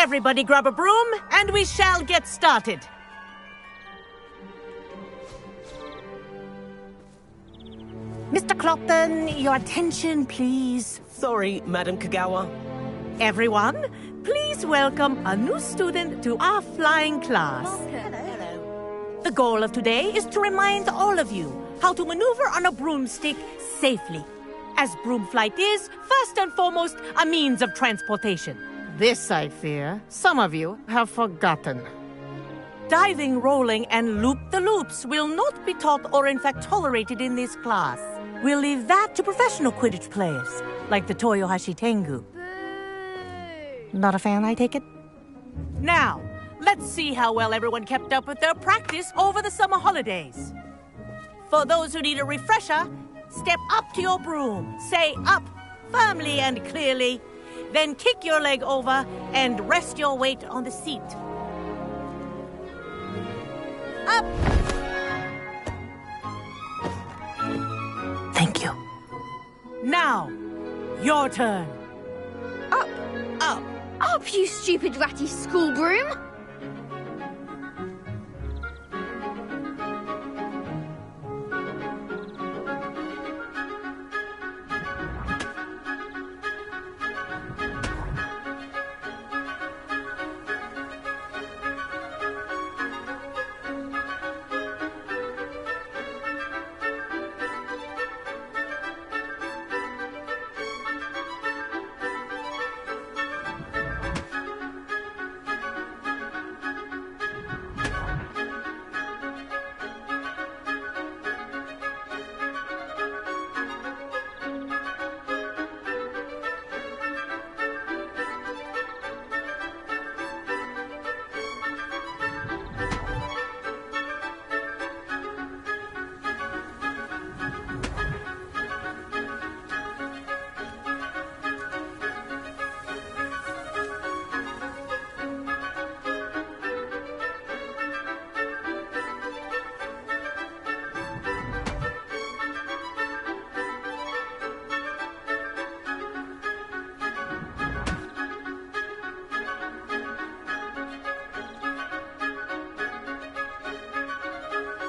Everybody grab a broom, and we shall get started. Mr. Clopton, your attention, please. Sorry, Madam Kagawa. Everyone, please welcome a new student to our flying class. Hello. The goal of today is to remind all of you how to maneuver on a broomstick safely, as broom flight is, first and foremost, a means of transportation. This, I fear, some of you have forgotten. Diving, rolling, and loop-the-loops will not be taught or in fact tolerated in this class. We'll leave that to professional Quidditch players, like the Toyohashi Tengu. Not a fan, I take it? Now, let's see how well everyone kept up with their practice over the summer holidays. For those who need a refresher, step up to your broom, say up firmly and clearly, then kick your leg over and rest your weight on the seat. Up! Thank you. Now, your turn. Up! Up! Up, you stupid ratty school broom!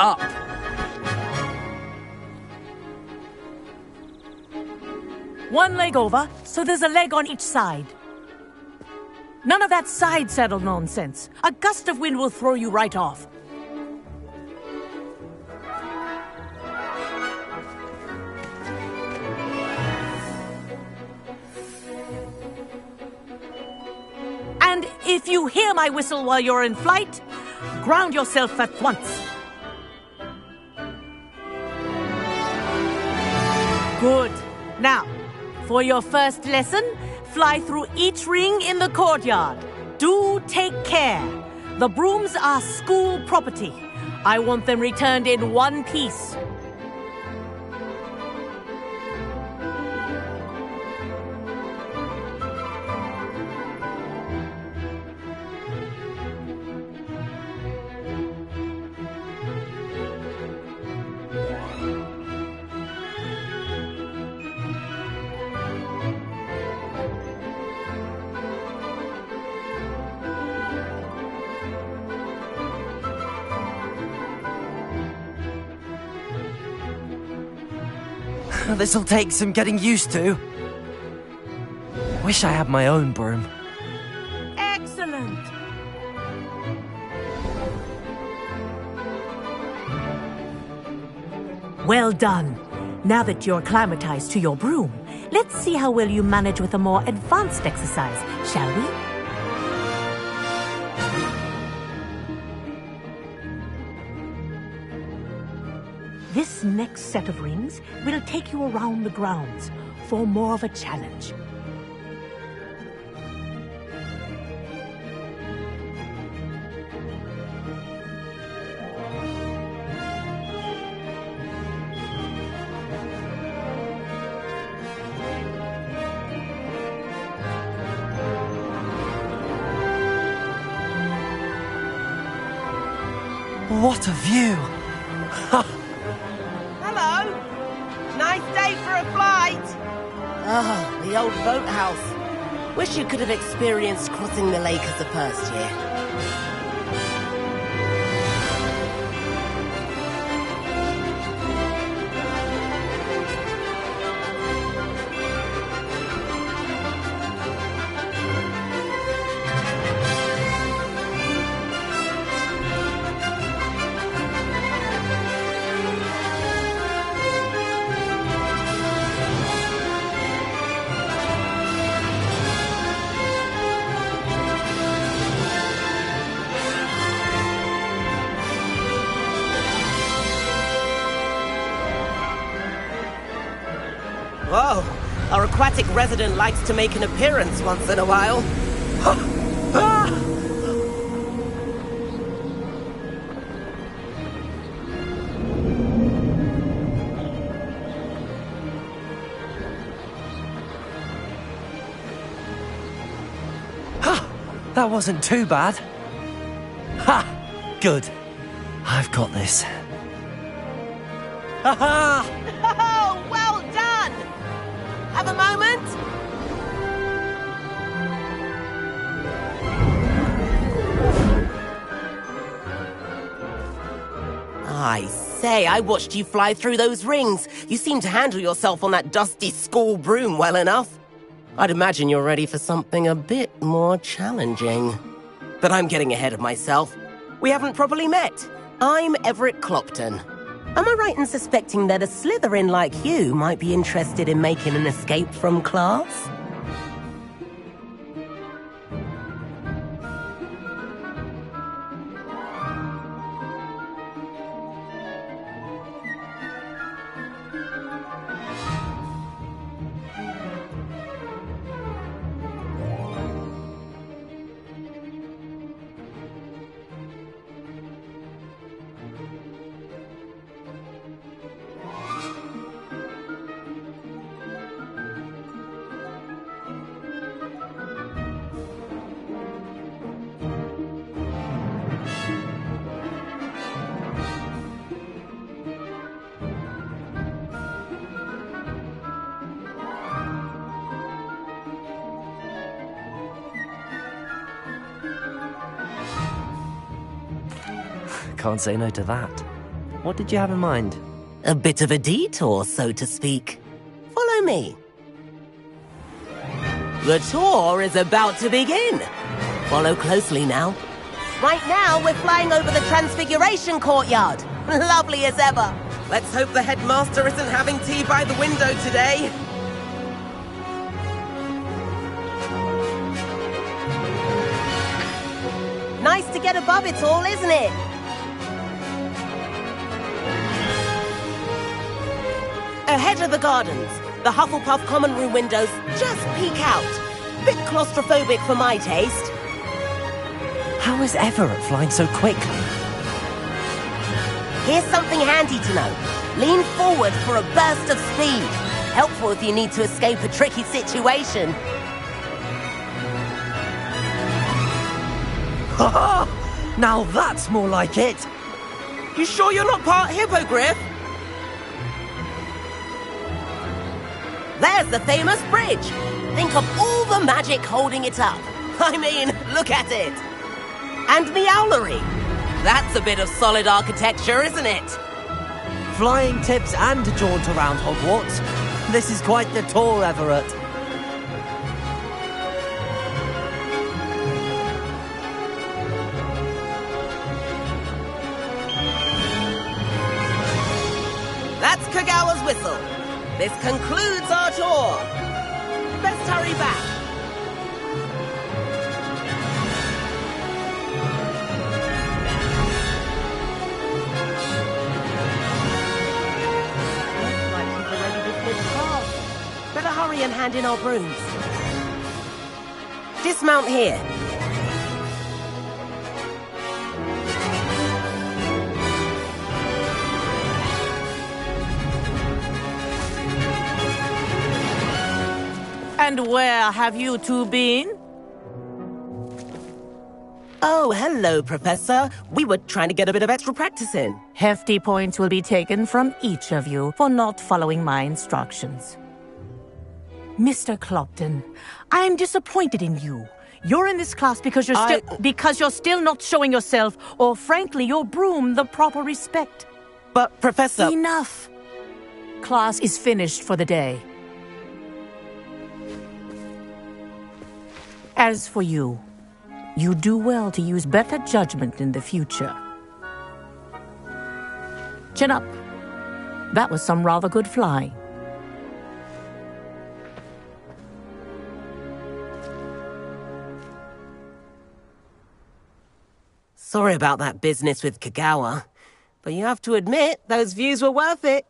Up. One leg over, so there's a leg on each side. None of that side saddle nonsense. A gust of wind will throw you right off. And if you hear my whistle while you're in flight, ground yourself at once. Good. Now, for your first lesson, fly through each ring in the courtyard. Do take care. The brooms are school property. I want them returned in one piece. This'll take some getting used to. Wish I had my own broom. Excellent. Well done. Now that you're acclimatized to your broom, let's see how well you manage with a more advanced exercise, shall we? This next set of rings will take you around the grounds for more of a challenge. What a view! Hello. Nice day for a flight. Ah, the old boathouse. Wish you could have experienced crossing the lake as a first year. Whoa, our aquatic resident likes to make an appearance once in a while. That wasn't too bad. Ha! Good. I've got this. Ha ha! Oh, well done! Have a moment? I say, I watched you fly through those rings. You seem to handle yourself on that dusty school broom well enough. I'd imagine you're ready for something a bit more challenging. But I'm getting ahead of myself. We haven't properly met. I'm Everett Clopton. Am I right in suspecting that a Slytherin like you might be interested in making an escape from class? Can't say no to that. What did you have in mind? A bit of a detour, so to speak. Follow me. The tour is about to begin. Follow closely now. Right now, we're flying over the Transfiguration Courtyard. Lovely as ever. Let's hope the headmaster isn't having tea by the window today. Nice to get above it all, isn't it? Ahead of the gardens, the Hufflepuff common room windows just peek out. Bit claustrophobic for my taste. How is Everett flying so quickly? Here's something handy to know. Lean forward for a burst of speed. Helpful if you need to escape a tricky situation. Ha! Now that's more like it! You sure you're not part hippogriff? There's the famous bridge. Think of all the magic holding it up. I mean, look at it. And Meowlery. That's a bit of solid architecture, isn't it? Flying tips and a jaunt around Hogwarts. This is quite the tour, Everett. That's Kagawa's whistle. This concludes our tour. Best hurry back. Looks like he's already dismissed class. Better hurry and hand in our brooms. Dismount here. And where have you two been? Oh, hello, Professor. We were trying to get a bit of extra practice in. Hefty points will be taken from each of you for not following my instructions. Mr. Clopton, I'm disappointed in you. You're in this class because you're still not showing yourself, or frankly, your broom the proper respect. But, Professor... Enough. Class is finished for the day. As for you, you do well to use better judgment in the future. Chin up. That was some rather good flying. Sorry about that business with Kagawa, but you have to admit, those views were worth it.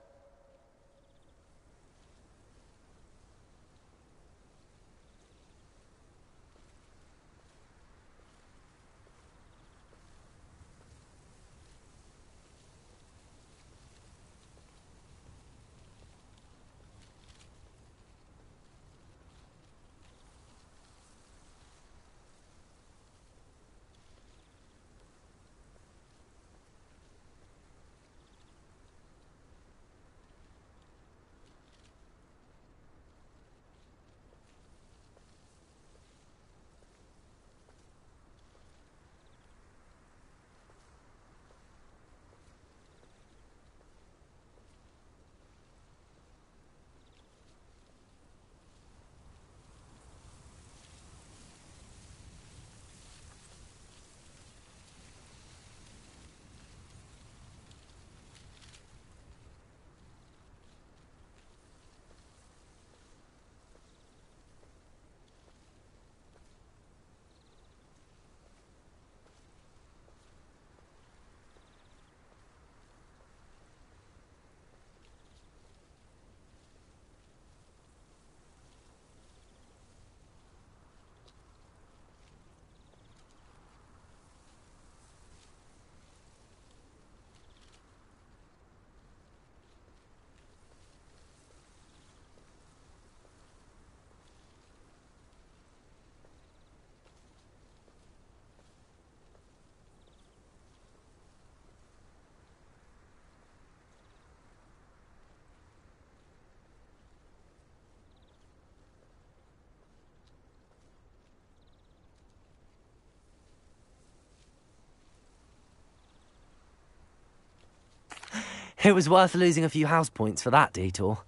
It was worth losing a few house points for that detour.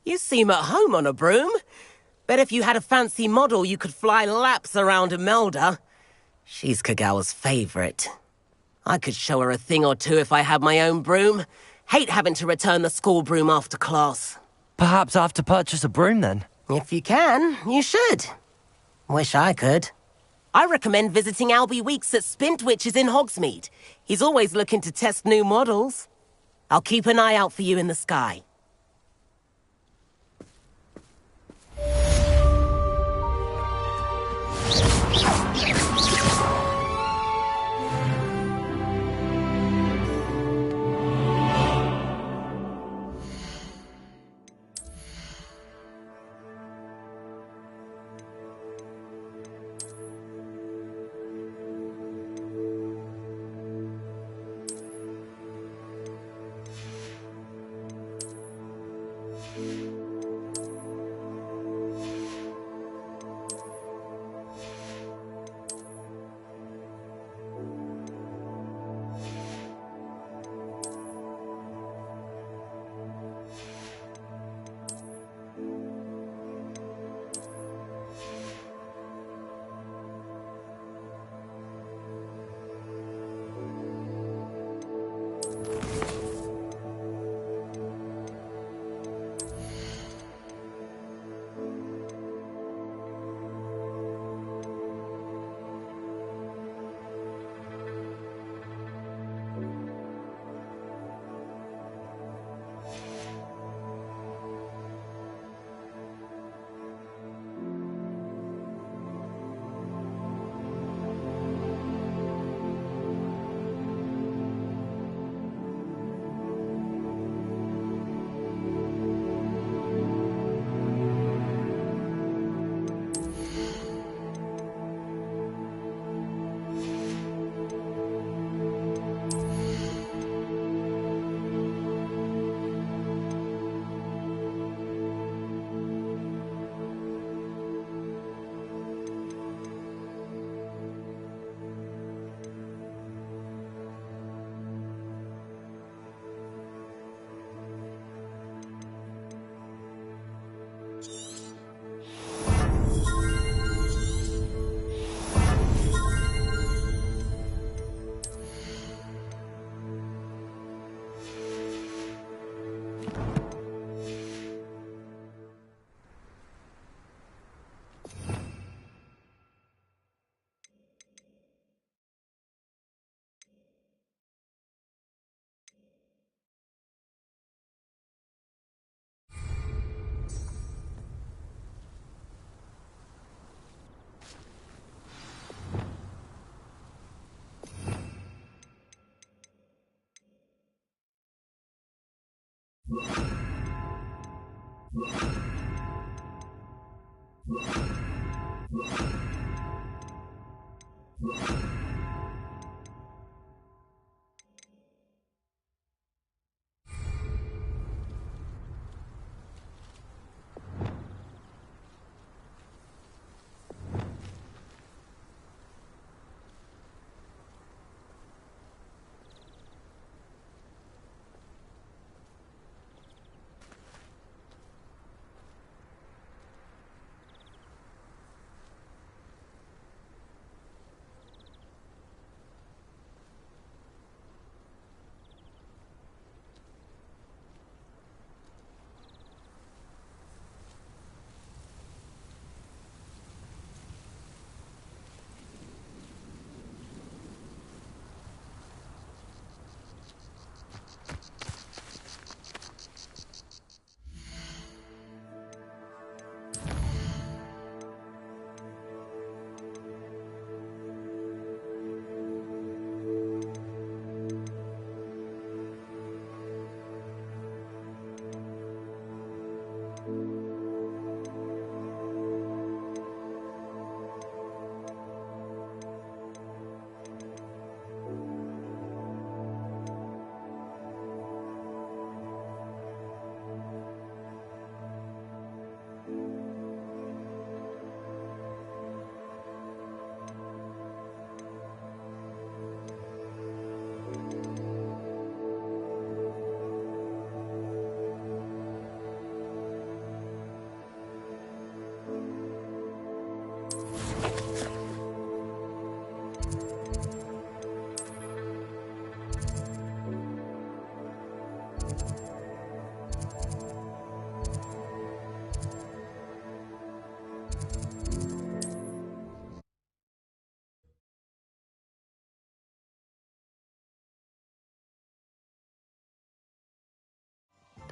You seem at home on a broom. Bet if you had a fancy model, you could fly laps around Imelda. She's Kagawa's favorite. I could show her a thing or two if I had my own broom. Hate having to return the school broom after class. Perhaps I have to purchase a broom then. If you can, you should. Wish I could. I recommend visiting Albie Weeks at Spint Witches in Hogsmeade. He's always looking to test new models. I'll keep an eye out for you in the sky.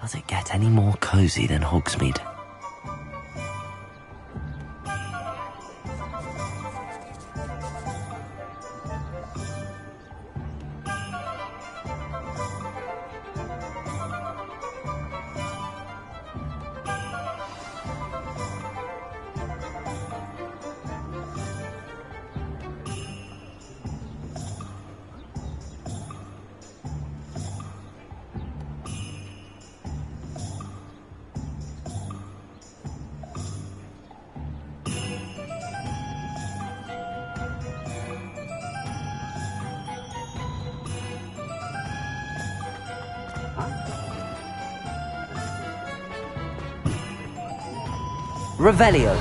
Does it get any more cozy than Hogsmeade? Revelio.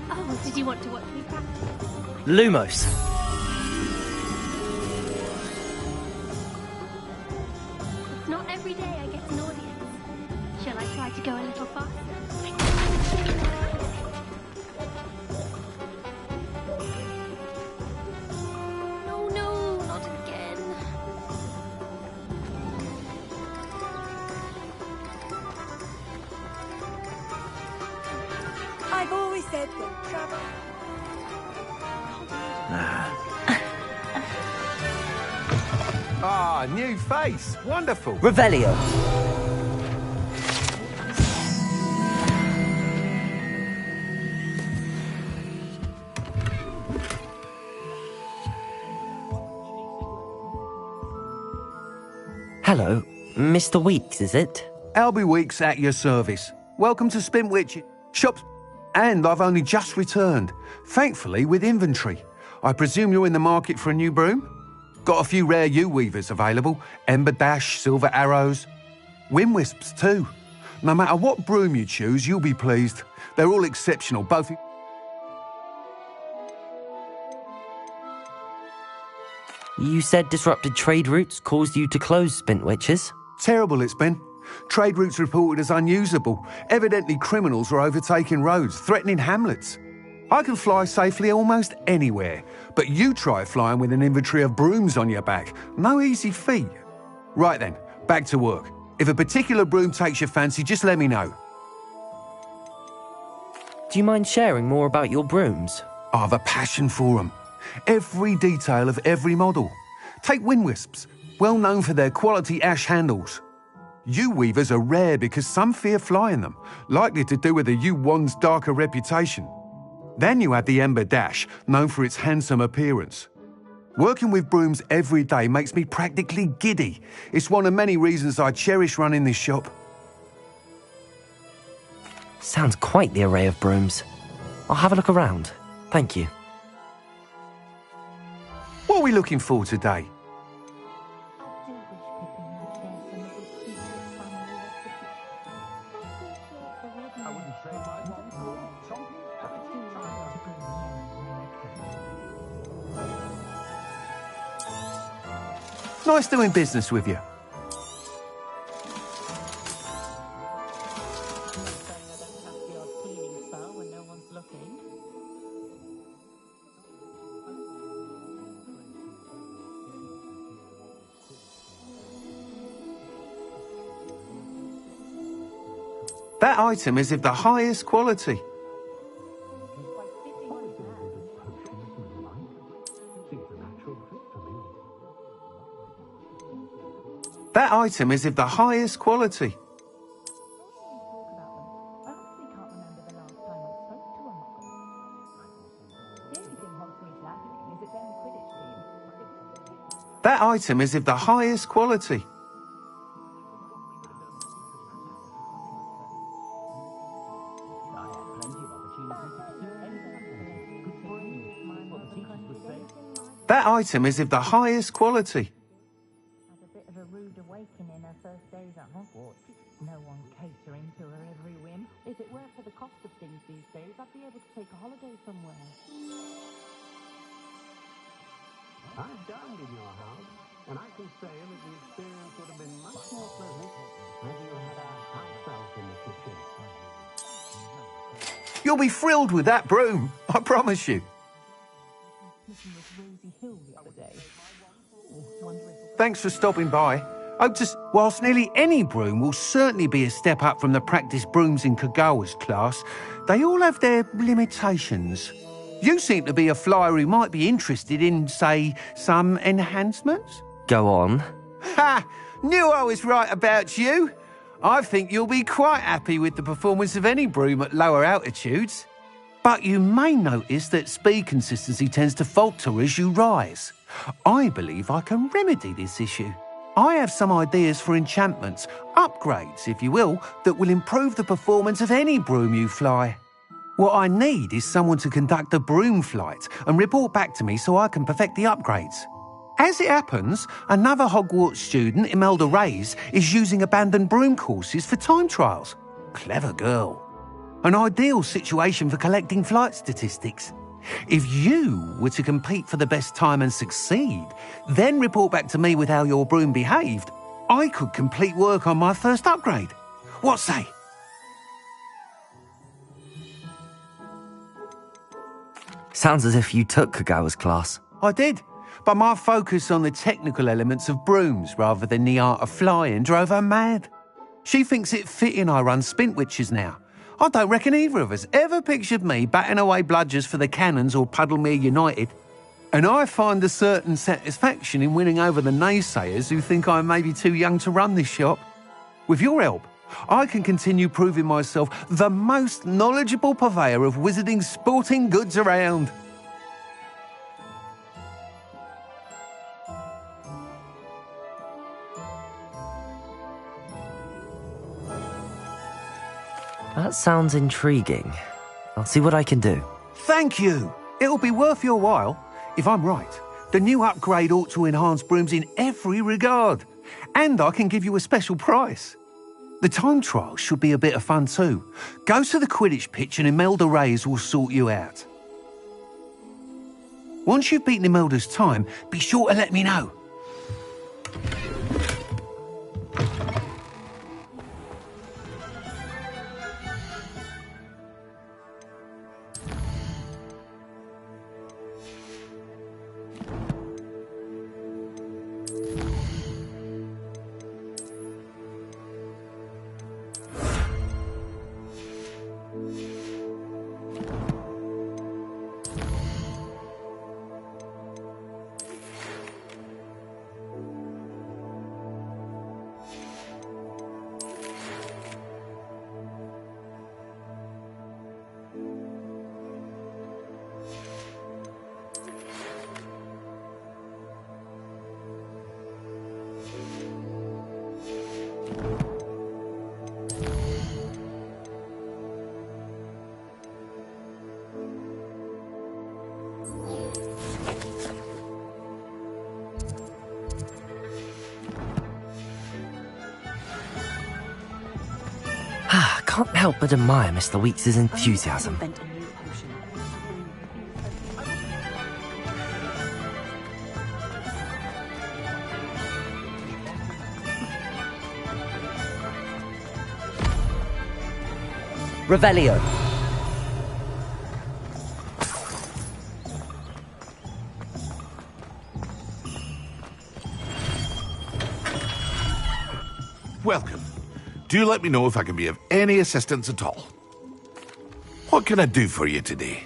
Oh, did you want to watch me practice? Lumos. It's not every day I get an audience. Shall I try to go a little faster? No, not again. I've always said that travel. Ah, new face. Wonderful. Revelio. Hello, Mr. Weeks, is it? Albie Weeks at your service. Welcome to Spintwitch Shops. And I've only just returned, thankfully with inventory. I presume you're in the market for a new broom? Got a few rare U-weavers available. Ember Dash, Silver Arrows. Wind Wisps too. No matter what broom you choose, you'll be pleased. They're all exceptional, both... You said disrupted trade routes caused you to close Spintwitches? Terrible it's been. Trade routes reported as unusable. Evidently criminals are overtaking roads, threatening hamlets. I can fly safely almost anywhere, but you try flying with an inventory of brooms on your back. No easy feat. Right then, back to work. If a particular broom takes your fancy, just let me know. Do you mind sharing more about your brooms? I've a passion for them. Every detail of every model. Take Wind Wisps, well known for their quality ash handles. U-weavers are rare because some fear flying them, likely to do with the U-wand's darker reputation. Then you have the Ember Dash, known for its handsome appearance. Working with brooms every day makes me practically giddy. It's one of many reasons I cherish running this shop. Sounds quite the array of brooms. I'll have a look around. Thank you. What are we looking for today? Nice doing business with you. That item is of the highest quality. That item is of the highest quality. That item is of the highest quality. That item is of the highest quality. Had a bit of a rude awakening her first days at Hogwarts. No one catering to her every whim. If it weren't for the cost of things these days, I'd be able to take a holiday somewhere. I've dined in your house, and I can say that the experience would have been much more pleasant had you had a house elf in the kitchen. You'll be thrilled with that broom, I promise you. Thanks for stopping by. Whilst nearly any broom will certainly be a step up from the practice brooms in Kagawa's class, they all have their limitations. You seem to be a flyer who might be interested in, say, some enhancements? Go on. Ha! Knew I was right about you. I think you'll be quite happy with the performance of any broom at lower altitudes. But you may notice that speed consistency tends to falter as you rise. I believe I can remedy this issue. I have some ideas for enchantments, upgrades, if you will, that will improve the performance of any broom you fly. What I need is someone to conduct a broom flight and report back to me so I can perfect the upgrades. As it happens, another Hogwarts student, Imelda Reyes, is using abandoned broom courses for time trials. Clever girl. An ideal situation for collecting flight statistics. If you were to compete for the best time and succeed, then report back to me with how your broom behaved, I could complete work on my first upgrade. What say? Sounds as if you took Kagawa's class. I did, but my focus on the technical elements of brooms rather than the art of flying drove her mad. She thinks it fitting I run Spintwitches now. I don't reckon either of us ever pictured me batting away bludgers for the Cannons or Puddlemere United. And I find a certain satisfaction in winning over the naysayers who think I may be too young to run this shop. With your help, I can continue proving myself the most knowledgeable purveyor of wizarding sporting goods around. That sounds intriguing. I'll see what I can do. Thank you. It'll be worth your while. If I'm right, the new upgrade ought to enhance brooms in every regard. And I can give you a special price. The time trial should be a bit of fun too. Go to the Quidditch pitch and Imelda Reyes will sort you out. Once you've beaten Imelda's time, be sure to let me know. Can't help but admire Mr. Weeks' enthusiasm. Invent a new potion. Revelio. Welcome. Do let me know if I can be of any assistance at all. What can I do for you today?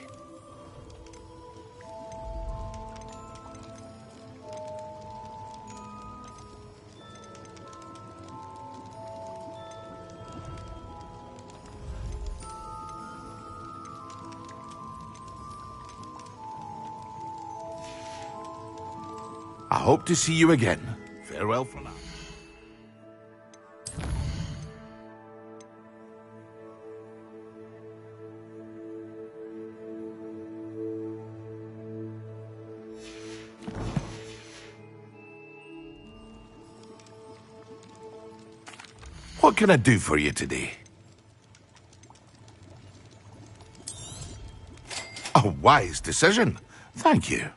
I hope to see you again. Farewell for now. What can I do for you today? A wise decision. Thank you.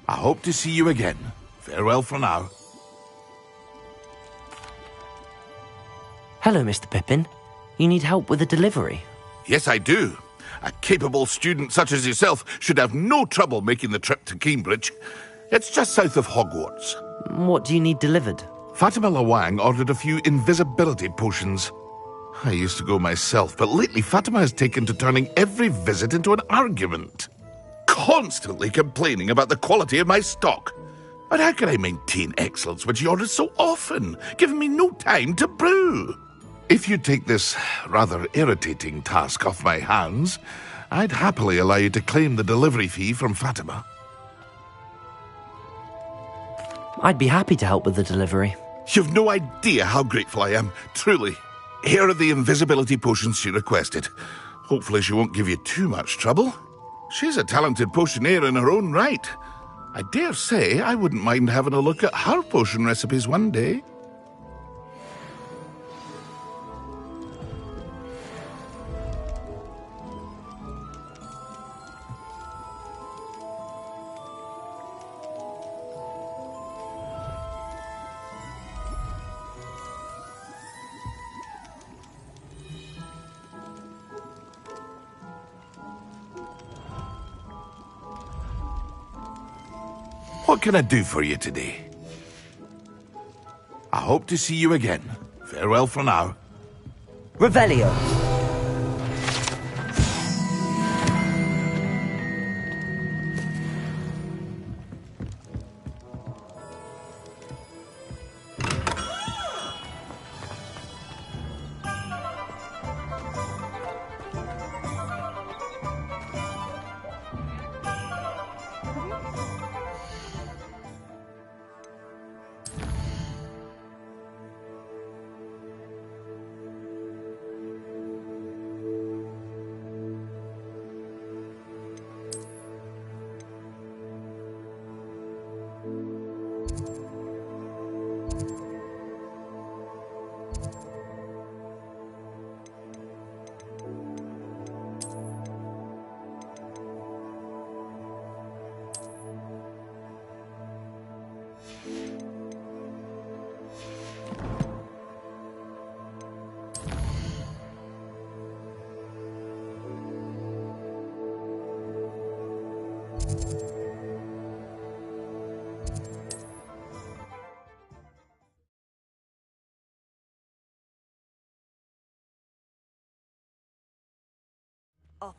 I hope to see you again. Farewell for now. Hello, Mr. Pippin. You need help with a delivery? Yes, I do. A capable student such as yourself should have no trouble making the trip to Cambridge. It's just south of Hogwarts. What do you need delivered? Fatima Lawang ordered a few invisibility potions. I used to go myself, but lately Fatima has taken to turning every visit into an argument. Constantly complaining about the quality of my stock. But how can I maintain excellence when she orders so often, giving me no time to brew? If you take this rather irritating task off my hands, I'd happily allow you to claim the delivery fee from Fatima. I'd be happy to help with the delivery. You've no idea how grateful I am, truly. Here are the invisibility potions she requested. Hopefully she won't give you too much trouble. She's a talented potioneer in her own right. I dare say I wouldn't mind having a look at her potion recipes one day. What can I do for you today? I hope to see you again. Farewell for now. Revelio.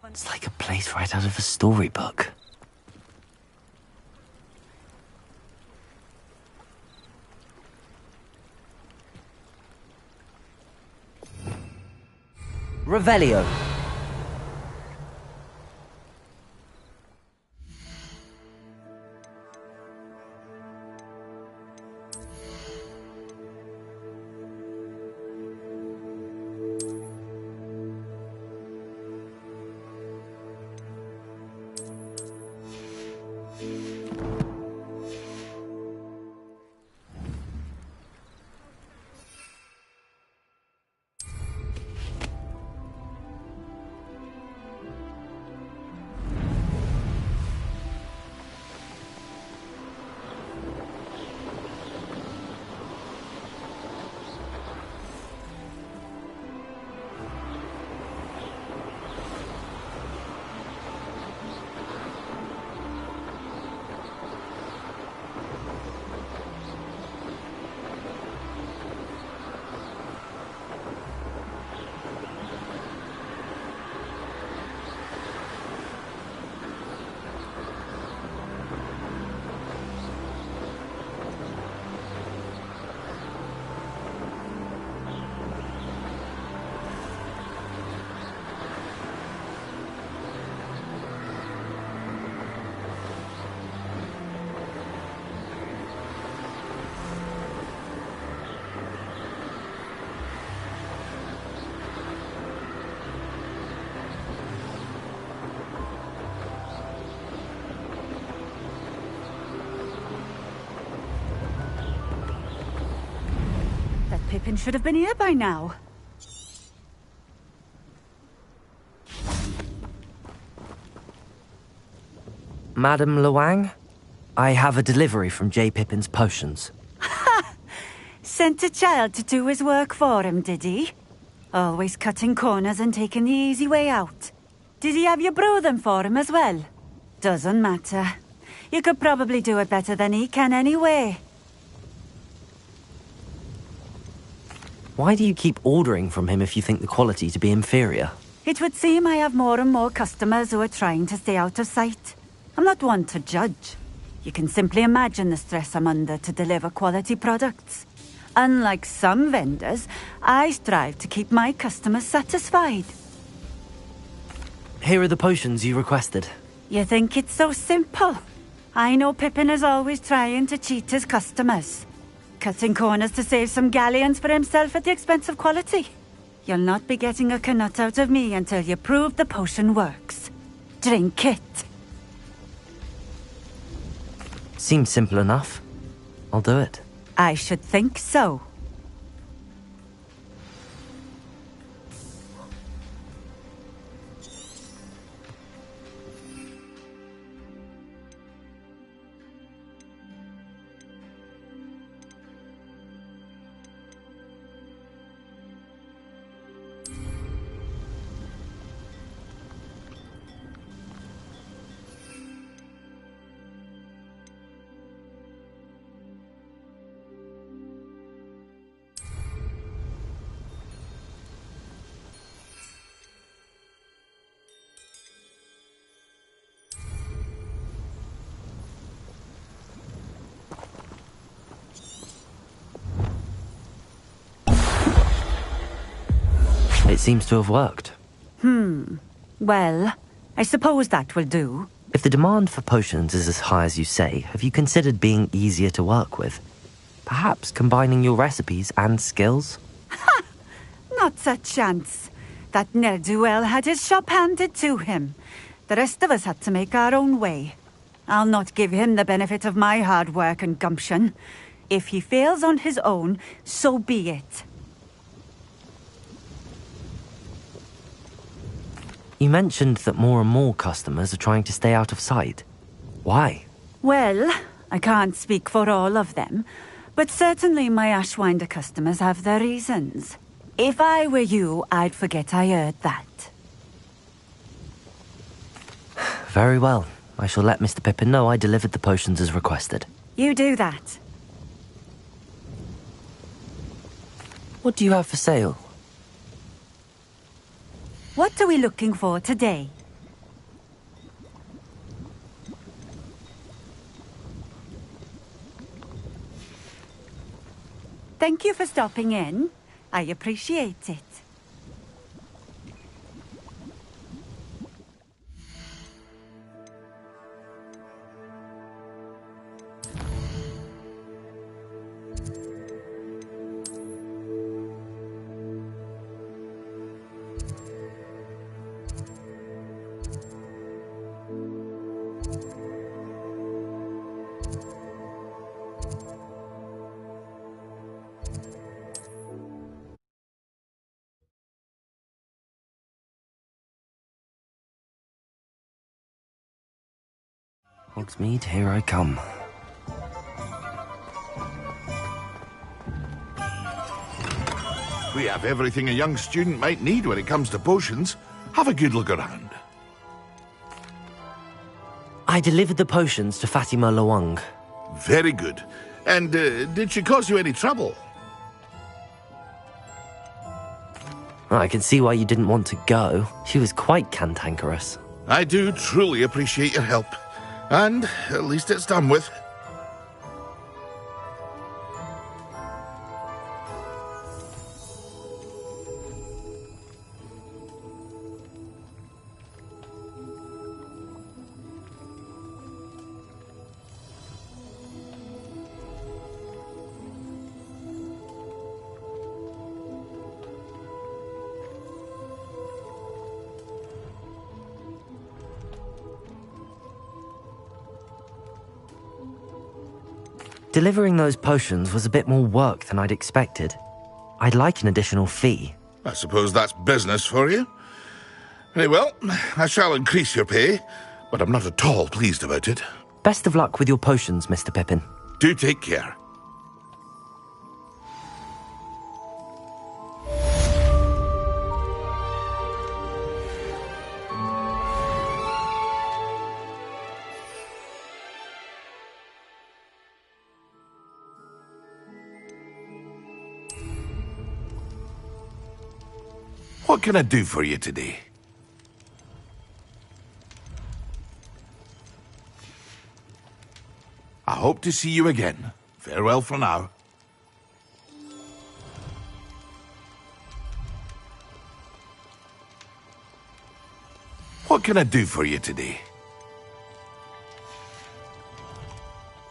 It's like a place right out of a storybook. Revelio. Pippin should have been here by now. Madam Luang, I have a delivery from J. Pippin's potions. Ha! Sent a child to do his work for him, did he? Always cutting corners and taking the easy way out. Did he have you brew them for him as well? Doesn't matter. You could probably do it better than he can anyway. Why do you keep ordering from him if you think the quality to be inferior? It would seem I have more and more customers who are trying to stay out of sight. I'm not one to judge. You can simply imagine the stress I'm under to deliver quality products. Unlike some vendors, I strive to keep my customers satisfied. Here are the potions you requested. You think it's so simple? I know Pippin is always trying to cheat his customers. Cutting corners to save some galleons for himself at the expense of quality. You'll not be getting a canut out of me until you prove the potion works. Drink it. Seems simple enough. I'll do it. I should think so. It seems to have worked. Well, I suppose that will do. If the demand for potions is as high as you say, have you considered being easier to work with? Perhaps combining your recipes and skills? Ha! Not a chance. That ne'er-do-well had his shop handed to him. The rest of us had to make our own way. I'll not give him the benefit of my hard work and gumption. If he fails on his own, so be it. You mentioned that more and more customers are trying to stay out of sight. Why? Well, I can't speak for all of them, but certainly my Ashwinder customers have their reasons. If I were you, I'd forget I heard that. Very well. I shall let Mr. Pippin know I delivered the potions as requested. You do that. What do you have for sale? What are we looking for today? Thank you for stopping in. I appreciate it. Hogsmeade, here I come. We have everything a young student might need when it comes to potions. Have a good look around. I delivered the potions to Fatima Lawang. Very good. And did she cause you any trouble? I can see why you didn't want to go. She was quite cantankerous. I do truly appreciate your help. And at least it's done with. Delivering those potions was a bit more work than I'd expected. I'd like an additional fee. I suppose that's business for you. Very well, I shall increase your pay, but I'm not at all pleased about it. Best of luck with your potions, Mr. Pippin. Do take care. What can I do for you today? I hope to see you again. Farewell for now. What can I do for you today?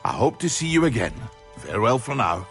I hope to see you again. Farewell for now.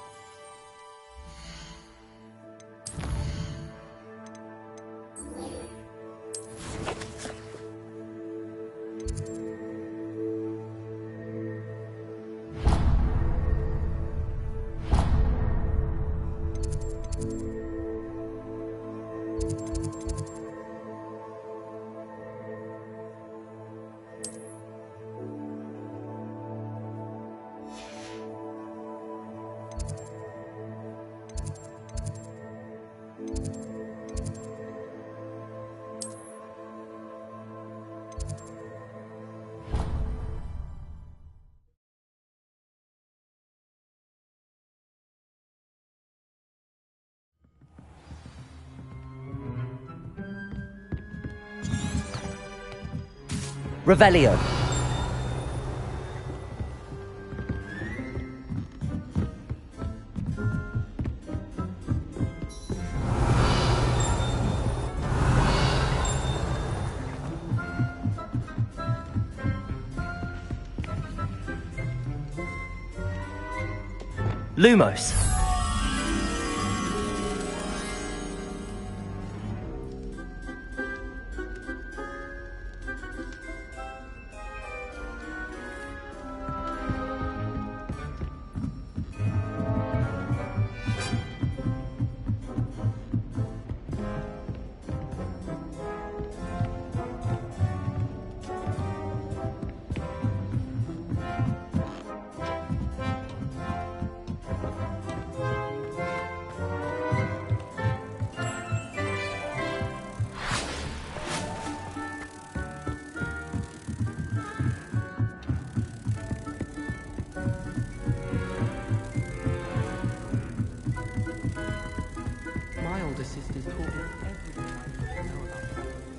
Revelio. Lumos. My older sister's taught me everything I need to know about her.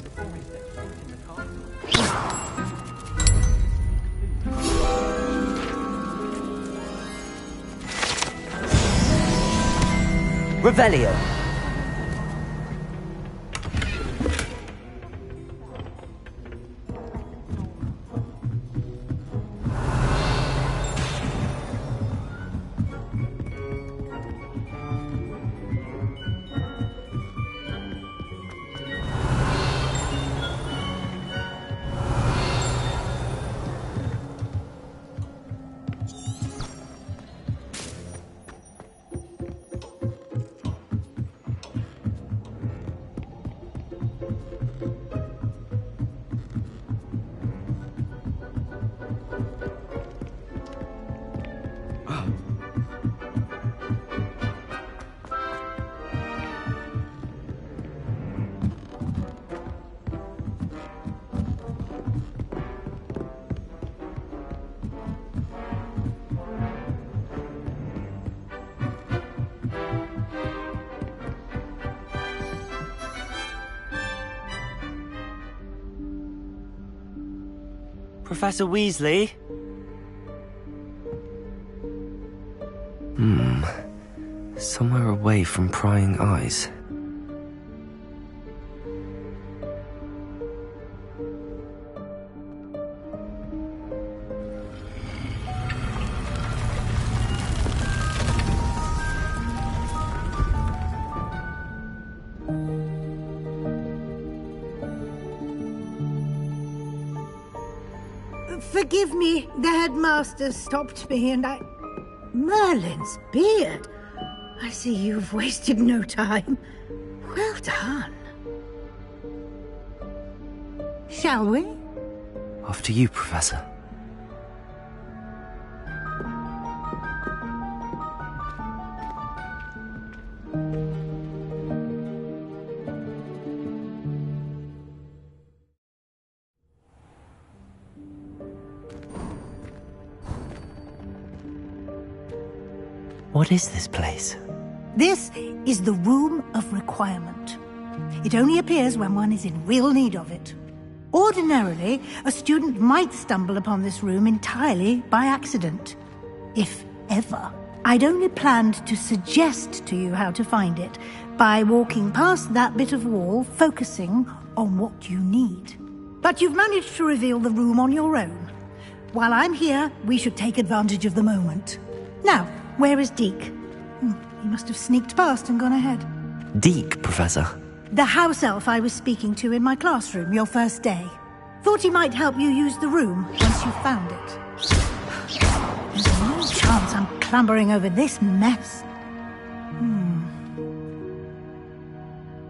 Revelio. Professor Weasley? Somewhere away from prying eyes. Forgive me, the headmaster stopped me and I... Merlin's beard! I see you've wasted no time. Well done. Shall we? After you, Professor. What is this place? This is the Room of Requirement. It only appears when one is in real need of it. Ordinarily, a student might stumble upon this room entirely by accident. If ever. I'd only planned to suggest to you how to find it by walking past that bit of wall, focusing on what you need. But you've managed to reveal the room on your own. While I'm here, we should take advantage of the moment. Now, where is Deke? He must have sneaked past and gone ahead. Deke, Professor. The house elf I was speaking to in my classroom your first day. Thought he might help you use the room once you found it. There's no chance I'm clambering over this mess.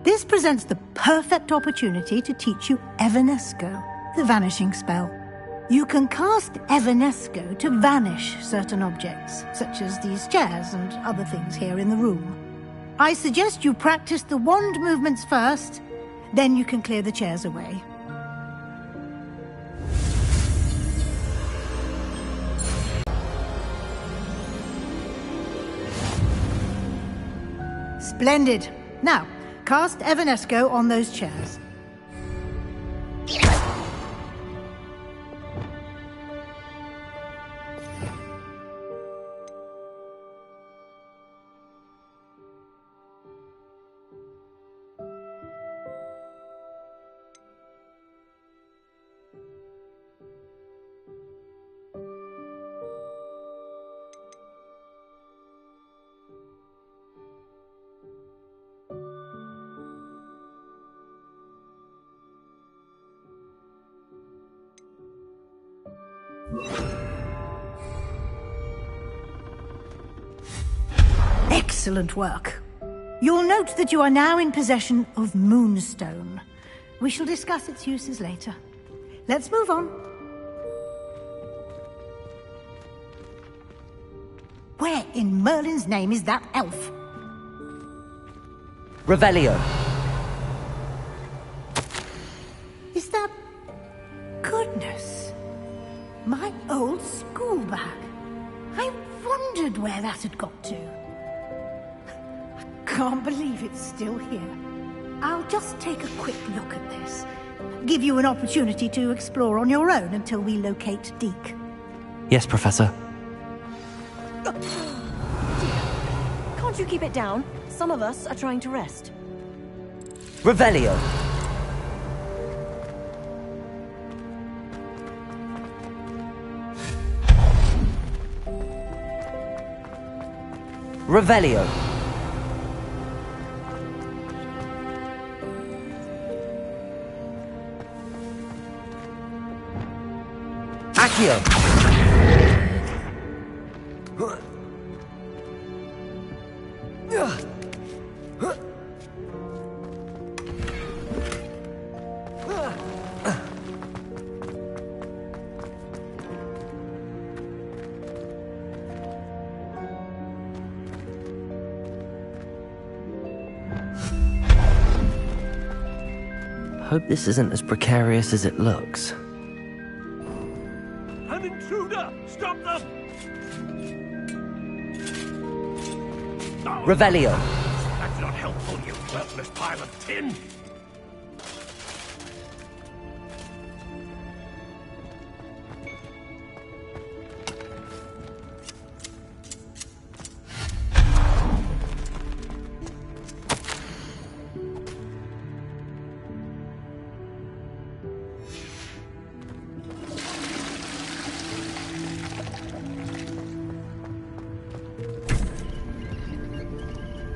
This presents the perfect opportunity to teach you Evanesco, the vanishing spell. You can cast Evanesco to vanish certain objects, such as these chairs and other things here in the room. I suggest you practice the wand movements first, then you can clear the chairs away. Splendid. Now, cast Evanesco on those chairs. Excellent work. You'll note that you are now in possession of Moonstone. We shall discuss its uses later. Let's move on. Where in Merlin's name is that elf? Revelio. Is that... Goodness. My old school bag. I wondered where that had got to. Can't believe it's still here. I'll just take a quick look at this. give you an opportunity to explore on your own until we locate Deke. Yes, Professor. Can't you keep it down? Some of us are trying to rest. Revelio. Revelio. Accio. Hope this isn't as precarious as it looks. An intruder! Stop them! Revelio. That's not helpful, you worthless pile of tin!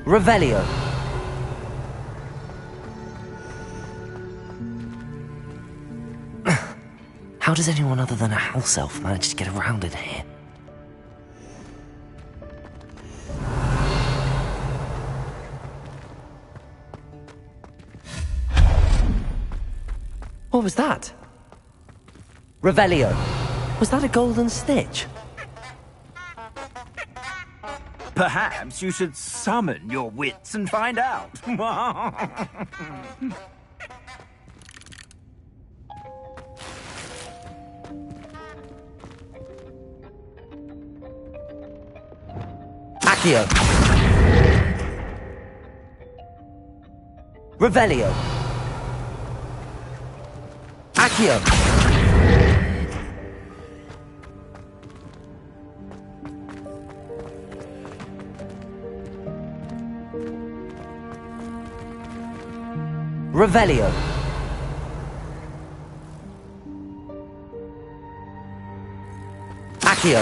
Revelio. How does anyone other than a house elf manage to get around in here? What was that? Revelio. Was that a golden stitch? Perhaps you should summon your wits and find out. Accio. Revelio. Accio. Revelio. Accio.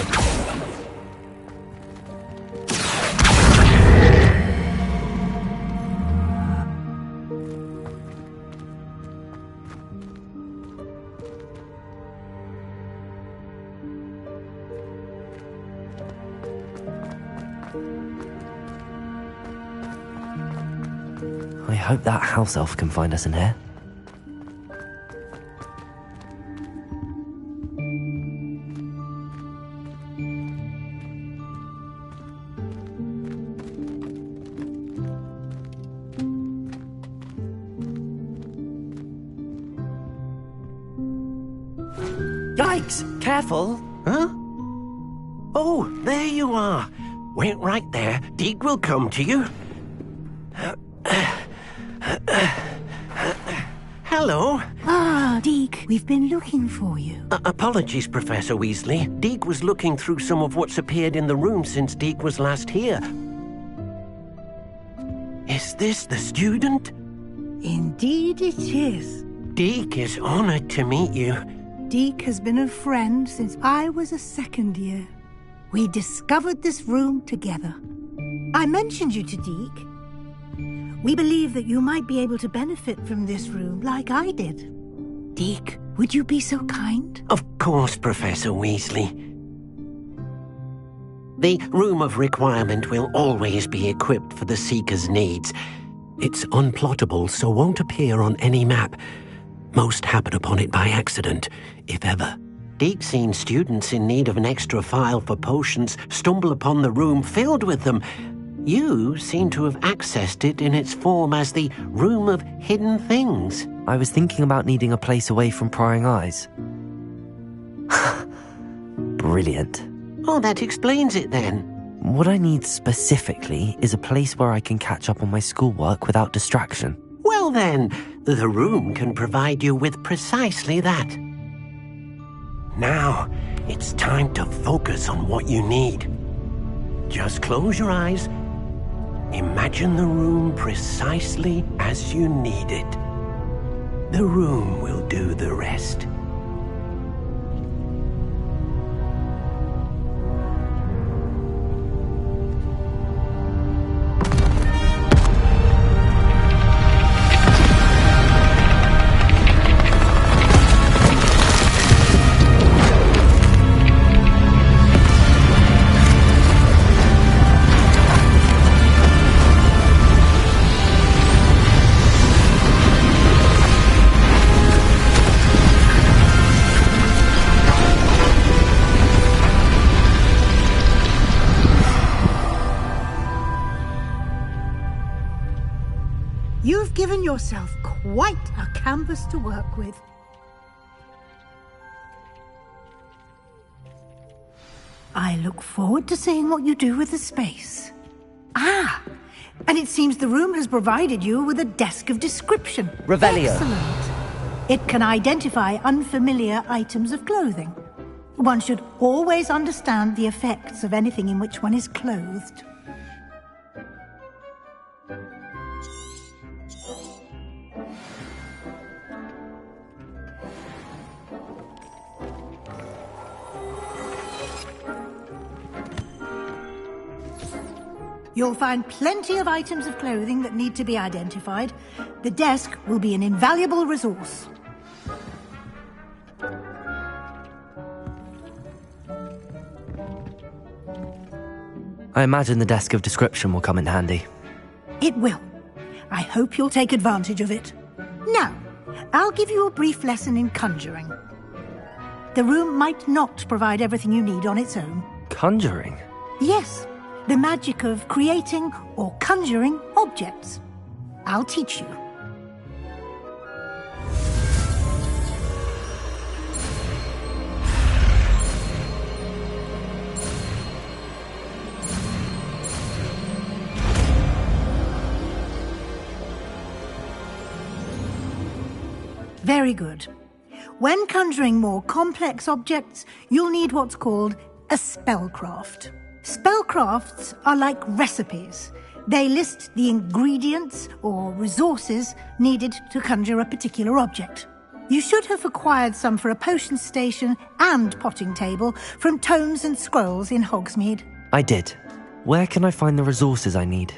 I hope that house elf can find us in here. Yikes! Careful! Huh? Oh, there you are. Wait right there. Deke will come to you. Hello. Ah, Deke, we've been looking for you. Apologies, Professor Weasley. Deke was looking through some of what's appeared in the room since Deke was last here. Is this the student? Indeed it is. Deke is honored to meet you. Deke has been a friend since I was a second year. We discovered this room together. I mentioned you to Deke. We believe that you might be able to benefit from this room like I did. Deke, would you be so kind? Of course, Professor Weasley. The Room of Requirement will always be equipped for the Seeker's needs. It's unplottable, so won't appear on any map. Most happen upon it by accident, if ever. Deke's seen students in need of an extra file for potions stumble upon the room filled with them. You seem to have accessed it in its form as the Room of Hidden Things. I was thinking about needing a place away from prying eyes. Brilliant. Oh, that explains it then. What I need specifically is a place where I can catch up on my schoolwork without distraction. Well then, The room can provide you with precisely that. Now, it's time to focus on what you need. Just close your eyes. Imagine the room precisely as you need it. The room will do the rest. You've given yourself quite a canvas to work with. I look forward to seeing what you do with the space. Ah, and it seems the room has provided you with a desk of description. Revelio. Excellent. It can identify unfamiliar items of clothing. One should always understand the effects of anything in which one is clothed. You'll find plenty of items of clothing that need to be identified. The desk will be an invaluable resource. I imagine the desk of description will come in handy. It will. I hope you'll take advantage of it. Now, I'll give you a brief lesson in conjuring. The room might not provide everything you need on its own. Conjuring? Yes. The magic of creating or conjuring objects. I'll teach you. Very good. When conjuring more complex objects, you'll need what's called a spellcraft. Spellcrafts are like recipes. They list the ingredients or resources needed to conjure a particular object. You should have acquired some for a potion station and potting table from tomes and scrolls in Hogsmeade. I did. Where can I find the resources I need?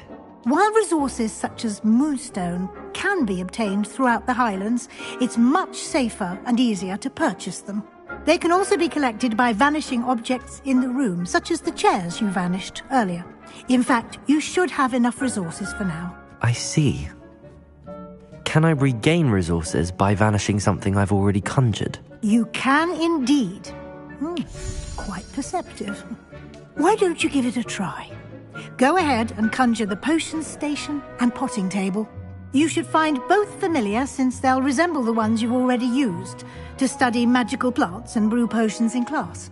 While resources such as Moonstone can be obtained throughout the Highlands, it's much safer and easier to purchase them. They can also be collected by vanishing objects in the room, such as the chairs you vanished earlier. In fact, you should have enough resources for now. I see. Can I regain resources by vanishing something I've already conjured? You can indeed. Quite perceptive. Why don't you give it a try? Go ahead and conjure the potion station and potting table. You should find both familiar, since they'll resemble the ones you've already used to study magical plants and brew potions in class.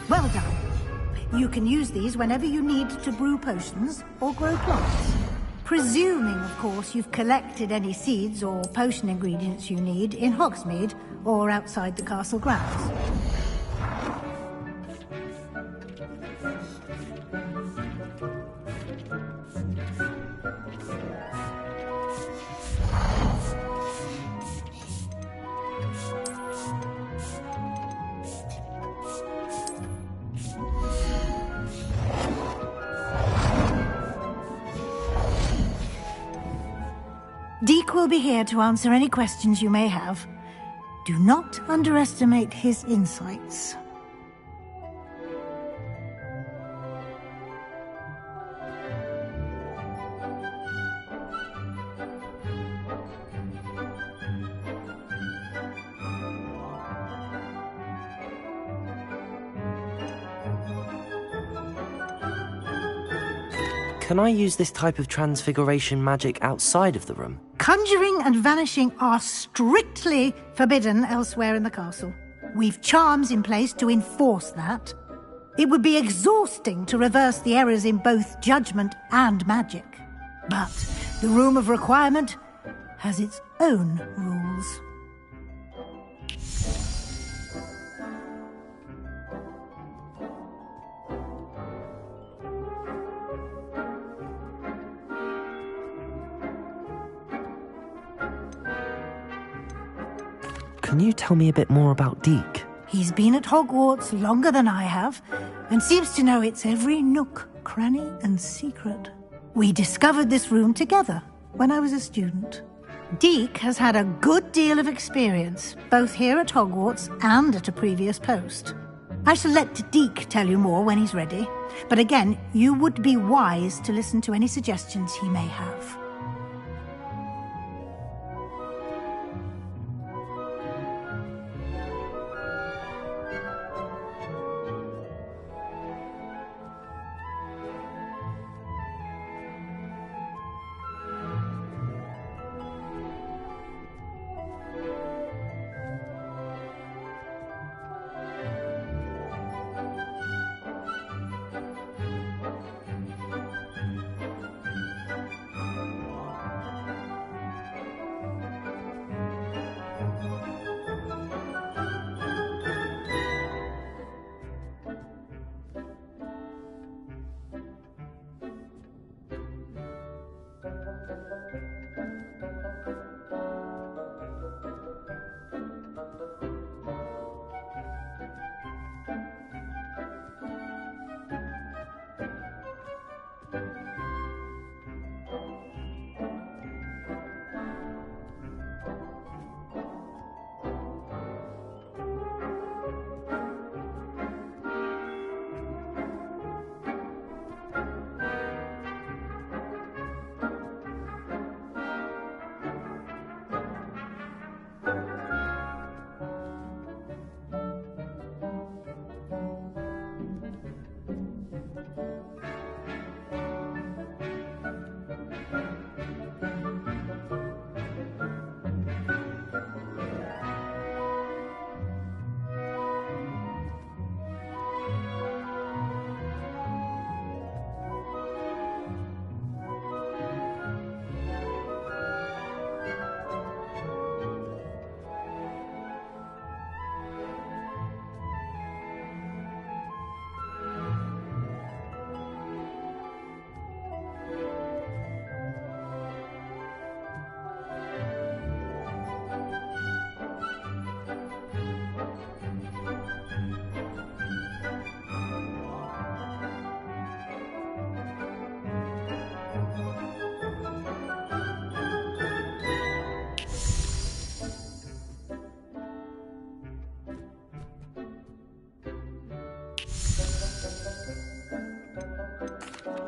Well done. You can use these whenever you need to brew potions or grow plants. Presuming, of course, you've collected any seeds or potion ingredients you need in Hogsmeade or outside the castle grounds. Deke will be here to answer any questions you may have. Do not underestimate his insights. Can I use this type of transfiguration magic outside of the room? Conjuring and vanishing are strictly forbidden elsewhere in the castle. We've charms in place to enforce that. It would be exhausting to reverse the errors in both judgment and magic. But the Room of Requirement has its own rules. Can you tell me a bit more about Deke? He's been at Hogwarts longer than I have, and seems to know its every nook, cranny, and secret. We discovered this room together when I was a student. Deke has had a good deal of experience, both here at Hogwarts and at a previous post. I shall let Deke tell you more when he's ready, but again, you would be wise to listen to any suggestions he may have.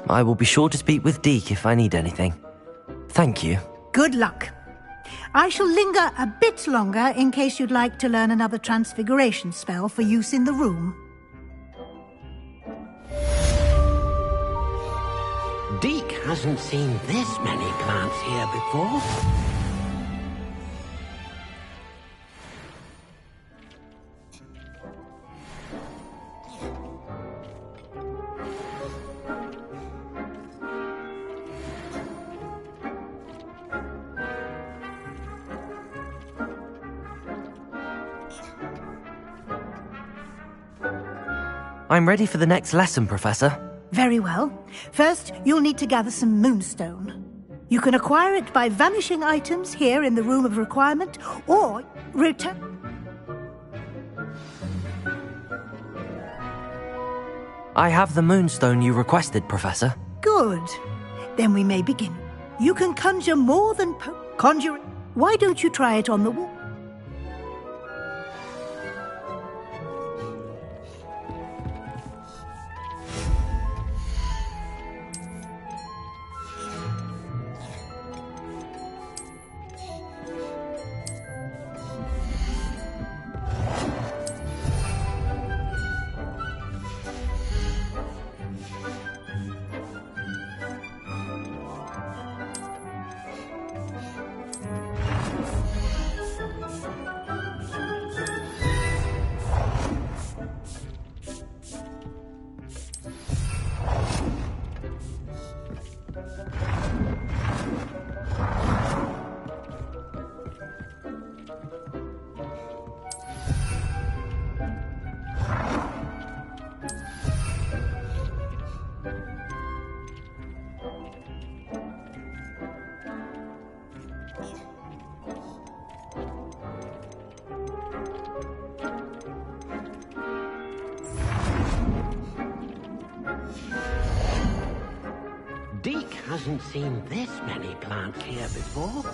I will be sure to speak with Deke if I need anything. Thank you. Good luck. I shall linger a bit longer in case you'd like to learn another transfiguration spell for use in the room. Deke hasn't seen this many plants here before. I'm ready for the next lesson, Professor. Very well. First, you'll need to gather some moonstone. You can acquire it by vanishing items here in the Room of Requirement, or return... I have the moonstone you requested, Professor. Good. Then we may begin. You can conjure more than conjuring. Why don't you try it on the wall? Deke hasn't seen this many plants here before.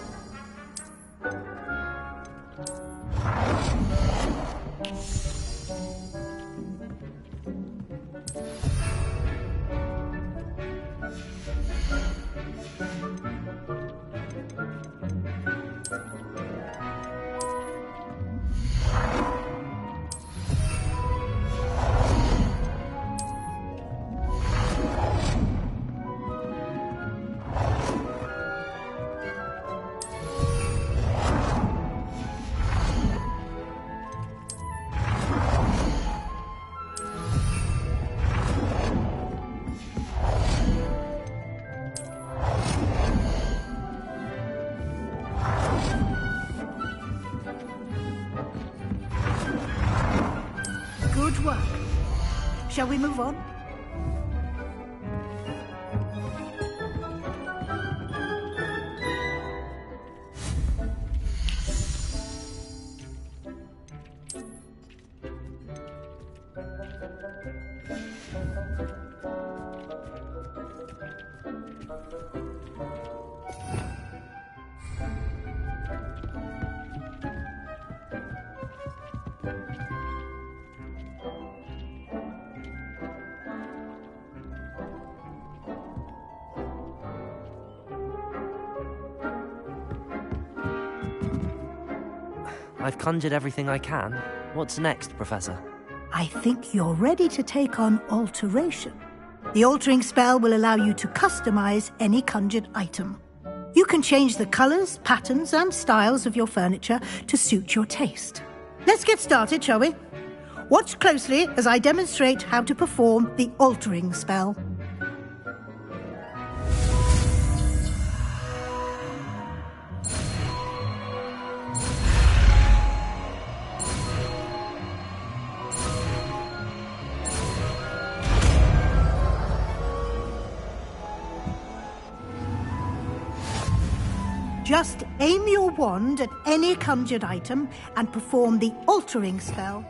Good work. Shall we move on? I've conjured everything I can. What's next, Professor? I think you're ready to take on alteration. The altering spell will allow you to customize any conjured item. You can change the colors, patterns, and styles of your furniture to suit your taste. Let's get started, shall we? Watch closely as I demonstrate how to perform the altering spell. Just aim your wand at any conjured item and perform the altering spell.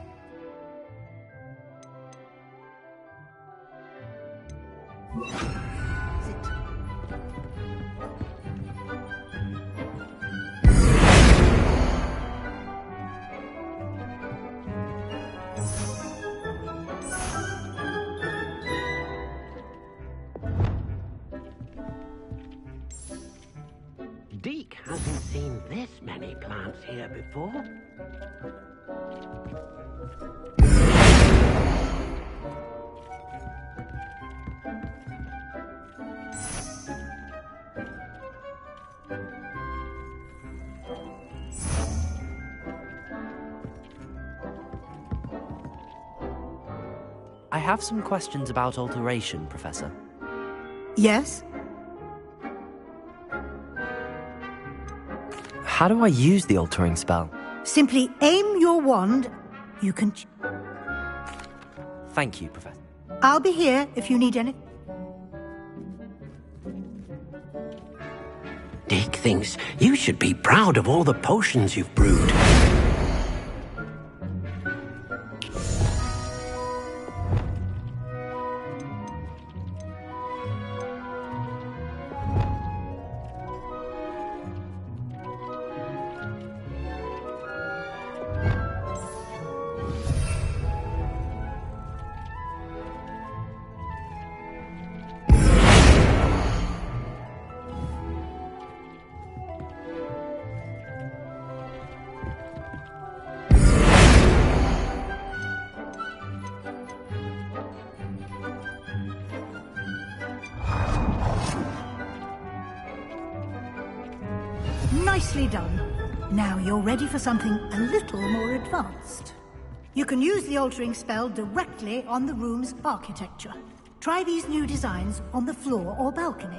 Deke hasn't seen this many plants here before. I have some questions about alteration, Professor. Yes? How do I use the altering spell? Simply aim your wand. You can... Thank you, Professor. I'll be here if you need any... Deke thinks you should be proud of all the potions you've brewed. Nicely done. Now you're ready for something a little more advanced. You can use the altering spell directly on the room's architecture. Try these new designs on the floor or balcony.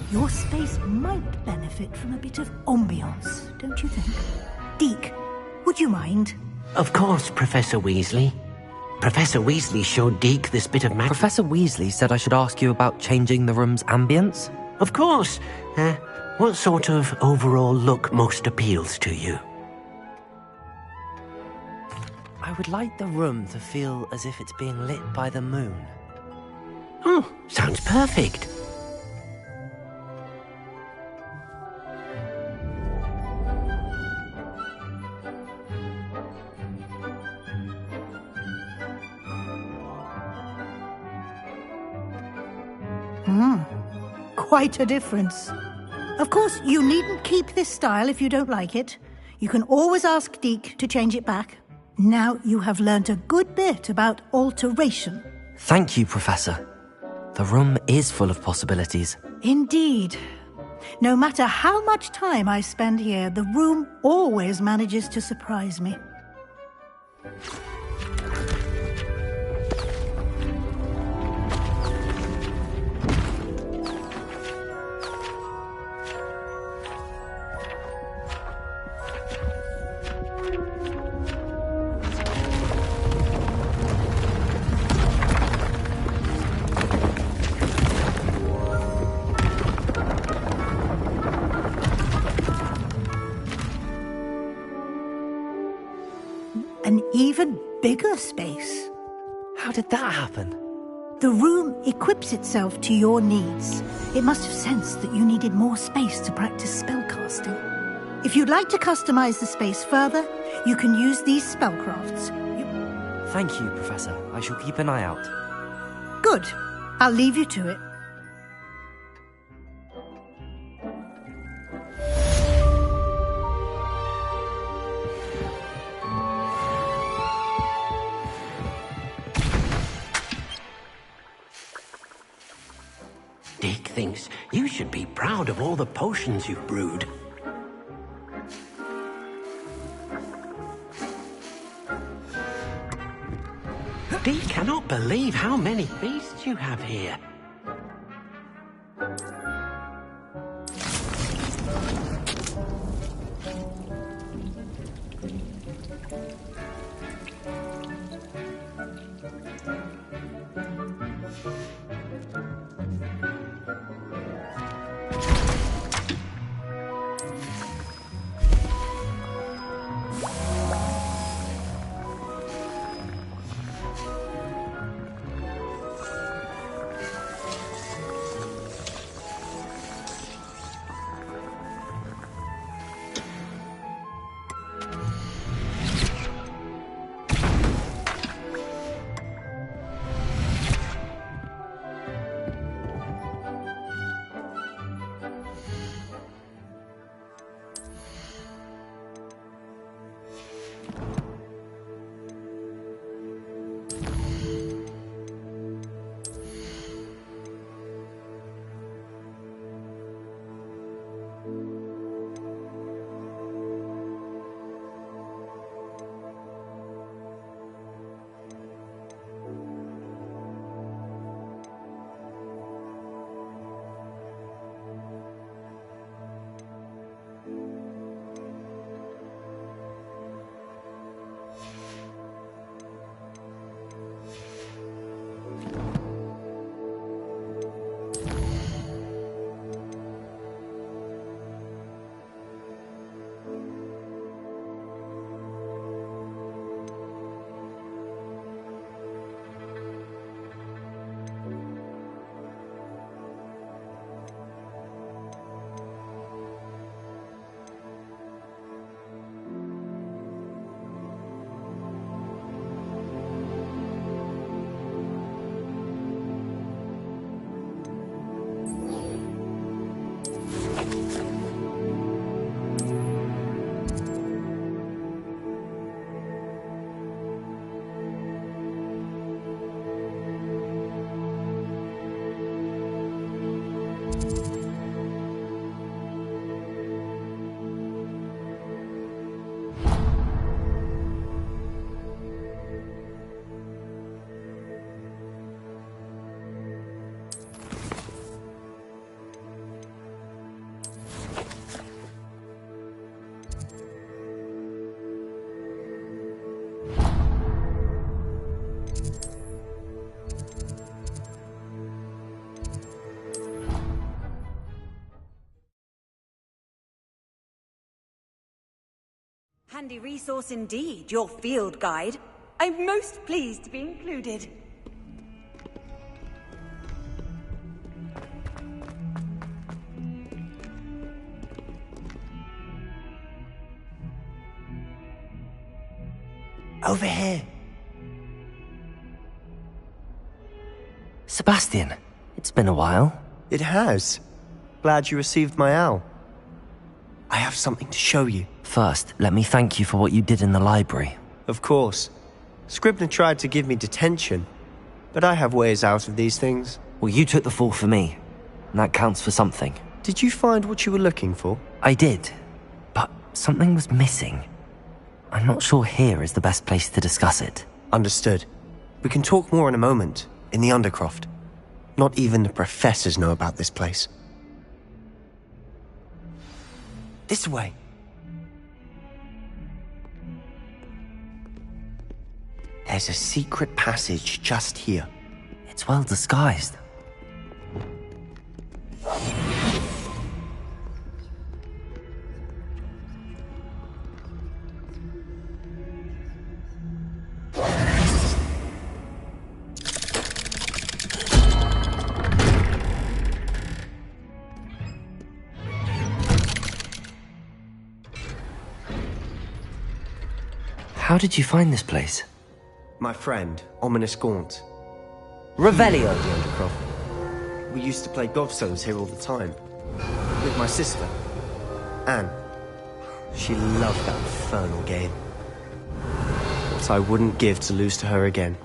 Your space might benefit from a bit of ambiance, don't you think? Deke, would you mind? Of course, Professor Weasley. Professor Weasley showed Deke this bit of magic. Professor Weasley said I should ask you about changing the room's ambience? Of course. What sort of overall look most appeals to you? I would like the room to feel as if it's being lit by the moon. Oh, sounds perfect. Quite a difference. Of course, you needn't keep this style if you don't like it. You can always ask Deke to change it back. Now you have learnt a good bit about alteration. Thank you, Professor. The room is full of possibilities. Indeed. No matter how much time I spend here, the room always manages to surprise me. An even bigger space. How did that happen? The room equips itself to your needs. It must have sensed that you needed more space to practice spellcasting. If you'd like to customize the space further, you can use these spellcrafts. Thank you, Professor. I shall keep an eye out. Good. I'll leave you to it. Deke thinks you should be proud of all the potions you've brewed. Deke cannot believe how many beasts you have here. Handy resource indeed, your field guide. I'm most pleased to be included. Over here. Sebastian, it's been a while. It has. Glad you received my owl. I have something to show you. First, let me thank you for what you did in the library. Of course. Scribner tried to give me detention, but I have ways out of these things. Well, you took the fall for me, and that counts for something. Did you find what you were looking for? I did, but something was missing. I'm not sure here is the best place to discuss it. Understood. We can talk more in a moment, in the Undercroft. Not even the professors know about this place. This way. There's a secret passage just here. It's well disguised. How did you find this place? My friend, Ominous Gaunt. Revelio! The Undercroft. We used to play gobstones here all the time. With my sister, Anne. She loved that infernal game. What I wouldn't give to lose to her again.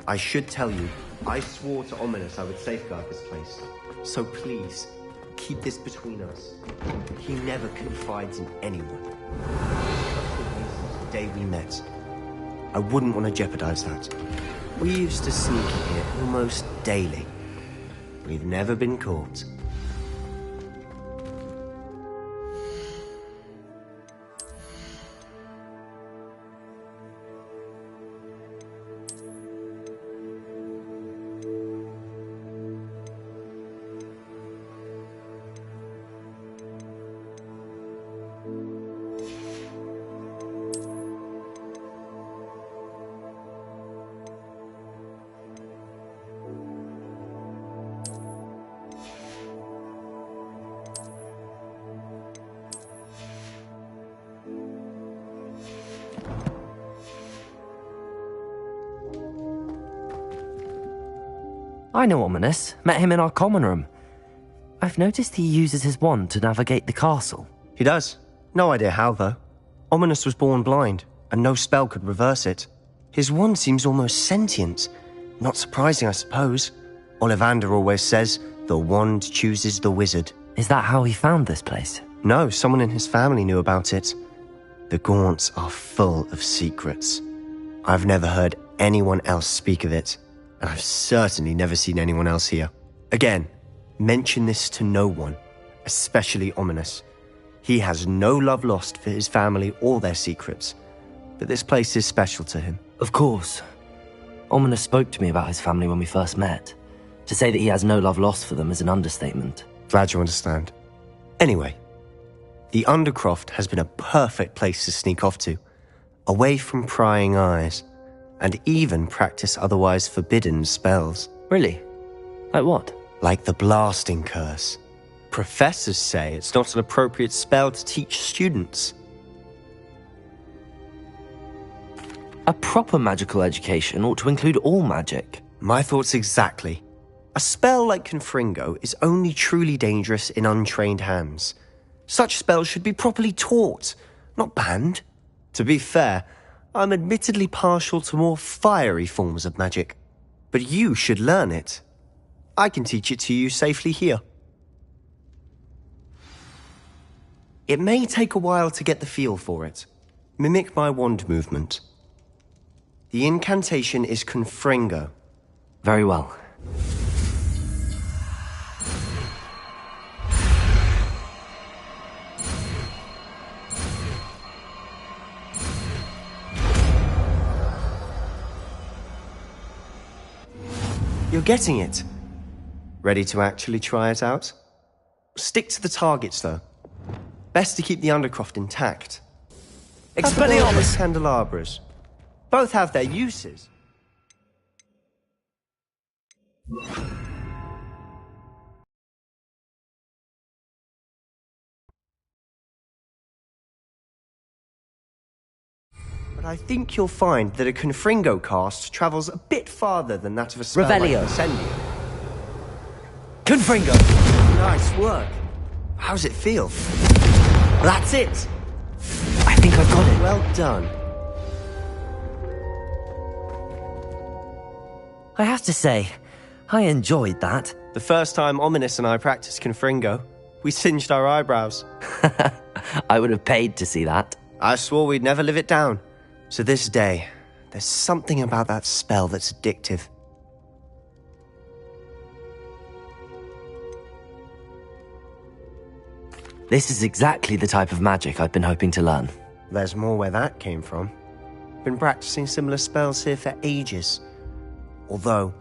I should tell you, I swore to Ominous I would safeguard this place. So please, keep this between us. He never confides in anyone. The day we met. I wouldn't want to jeopardize that. We used to sneak in here almost daily. We've never been caught. I know Ominous. Met him in our common room. I've noticed he uses his wand to navigate the castle. He does. No idea how, though. Ominous was born blind, and no spell could reverse it. His wand seems almost sentient. Not surprising, I suppose. Ollivander always says, the wand chooses the wizard. Is that how he found this place? No, someone in his family knew about it. The Gaunts are full of secrets. I've never heard anyone else speak of it. And I've certainly never seen anyone else here. Again, mention this to no one, especially Ominous. He has no love lost for his family or their secrets, but this place is special to him. Of course. Ominous spoke to me about his family when we first met. To say that he has no love lost for them is an understatement. Glad you understand. Anyway, the Undercroft has been a perfect place to sneak off to, away from prying eyes. And even practice otherwise forbidden spells. Really? Like what? Like the Blasting Curse. Professors say it's not an appropriate spell to teach students. A proper magical education ought to include all magic. My thoughts exactly. A spell like Confringo is only truly dangerous in untrained hands. Such spells should be properly taught, not banned. To be fair, I'm admittedly partial to more fiery forms of magic, but you should learn it. I can teach it to you safely here. It may take a while to get the feel for it. Mimic my wand movement. The incantation is Confringo. Very well. You're getting it. Ready to actually try it out? Stick to the targets, though. Best to keep the Undercroft intact. Expelliarmus candelabras. Both have their uses. But I think you'll find that a Confringo cast travels a bit farther than that of a spell Revelio. like Incendio. Confringo! Nice work. How's it feel? That's it! I think I've got it. Well done. I have to say, I enjoyed that. The first time Ominous and I practiced Confringo, we singed our eyebrows. I would have paid to see that. I swore we'd never live it down. To this day, there's something about that spell that's addictive. This is exactly the type of magic I've been hoping to learn. There's more where that came from. Been practicing similar spells here for ages. Although,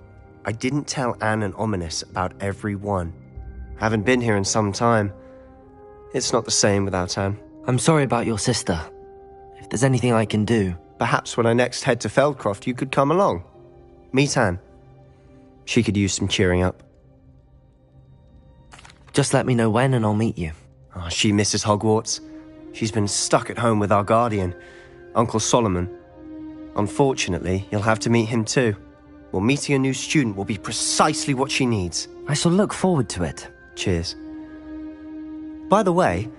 I didn't tell Anne and Ominous about every one. Haven't been here in some time. It's not the same without Anne. I'm sorry about your sister. If there's anything I can do... Perhaps when I next head to Feldcroft, you could come along. Meet Anne. She could use some cheering up. Just let me know when and I'll meet you. Oh, she misses Hogwarts. She's been stuck at home with our guardian, Uncle Solomon. Unfortunately, you'll have to meet him too. Well, meeting a new student will be precisely what she needs. I shall look forward to it. Cheers. By the way,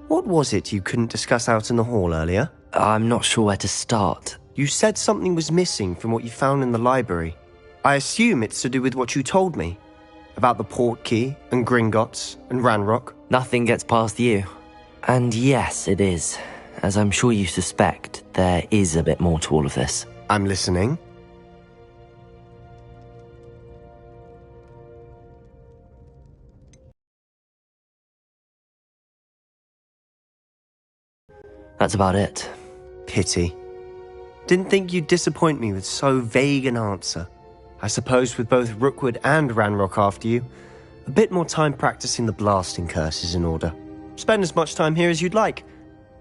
what was it you couldn't discuss out in the hall earlier? I'm not sure where to start. You said something was missing from what you found in the library. I assume it's to do with what you told me. About the Portkey, and Gringotts, and Ranrock. Nothing gets past you. And yes, it is. As I'm sure you suspect, there is a bit more to all of this. I'm listening. That's about it. Pity. Didn't think you'd disappoint me with so vague an answer. I suppose with both Rookwood and Ranrock after you, a bit more time practicing the blasting curse is in order. Spend as much time here as you'd like.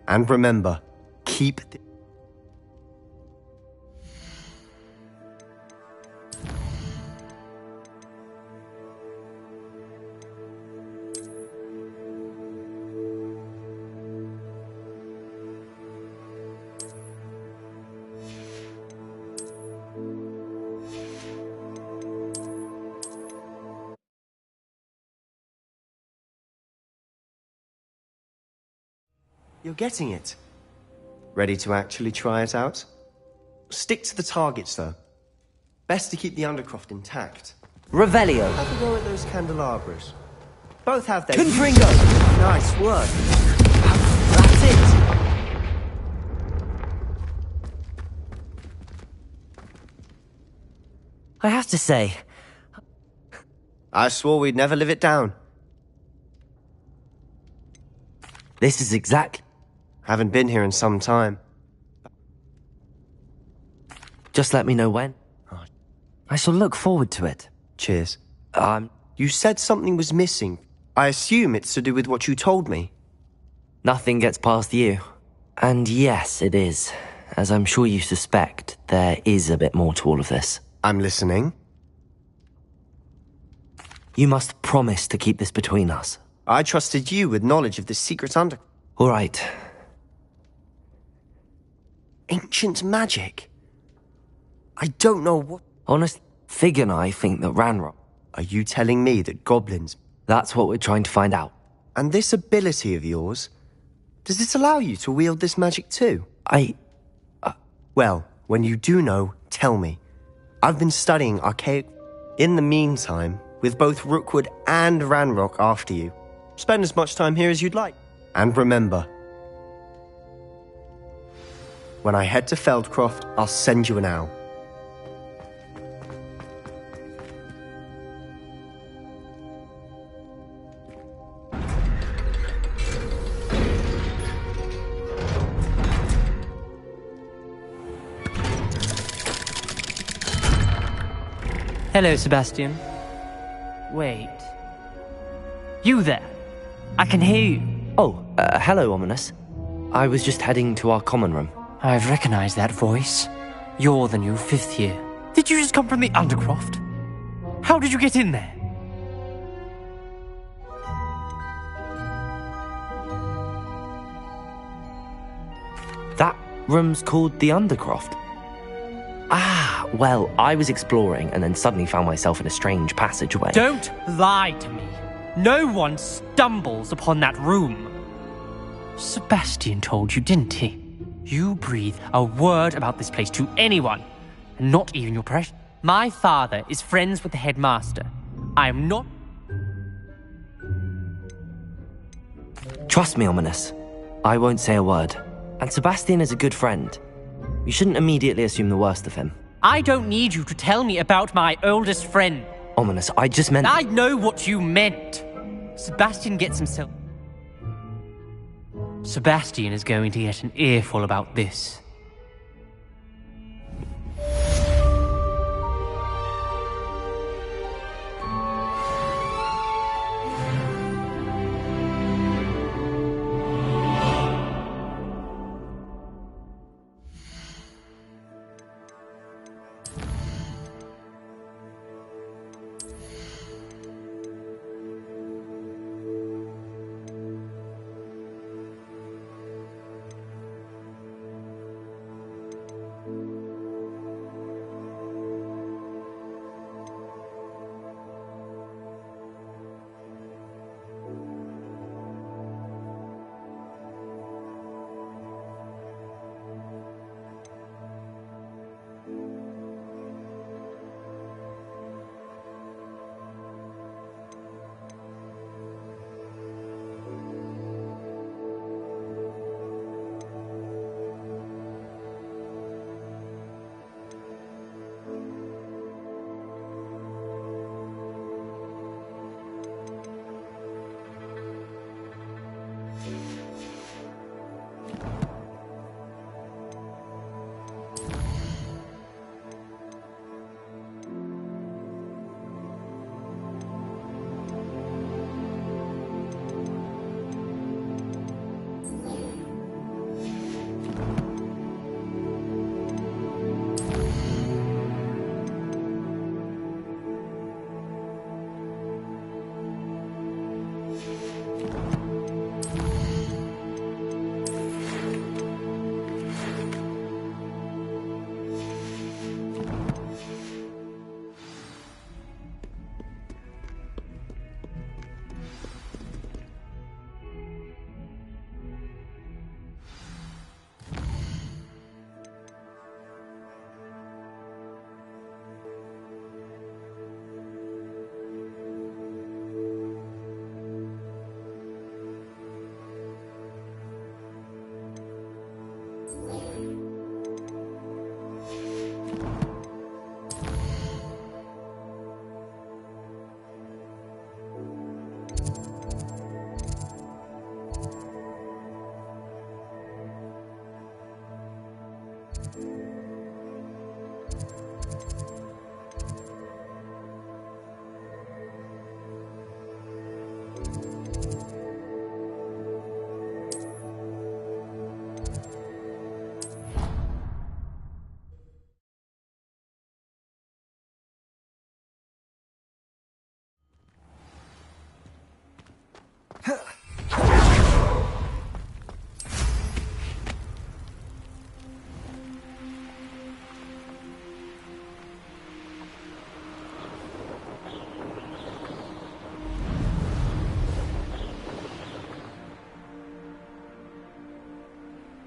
And remember, keep... You're getting it. Ready to actually try it out? Stick to the targets, though. Best to keep the Undercroft intact. Revelio. Have a go at those candelabras. Both have their... Confringo! Nice work. That's it! I have to say... I swore we'd never live it down. This is exactly... Haven't been here in some time. Just let me know when. I shall look forward to it. Cheers. You said something was missing. I assume it's to do with what you told me. Nothing gets past you. And yes, it is. As I'm sure you suspect, there is a bit more to all of this. I'm listening. You must promise to keep this between us. I trusted you with knowledge of the secret under... All right. Ancient magic? I don't know what... Honest, Fig and I think that Ranrock... Are you telling me that goblins... That's what we're trying to find out. And this ability of yours... Does it allow you to wield this magic too? Well, when you do know, tell me. I've been studying archaic... In the meantime, with both Rookwood and Ranrock after you. Spend as much time here as you'd like. And remember... When I head to Feldcroft, I'll send you an owl. Hello, Sebastian. Wait. You there? I can hear you. Oh, hello, Ominous. I was just heading to our common room. I've recognized that voice. You're the new 5th year. Did you just come from the Undercroft? How did you get in there? That room's called the Undercroft. Ah, well, I was exploring and then suddenly found myself in a strange passageway. Don't lie to me. No one stumbles upon that room. Sebastian told you, didn't he? You breathe a word about this place to anyone, and not even your precious. My father is friends with the headmaster. I am not... Trust me, Ominous. I won't say a word. And Sebastian is a good friend. You shouldn't immediately assume the worst of him. I don't need you to tell me about my oldest friend. Ominous, I just meant... I know what you meant. Sebastian gets himself... Sebastian is going to get an earful about this.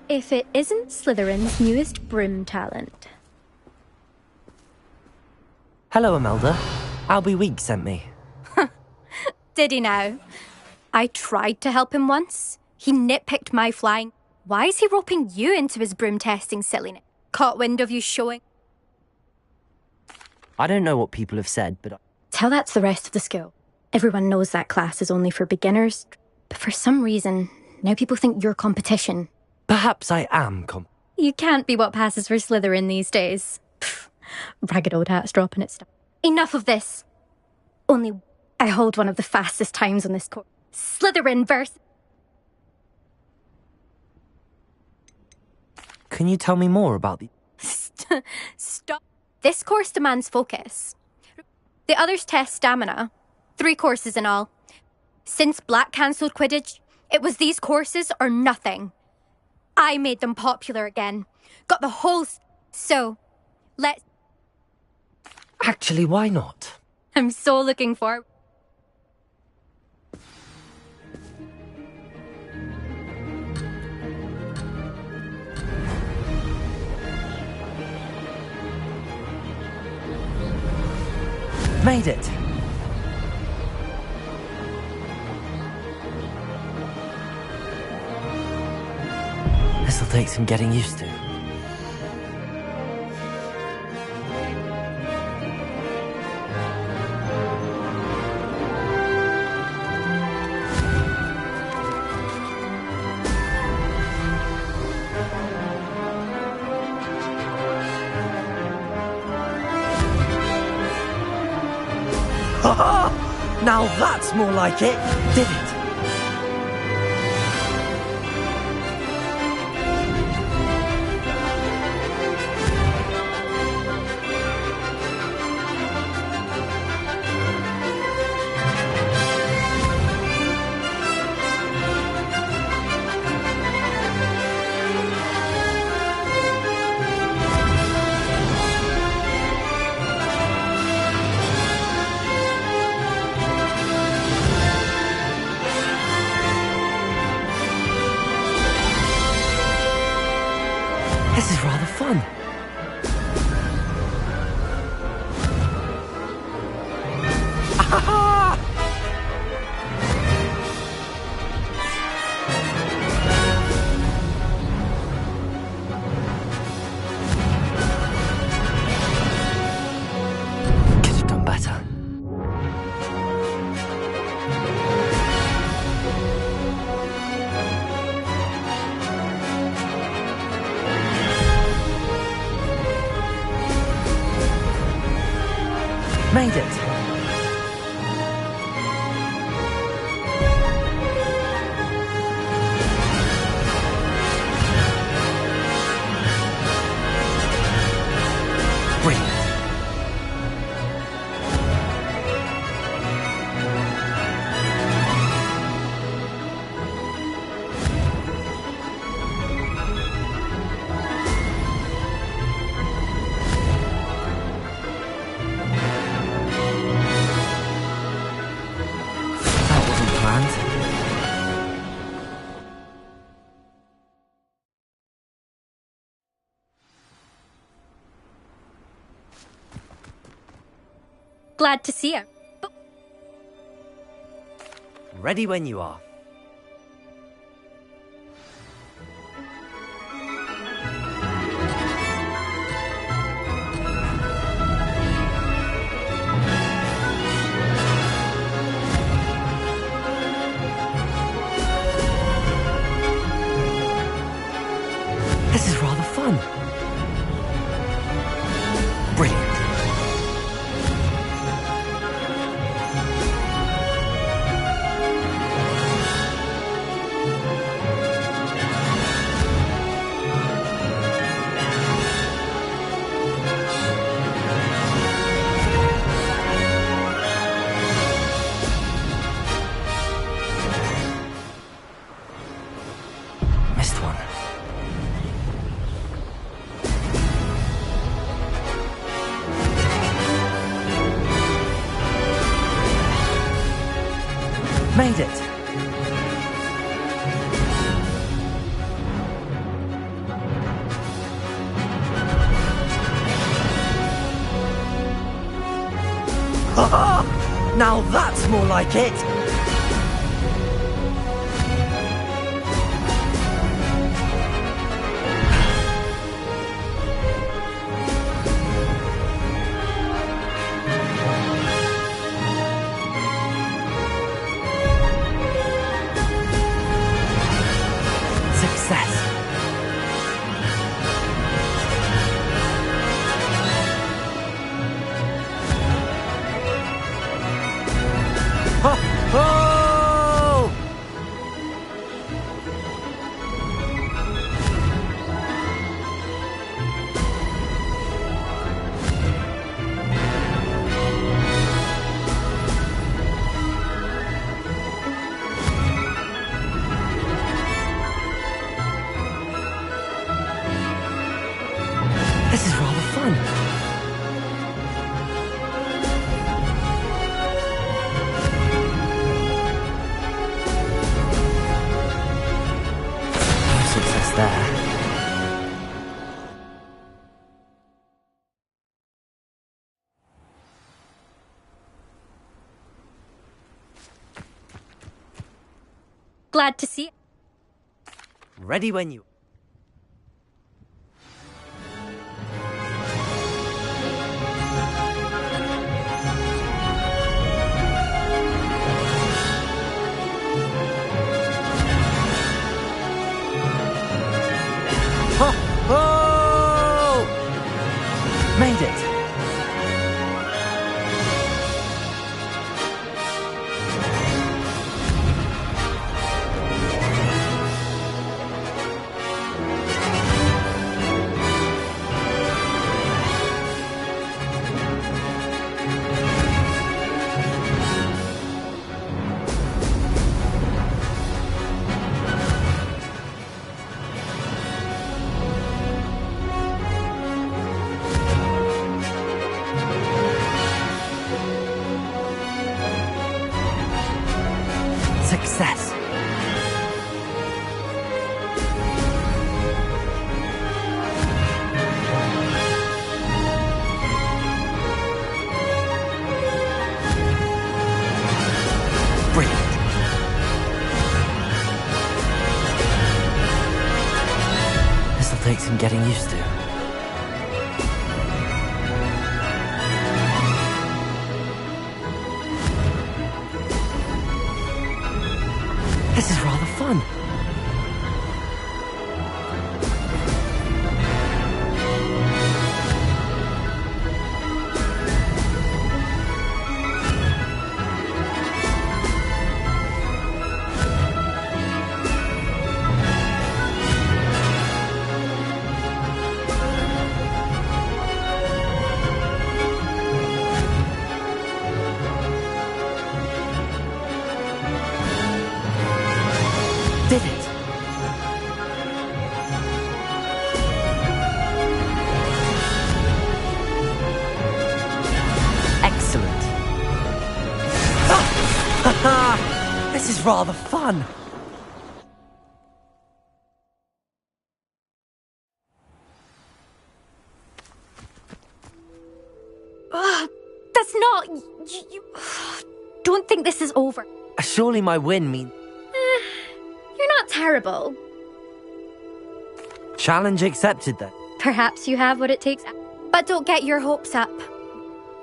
If it isn't Slytherin's newest broom talent. Hello, Imelda. Albie Week sent me. Did he now? I tried to help him once. He nitpicked my flying. Why is he roping you into his broom testing silliness? Caught wind of you showing? I don't know what people have said, but... Tell that to the rest of the school. Everyone knows that class is only for beginners. But for some reason, now people think you're competition. Perhaps I am You can't be what passes for Slytherin these days. Pfft, ragged old hats dropping its stuff. Enough of this. Only I hold one of the fastest times on this course. Slytherin versus... Can you tell me more about the... Stop. This course demands focus. The others test stamina. 3 courses in all. Since Black cancelled Quidditch, it was these courses or nothing. I made them popular again. Got the whole... So, let's... Actually, why not? I'm so looking forward. Made it! This'll take some getting used to. Now that's more like it, did it? This is rather fun. Could have done better. Made it. Brilliant. Glad to see her. But Ready when you are. This is rather fun. Brilliant. Missed one. Made it. Now that's more like it. Success. Oh! glad to see it. Ready when you... Oh! Made it! Success. Brilliant. This'll take some getting used to. This is rather fun. Did it? Excellent. This is rather fun. That's not... You don't think this is over. Surely my win means... You're not terrible. Challenge accepted then. Perhaps you have what it takes. But don't get your hopes up.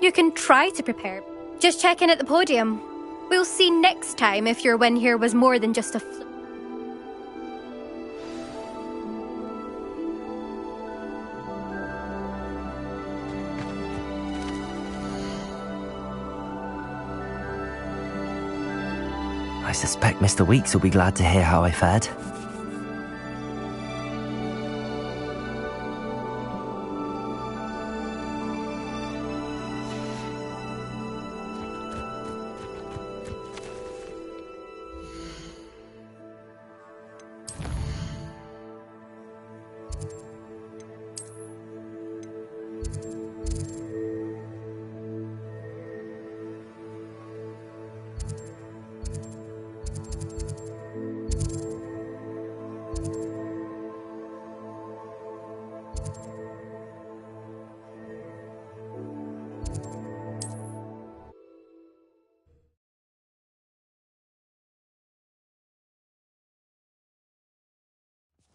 You can try to prepare. Just check in at the podium. We'll see next time if your win here was more than just a fluke. I suspect Mr. Weeks will be glad to hear how I fared.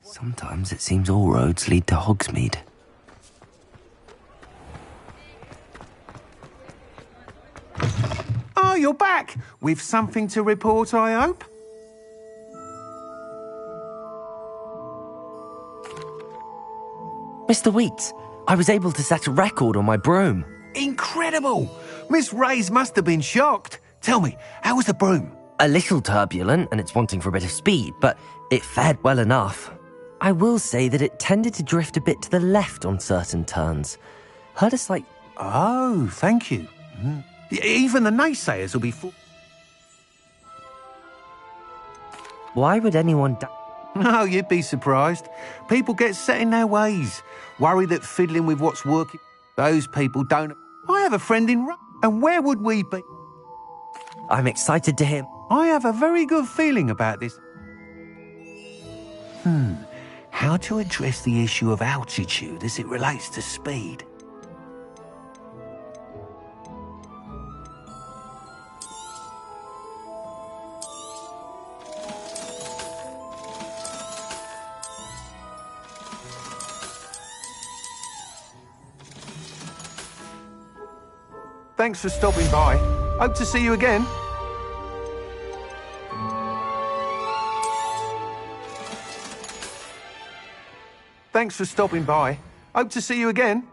Sometimes it seems all roads lead to Hogsmeade. Oh, you're back! With something to report, I hope? Mr. Weeks, I was able to set a record on my broom. Incredible! Miss Reyes must have been shocked. Tell me, how was the broom? A little turbulent, and it's wanting for a bit of speed, but it fared well enough. I will say that it tended to drift a bit to the left on certain turns. Heard a slight... Oh, thank you. Even the naysayers will be full... Why would anyone... Oh, you'd be surprised. People get set in their ways. Worry that fiddling with what's working... Those people don't... I have a friend in... And where would we be? I'm excited to hear... I have a very good feeling about this. How to address the issue of altitude as it relates to speed? Thanks for stopping by. Hope to see you again. Thanks for stopping by. Hope to see you again.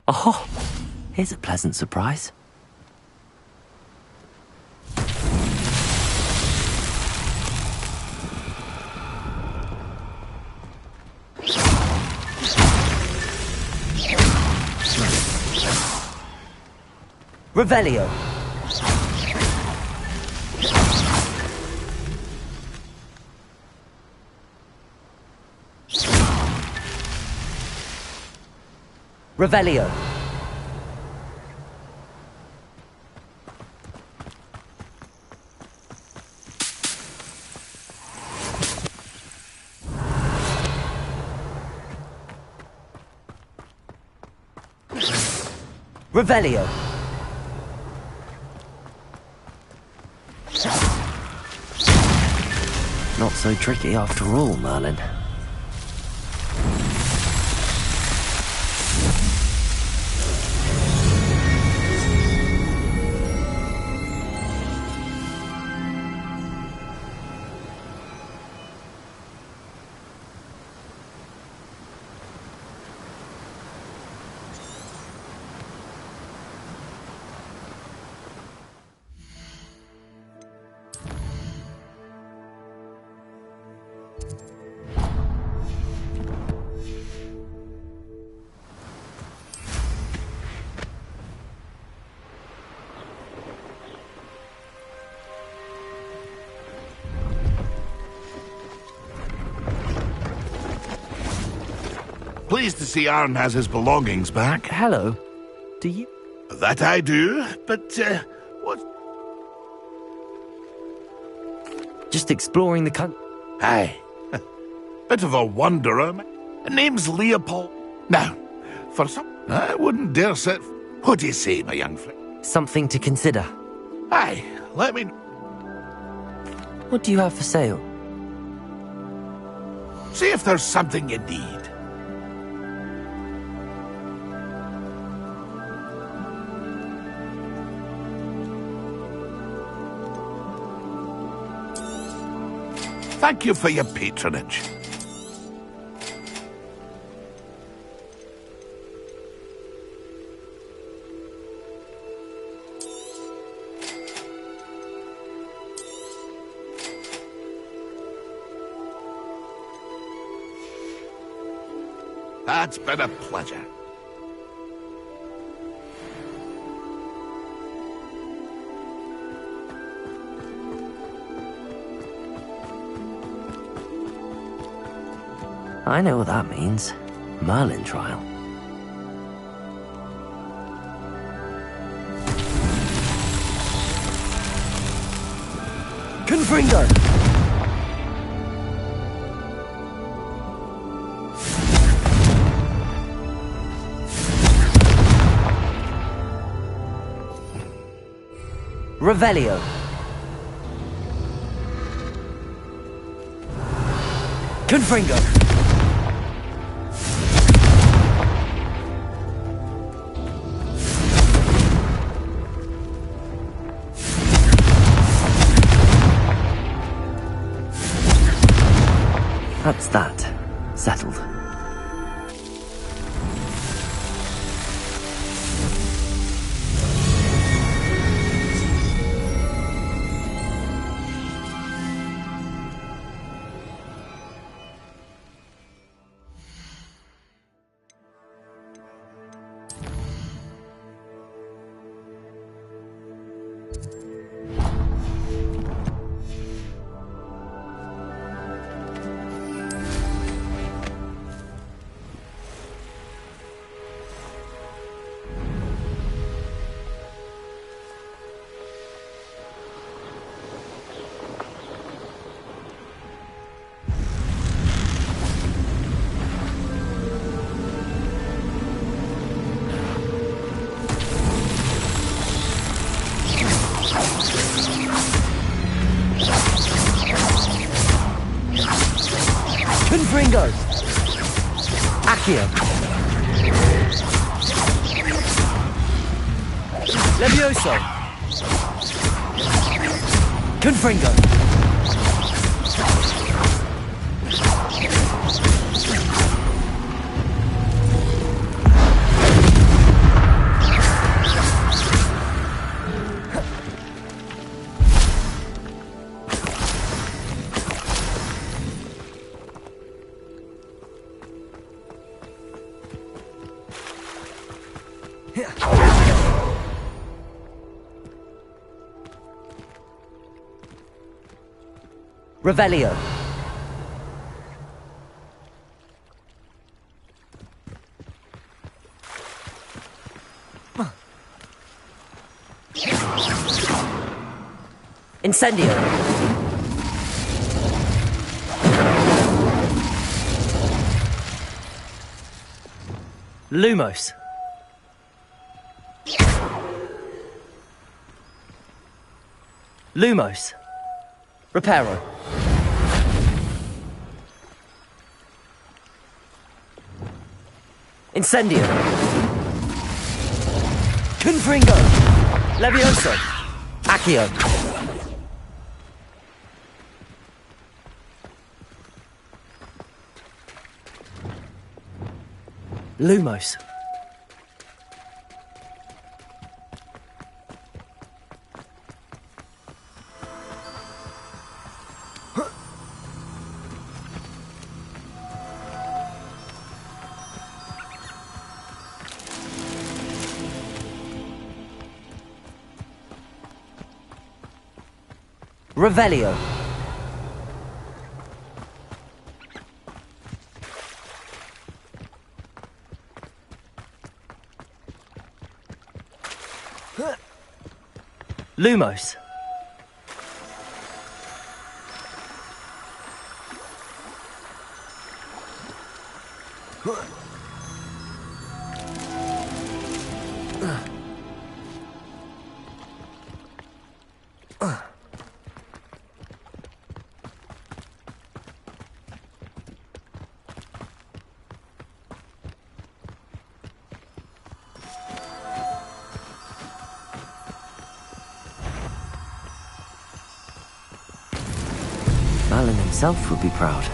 Oh, here's a pleasant surprise. Revelio. Revelio. Revelio. Not so tricky after all, Merlin. Pleased to see Arn has his belongings back. Hello. Do you? That I do, but, what? Just exploring the country. Aye. Bit of a wanderer. Name's Leopold. Now, for some... I wouldn't dare set... What do you say, my young friend? Something to consider. Aye, let me... What do you have for sale? See if there's something you need. Thank you for your patronage. That's been a pleasure. I know what that means. Merlin trial. Confringo! Revelio. Confringo. That's that. Settled. Confringo! Accio! Levioso! Confringo! Revelio. Incendio. Lumos. Lumos. Reparo. Incendio. Confringo. Levioso. Accio. Lumos. Revelio. Lumos. Merlin himself would be proud.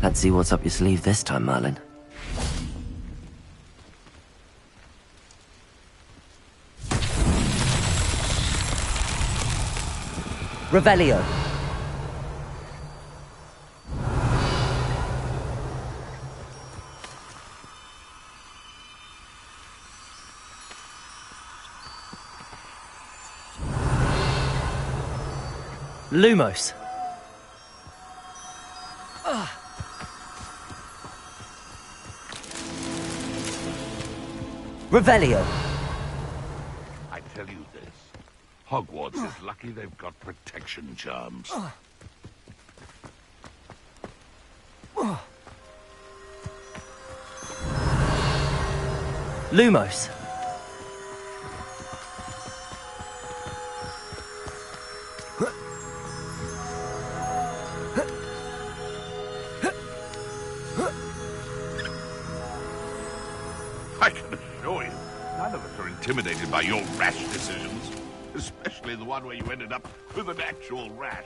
Let's see what's up your sleeve this time, Merlin. Revelio. Lumos. Revelio. I tell you this, Hogwarts is lucky they've got protection charms. Lumos. I can assure you, none of us are intimidated by your rash decisions. Especially the one where you ended up with an actual rash.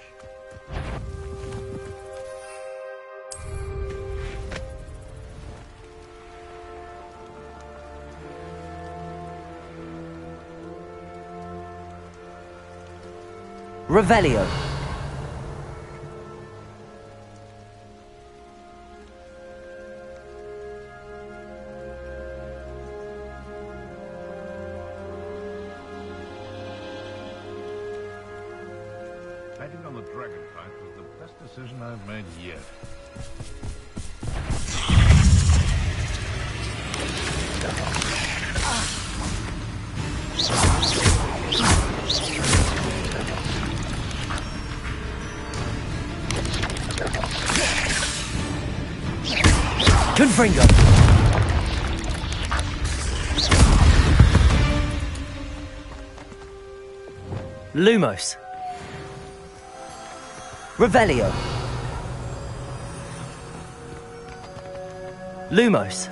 Revelio. Betting on the dragon fight was the best decision I've made yet. Confringo. Lumos. Revelio. Lumos.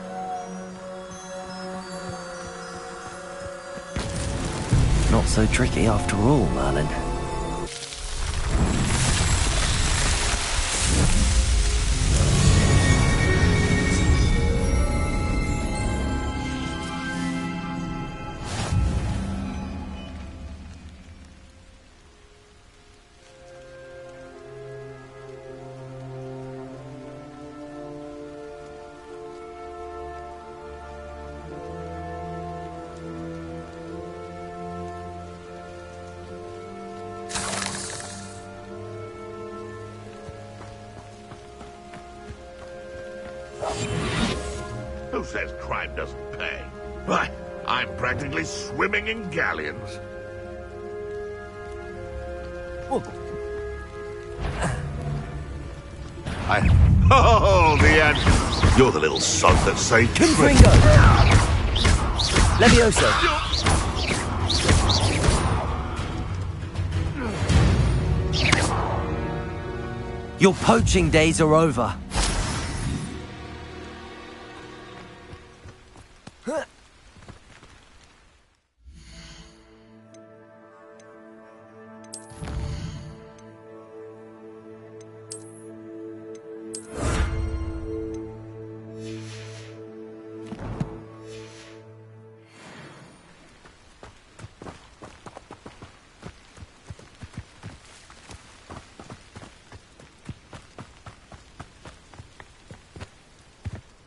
Not so tricky after all, Merlin. Who says crime doesn't pay? Why, I'm practically swimming in galleons. Oh, the end. You're the little sod that saved Confringo. Levioso. Your poaching days are over.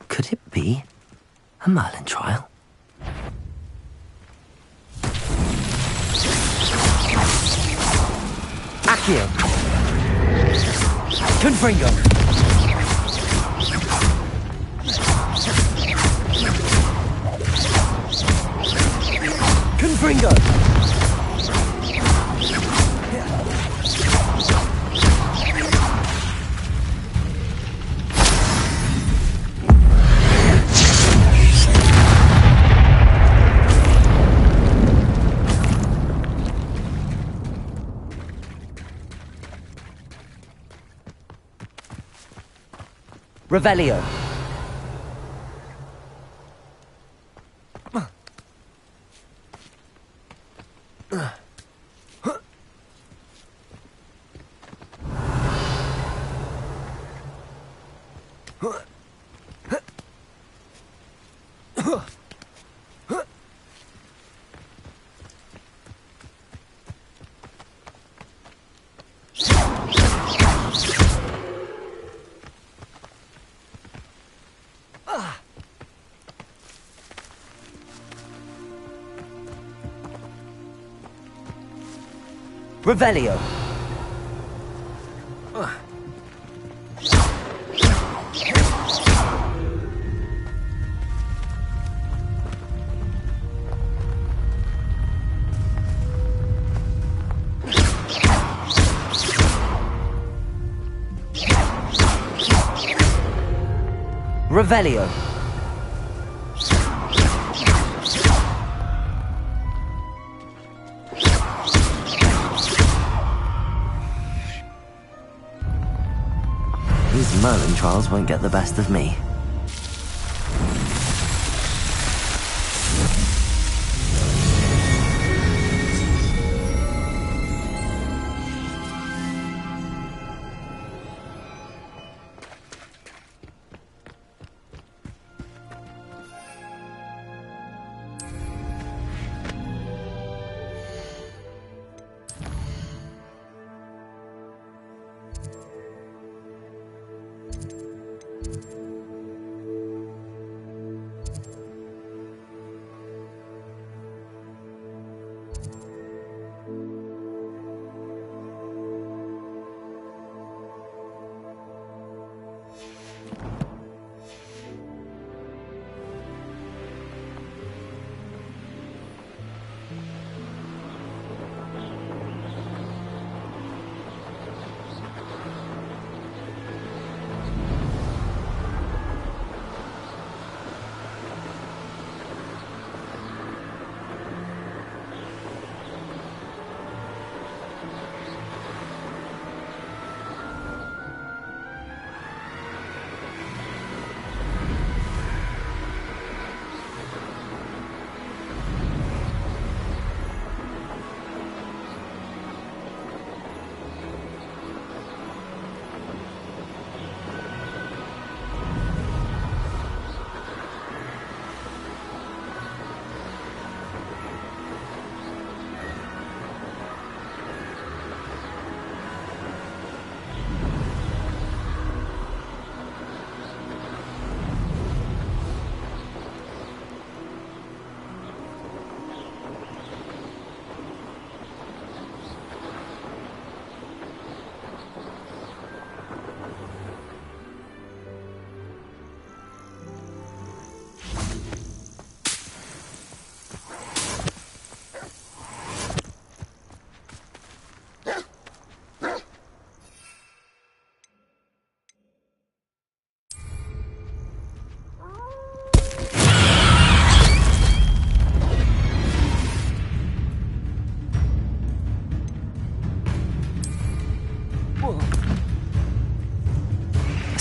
Could it be a Merlin trial? Accio. Confringo. Confringo. Revelio. Revelio. Revelio. These Merlin trials won't get the best of me.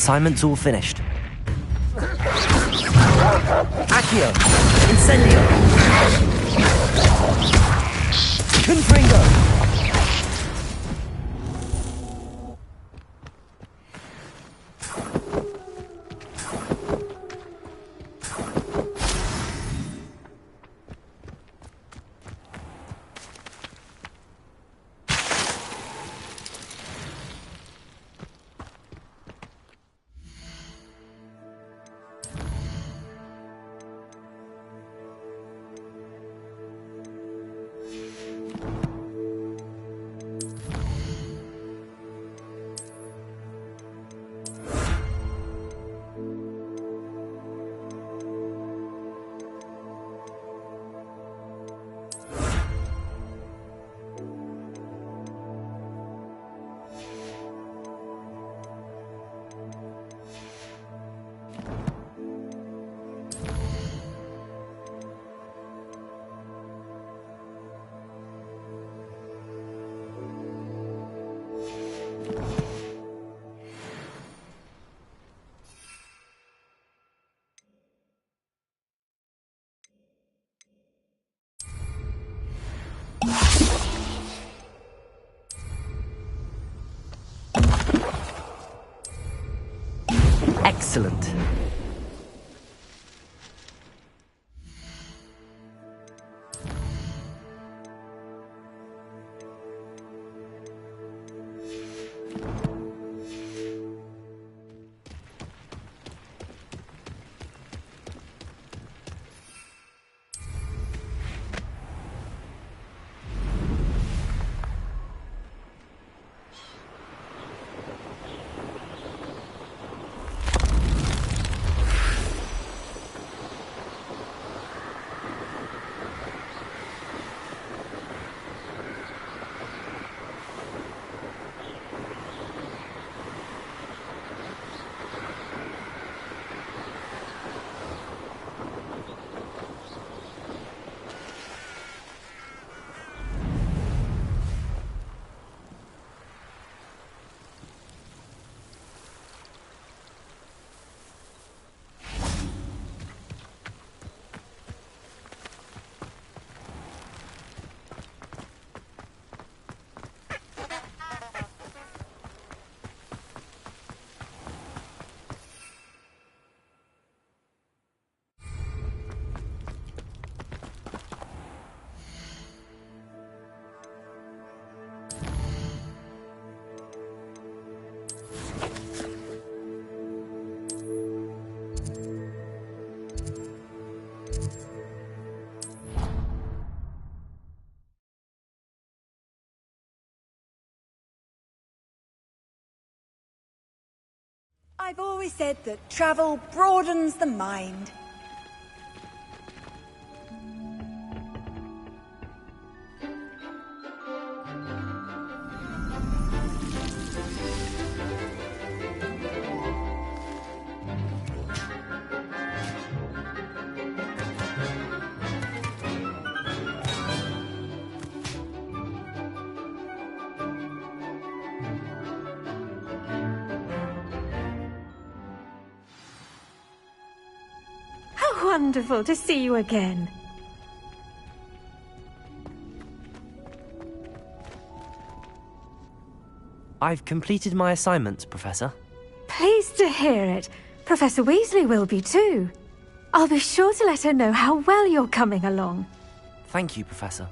Assignment's all finished. Accio! Incendio! Confringo! Excellent. I've always said that travel broadens the mind. Wonderful to see you again. I've completed my assignments, Professor. Pleased to hear it. Professor Weasley will be too. I'll be sure to let her know how well you're coming along. Thank you, Professor.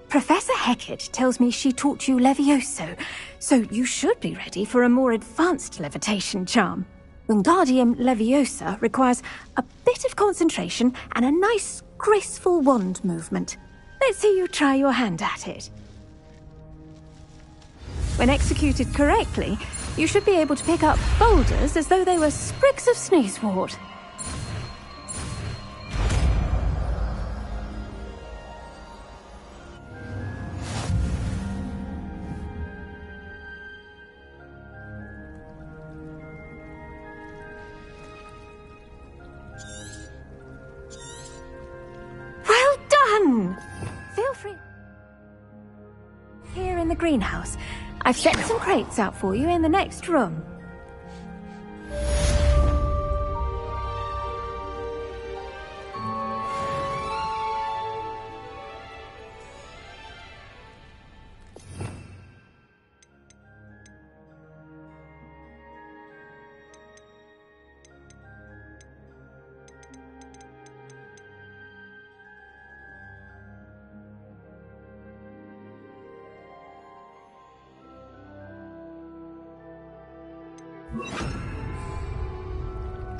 Professor Hecat tells me she taught you Levioso, so you should be ready for a more advanced levitation charm. Wingardium Leviosa requires a bit of concentration and a nice, graceful wand movement. Let's see you try your hand at it. When executed correctly, you should be able to pick up boulders as though they were sprigs of sneezewort. Feel free. Here in the greenhouse, I've set some crates out for you in the next room.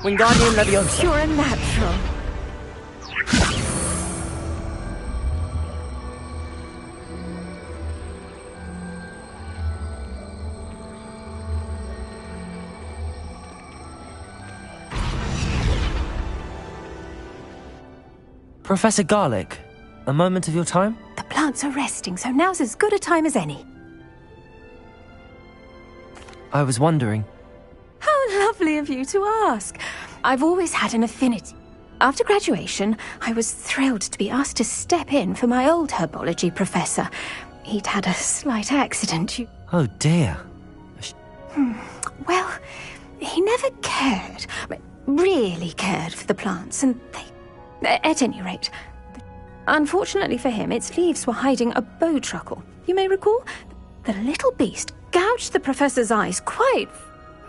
Wingardium Leviosa. You're a natural. Professor Garlick, a moment of your time? The plants are resting, so now's as good a time as any. I was wondering. How lovely of you to ask. I've always had an affinity. After graduation, I was thrilled to be asked to step in for my old herbology professor. He'd had a slight accident. Oh dear. Well, he never cared, really cared for the plants, and they... At any rate, unfortunately for him, its leaves were hiding a bowtruckle. You may recall? The little beast gouged the professor's eyes quite...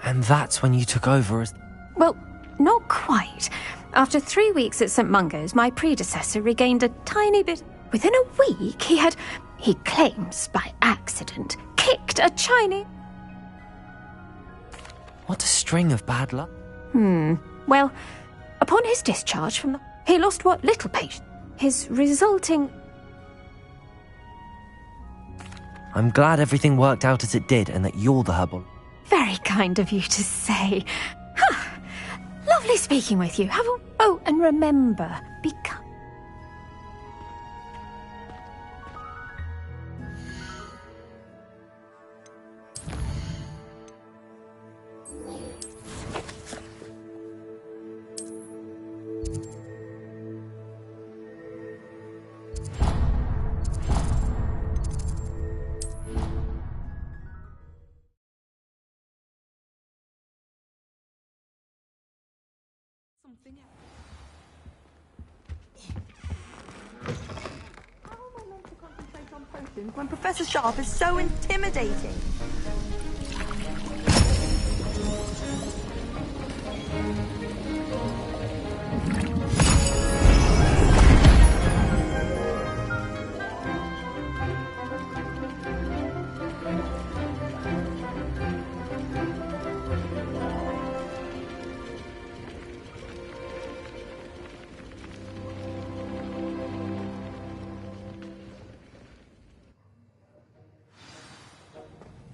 And that's when you took over as... Well, not quite. After 3 weeks at St. Mungo's, my predecessor regained a tiny bit... Within a week, he claims by accident, kicked a Chinese... What a string of bad luck. Well, upon his discharge from the... He lost what little patience. His resulting... I'm glad everything worked out as it did and that you're the herbal. Very kind of you to say. Lovely speaking with you. Oh, and remember, become... When Professor Sharp is so intimidating.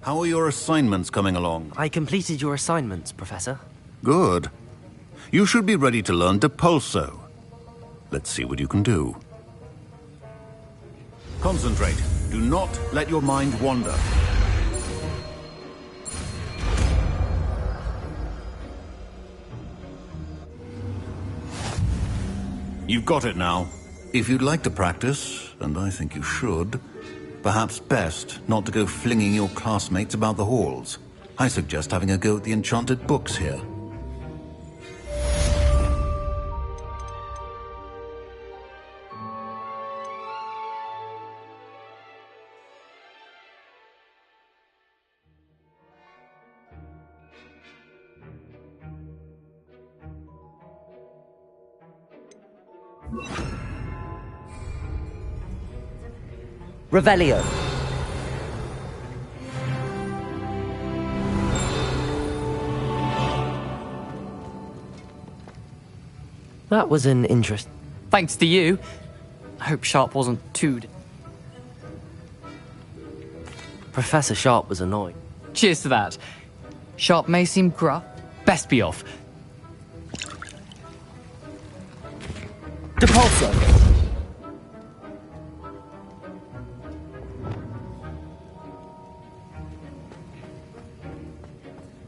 How are your assignments coming along? I completed your assignments, Professor. Good. You should be ready to learn Depulso. Let's see what you can do. Concentrate. Do not let your mind wander. You've got it now. If you'd like to practice, and I think you should, perhaps best not to go flinging your classmates about the halls. I suggest having a go at the enchanted books here. Revelio. That was an interest. Thanks to you. I hope Sharp wasn't too... Professor Sharp was annoying. Cheers to that. Sharp may seem gruff. Best be off. Depulso.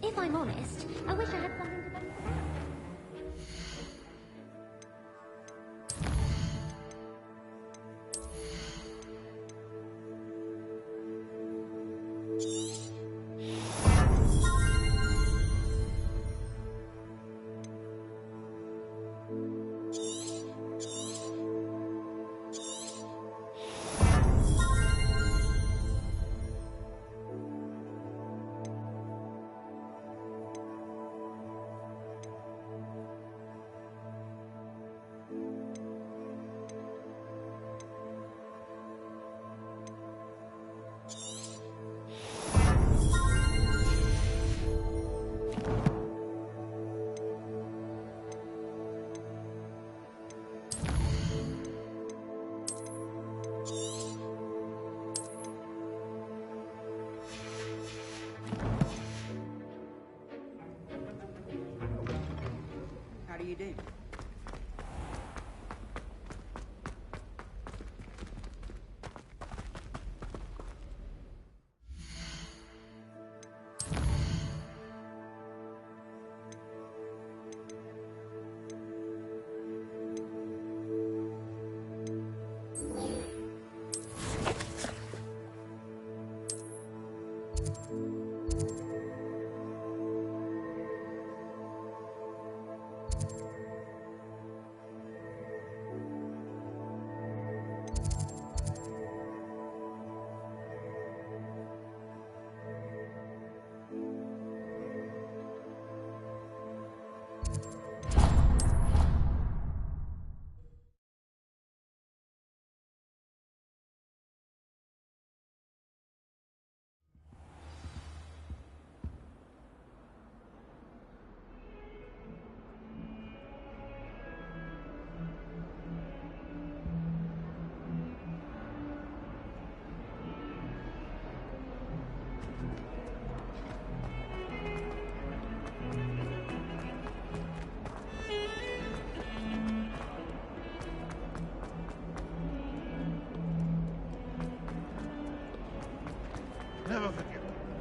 If I'm honest, I wish I had something to...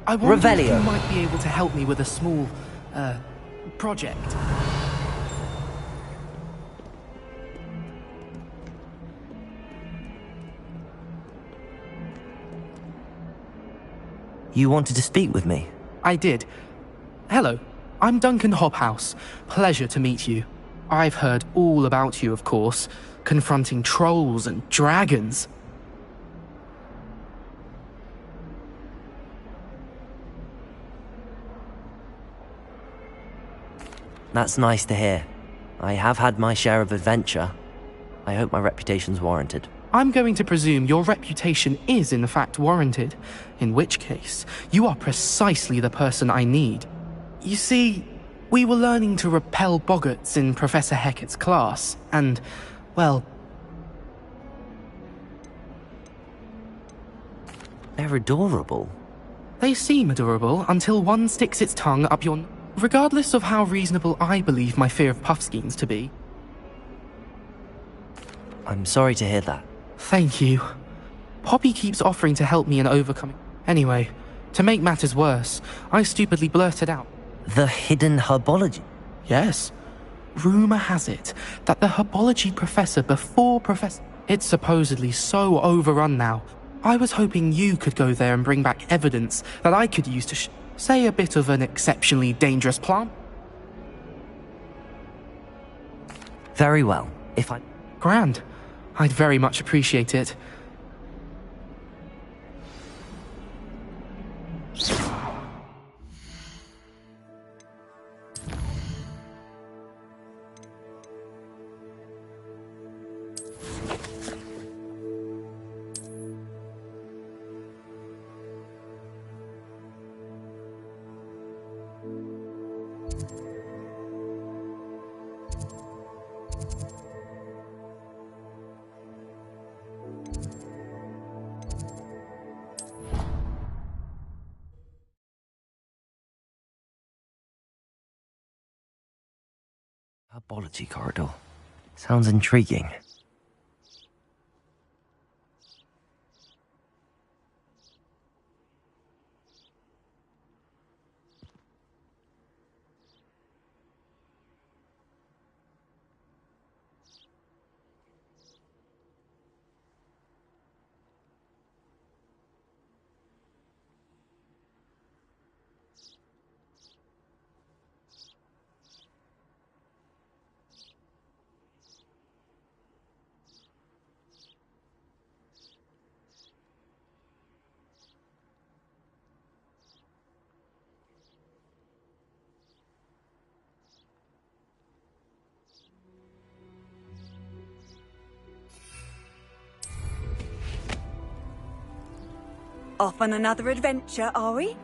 I wonder if Revelio. you might be able to help me with a small, project. You wanted to speak with me? I did. Hello, I'm Duncan Hobhouse. Pleasure to meet you. I've heard all about you, of course, confronting trolls and dragons. That's nice to hear. I have had my share of adventure. I hope my reputation's warranted. I'm going to presume your reputation is in fact warranted, in which case, you are precisely the person I need. You see, we were learning to repel boggarts in Professor Hecat's class, and, well... They're adorable. They seem adorable until one sticks its tongue up your... Regardless of how reasonable I believe my fear of Puffskeins to be. I'm sorry to hear that. Thank you. Poppy keeps offering to help me in overcoming... Anyway, to make matters worse, I stupidly blurted out. The hidden herbology? Yes. Rumour has it that the herbology professor before Professor... It's supposedly so overrun now. I was hoping you could go there and bring back evidence that I could use to say a bit of an exceptionally dangerous plant. Very well. If I... Grand. I'd very much appreciate it. Herbology corridor. Sounds intriguing. Off on another adventure, are we?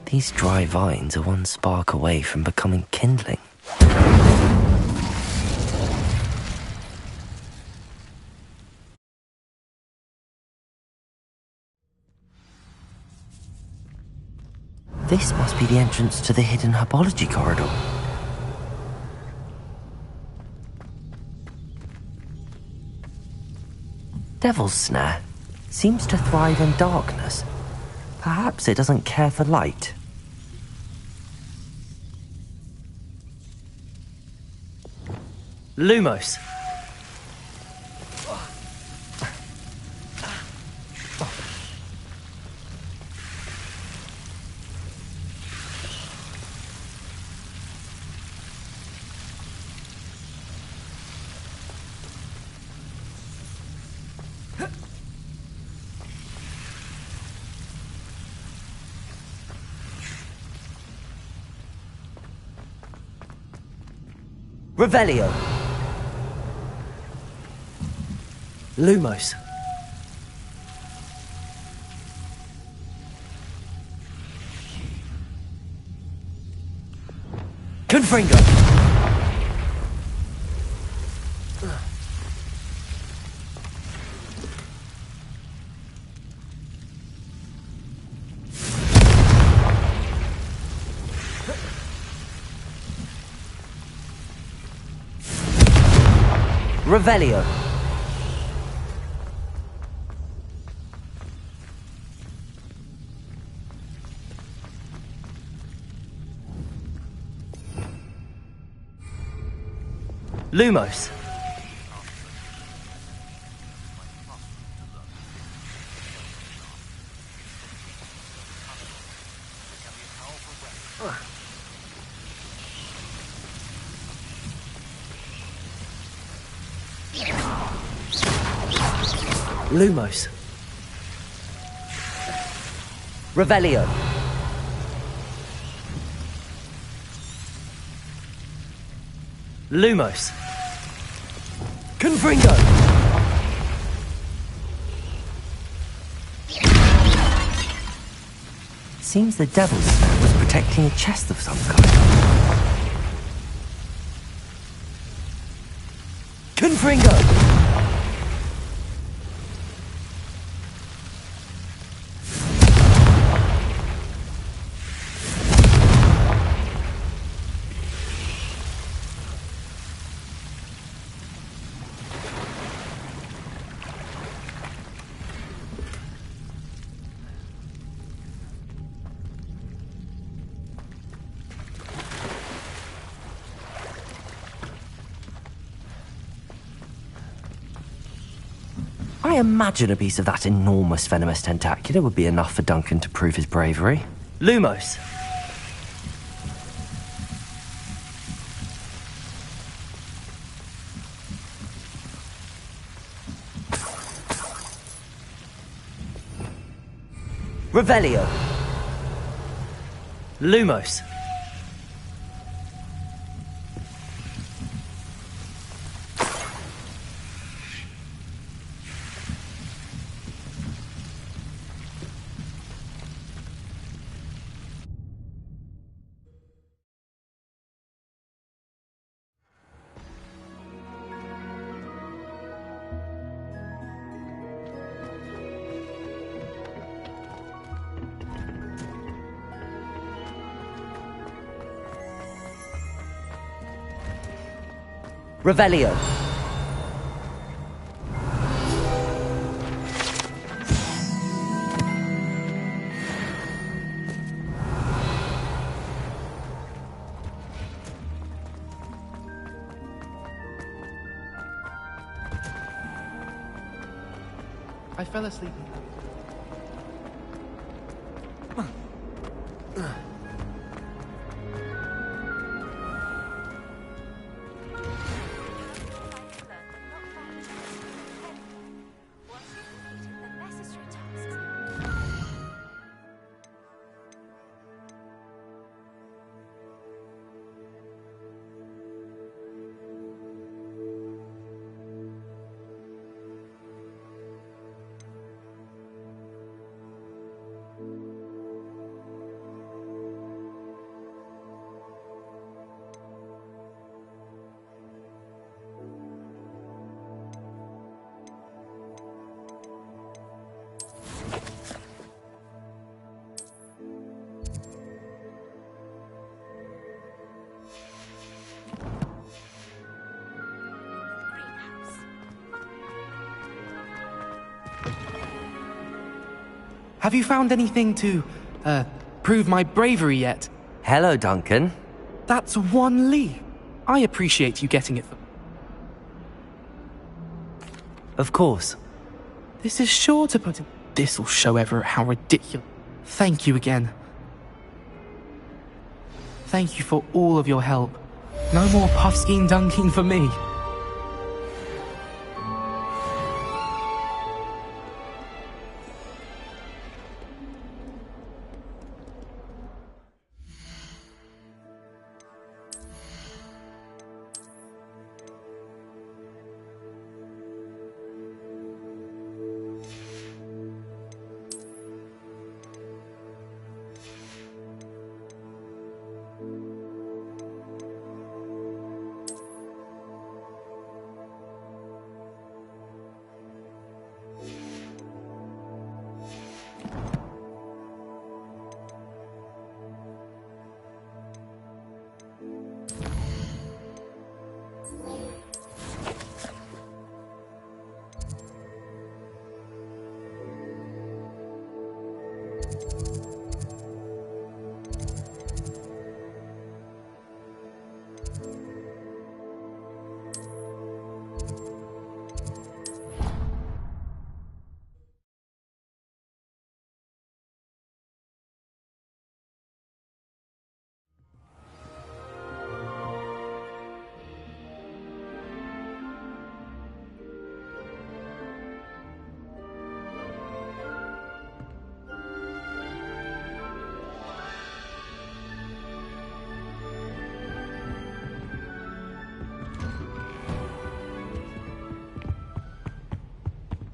These dry vines are one spark away from becoming kindling. This must be the entrance to the hidden herbology corridor. Devil's Snare. seems to thrive in darkness. Perhaps it doesn't care for light. Lumos. Revelio. Lumos. Confringo. Revelio. Lumos. Lumos. Revelio. Lumos. Confringo. Seems the devil was protecting a chest of some kind. Confringo. I imagine a piece of that enormous venomous tentacula would be enough for Duncan to prove his bravery. Lumos. Revelio. Lumos. Revelio. I fell asleep. Have you found anything to, prove my bravery yet? Hello, Duncan. That's 1 Li. I appreciate you getting it. Of course. This is sure to put in. This'll show Everett how ridiculous. Thank you again. Thank you for all of your help. No more puffskein dunking for me.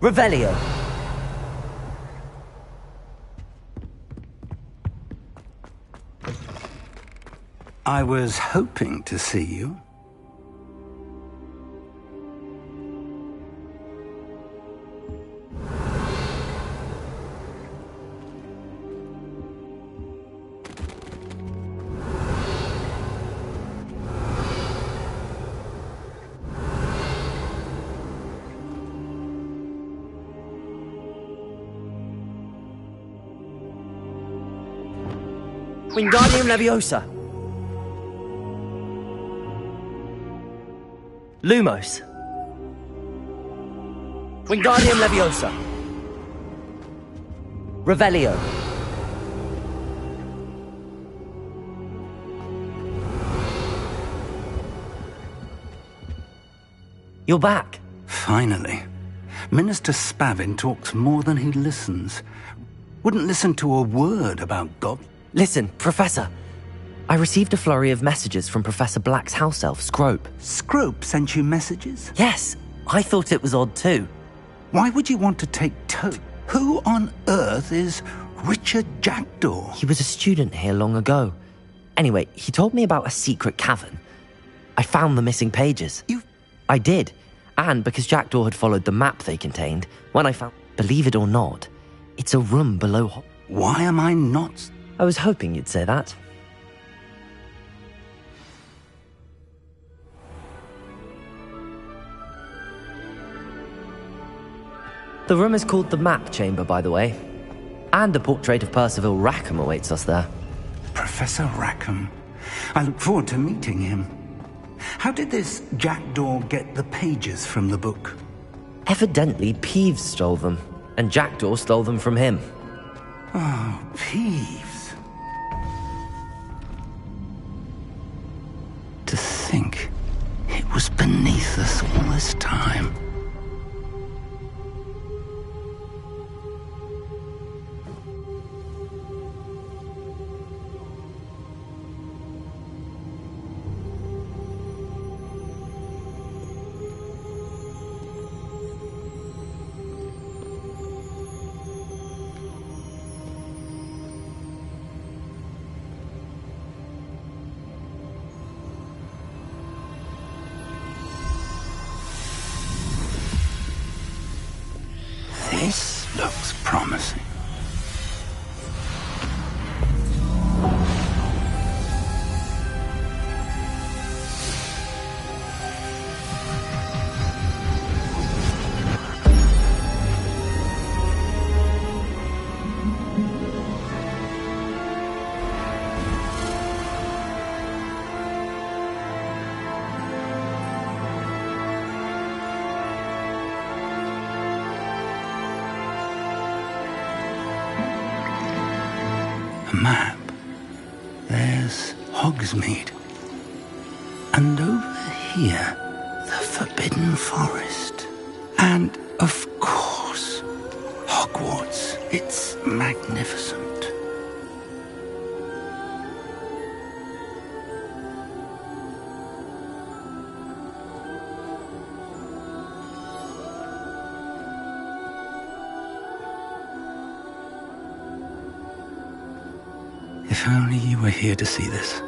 Revelio. I was hoping to see you. Wingardium Leviosa. Lumos. Wingardium Leviosa. Revelio. You're back. Finally. Minister Spavin talks more than he listens. Wouldn't listen to a word about goblins. Listen, Professor. I received a flurry of messages from Professor Black's house elf, Scrope. Scrope sent you messages? Yes. I thought it was odd too. Why would you want to take Who on earth is Richard Jackdaw? He was a student here long ago. Anyway, he told me about a secret cavern. I found the missing pages. I did. And because Jackdaw had followed the map they contained, when I found... Believe it or not, it's a room below... Why am I not... I was hoping you'd say that. The room is called the Map Chamber, by the way. And a portrait of Percival Rackham awaits us there. Professor Rackham. I look forward to meeting him. How did this Jackdaw get the pages from the book? Evidently, Peeves stole them, and Jackdaw stole them from him. Oh, Peeves. To think it was beneath us all this time. A map. There's Hogsmeade. And over here, the Forbidden Forest. And, of course, Hogwarts. It's magnificent. If only you were here to see this.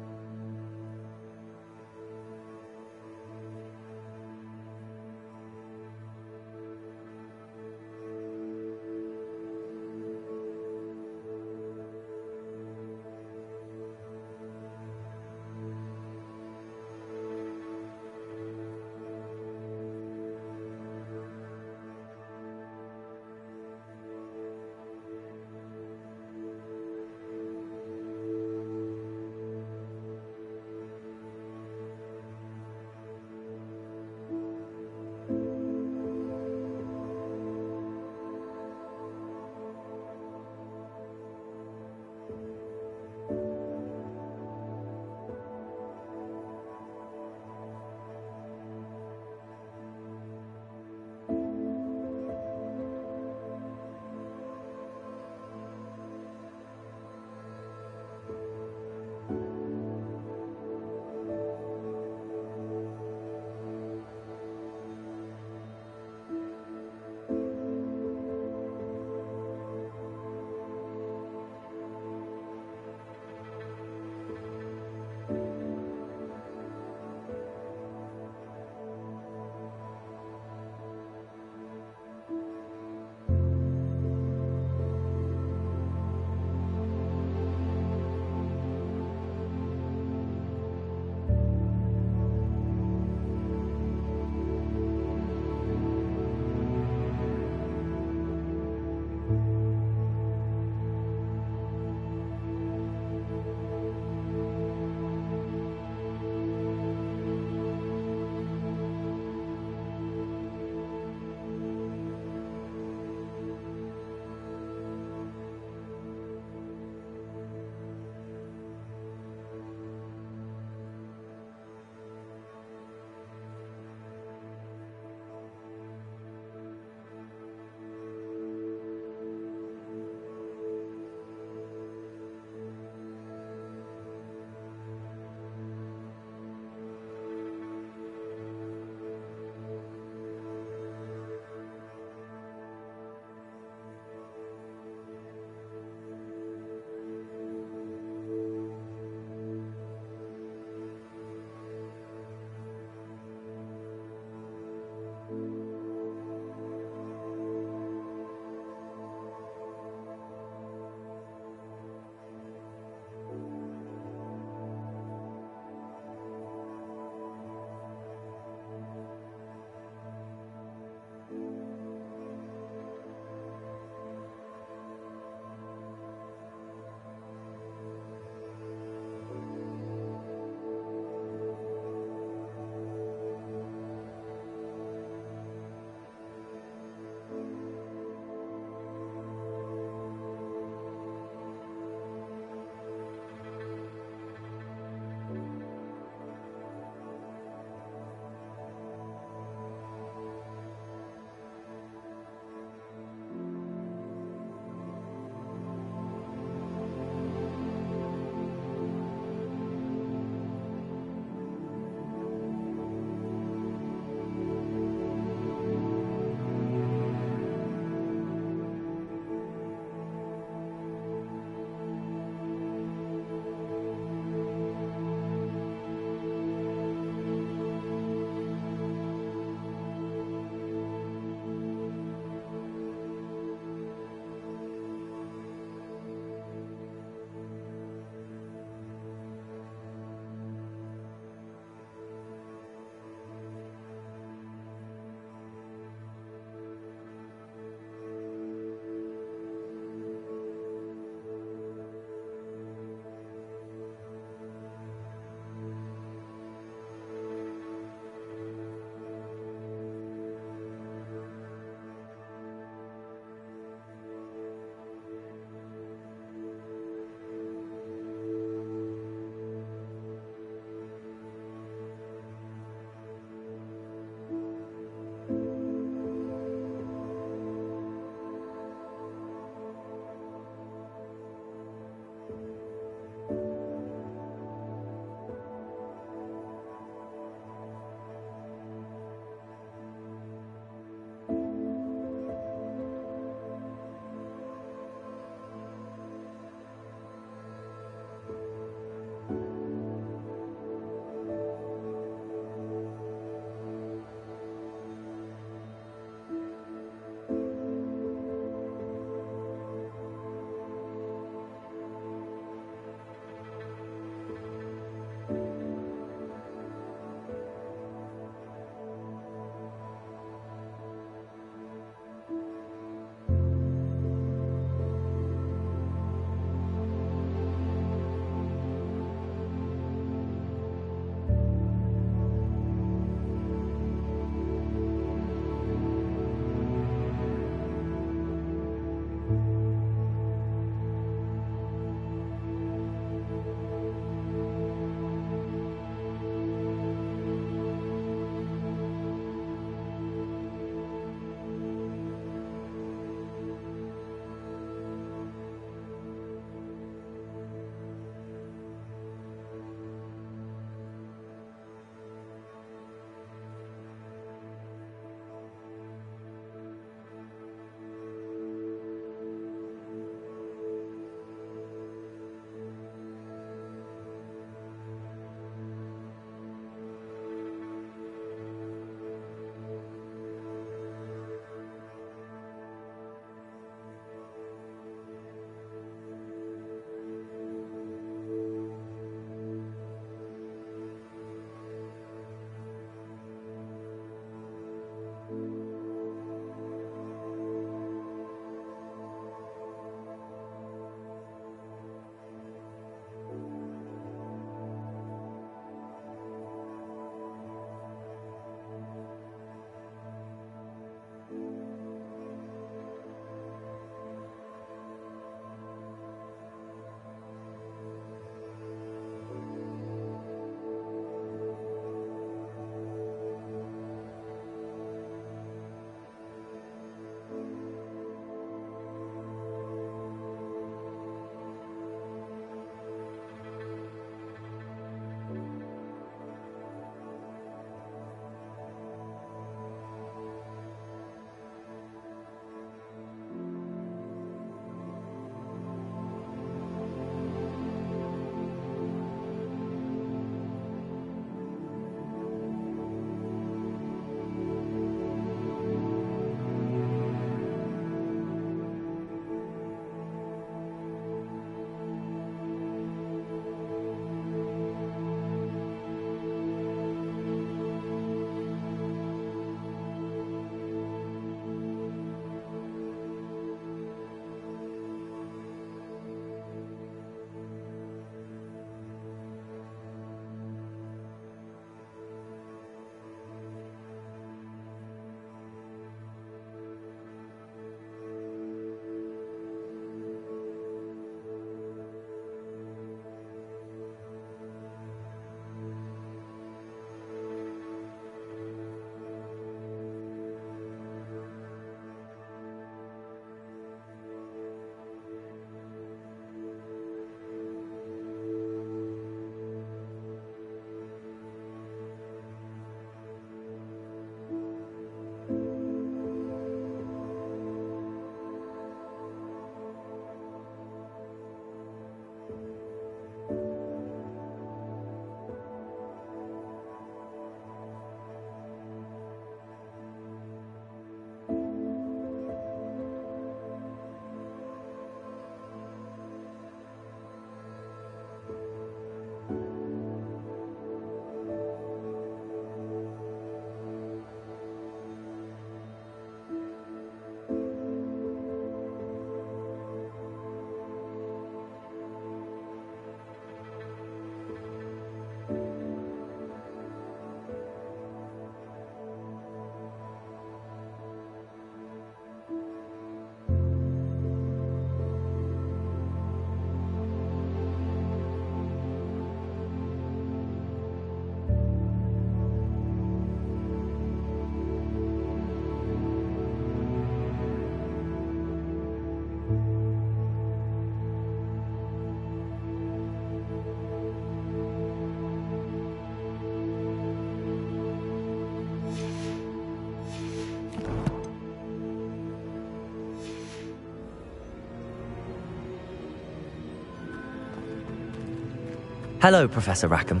Hello, Professor Rackham.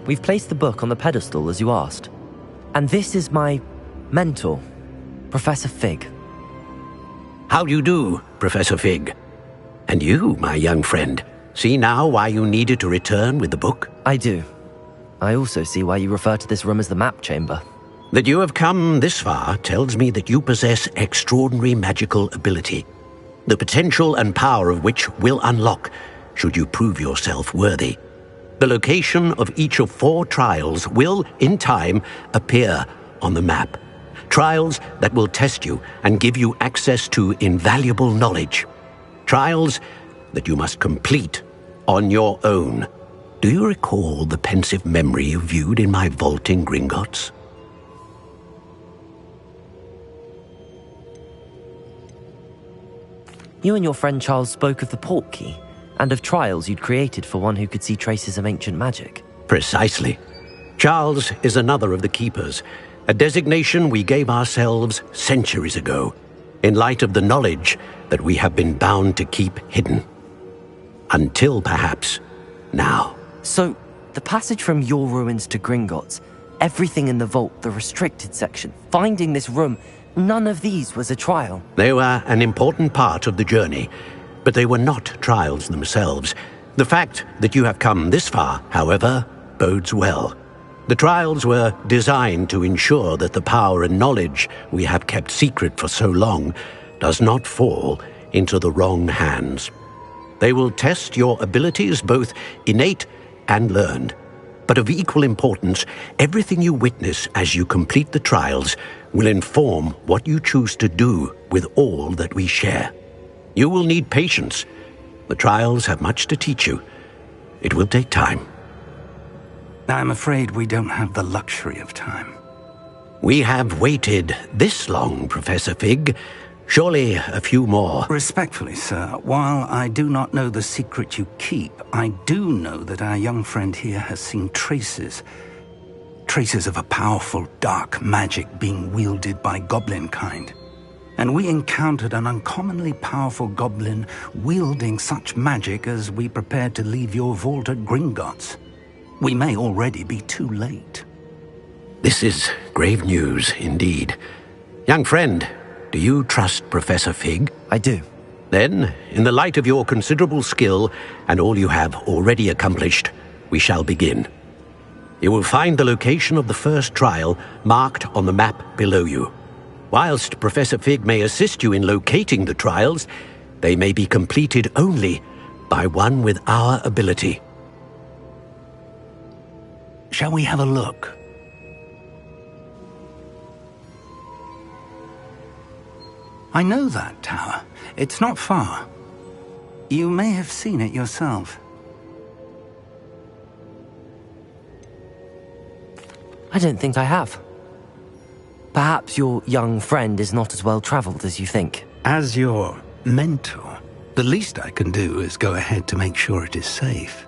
We've placed the book on the pedestal as you asked. And this is my mentor, Professor Fig. How do you do, Professor Fig? And you, my young friend, see now why you needed to return with the book? I do. I also see why you refer to this room as the map chamber. That you have come this far tells me that you possess extraordinary magical ability, the potential and power of which will unlock should you prove yourself worthy. The location of each of 4 trials will, in time, appear on the map. Trials that will test you and give you access to invaluable knowledge. Trials that you must complete on your own. Do you recall the pensive memory you viewed in my vault in Gringotts? You and your friend Charles spoke of the Portkey, and of trials you'd created for one who could see traces of ancient magic. Precisely. Charles is another of the Keepers, a designation we gave ourselves centuries ago, in light of the knowledge that we have been bound to keep hidden. Until, perhaps, now. So, the passage from your ruins to Gringotts, everything in the vault, the restricted section, finding this room, none of these was a trial. They were an important part of the journey, but they were not trials themselves. The fact that you have come this far, however, bodes well. The trials were designed to ensure that the power and knowledge we have kept secret for so long does not fall into the wrong hands. They will test your abilities, both innate and learned. But of equal importance, everything you witness as you complete the trials will inform what you choose to do with all that we share. You will need patience. The trials have much to teach you. It will take time. I'm afraid we don't have the luxury of time. We have waited this long, Professor Fig. Surely a few more. Respectfully, sir, while I do not know the secret you keep, I do know that our young friend here has seen traces of a powerful dark magic being wielded by goblin kind. And we encountered an uncommonly powerful goblin wielding such magic as we prepared to leave your vault at Gringotts. We may already be too late. This is grave news indeed. Young friend, do you trust Professor Fig? I do. Then, in the light of your considerable skill and all you have already accomplished, we shall begin. You will find the location of the first trial marked on the map below you. Whilst Professor Fig may assist you in locating the trials, they may be completed only by one with our ability. Shall we have a look? I know that tower. It's not far. You may have seen it yourself. I don't think I have. Perhaps your young friend is not as well traveled as you think. As your mentor, the least I can do is go ahead to make sure it is safe.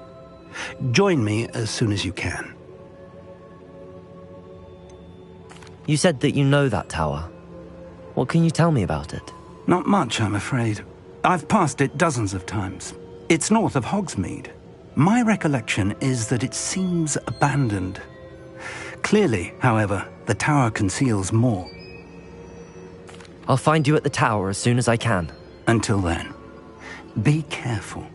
Join me as soon as you can. You said that you know that tower. What can you tell me about it? Not much, I'm afraid. I've passed it dozens of times. It's north of Hogsmeade. My recollection is that it seems abandoned. Clearly, however, the tower conceals more. I'll find you at the tower as soon as I can. Until then, be careful.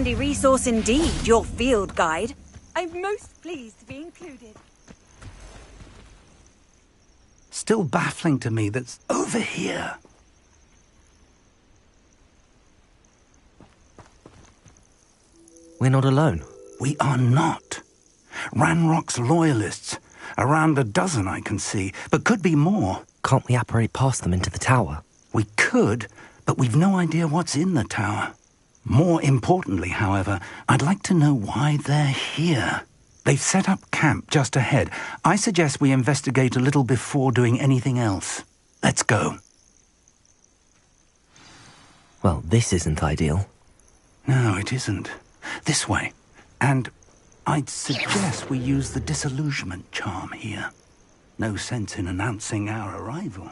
handy resource indeed, your field guide. I'm most pleased to be included. Still baffling to me that's over here. We're not alone. We are not. Ranrock's loyalists. Around a dozen I can see, but could be more. Can't we apparate past them into the tower? We could, but we've no idea what's in the tower. More importantly, however, I'd like to know why they're here. They've set up camp just ahead. I suggest we investigate a little before doing anything else. Let's go. Well, this isn't ideal. No, it isn't. This way. And I'd suggest we use the disillusionment charm here. No sense in announcing our arrival.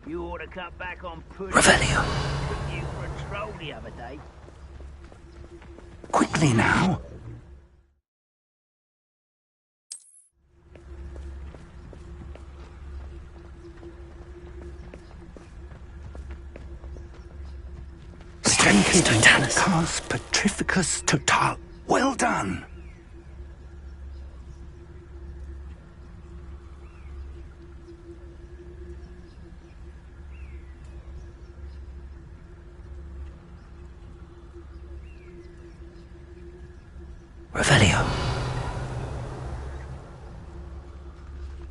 You ought to cut back on pudding. Revelio. Took you for a troll the other day. Quickly now. Petrificus Petrificus Total. Well done. Revelio.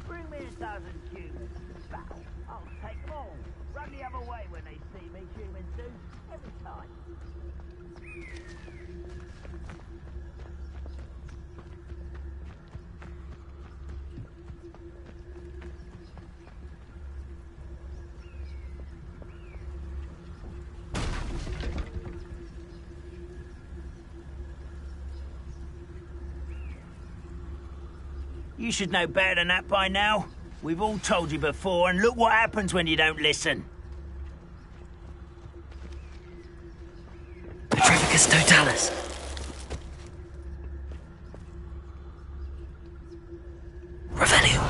Bring me a dozen humans to battle. I'll take them all. Run the other way when they see me, humans do. Every time. You should know better than that by now. We've all told you before, and look what happens when you don't listen. Petrificus Totalis. Revelio.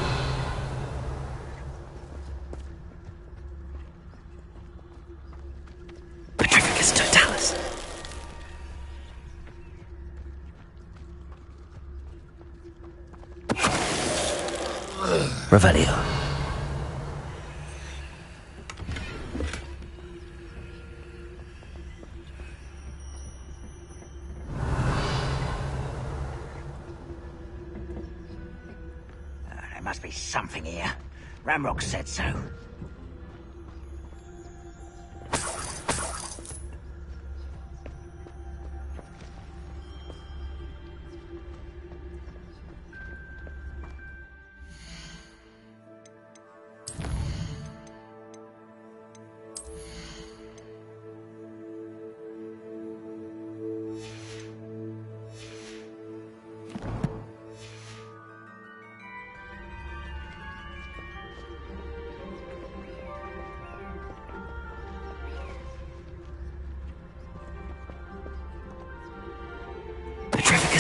Petrificus Totalis. Revelio. There must be something here. Ranrock said so.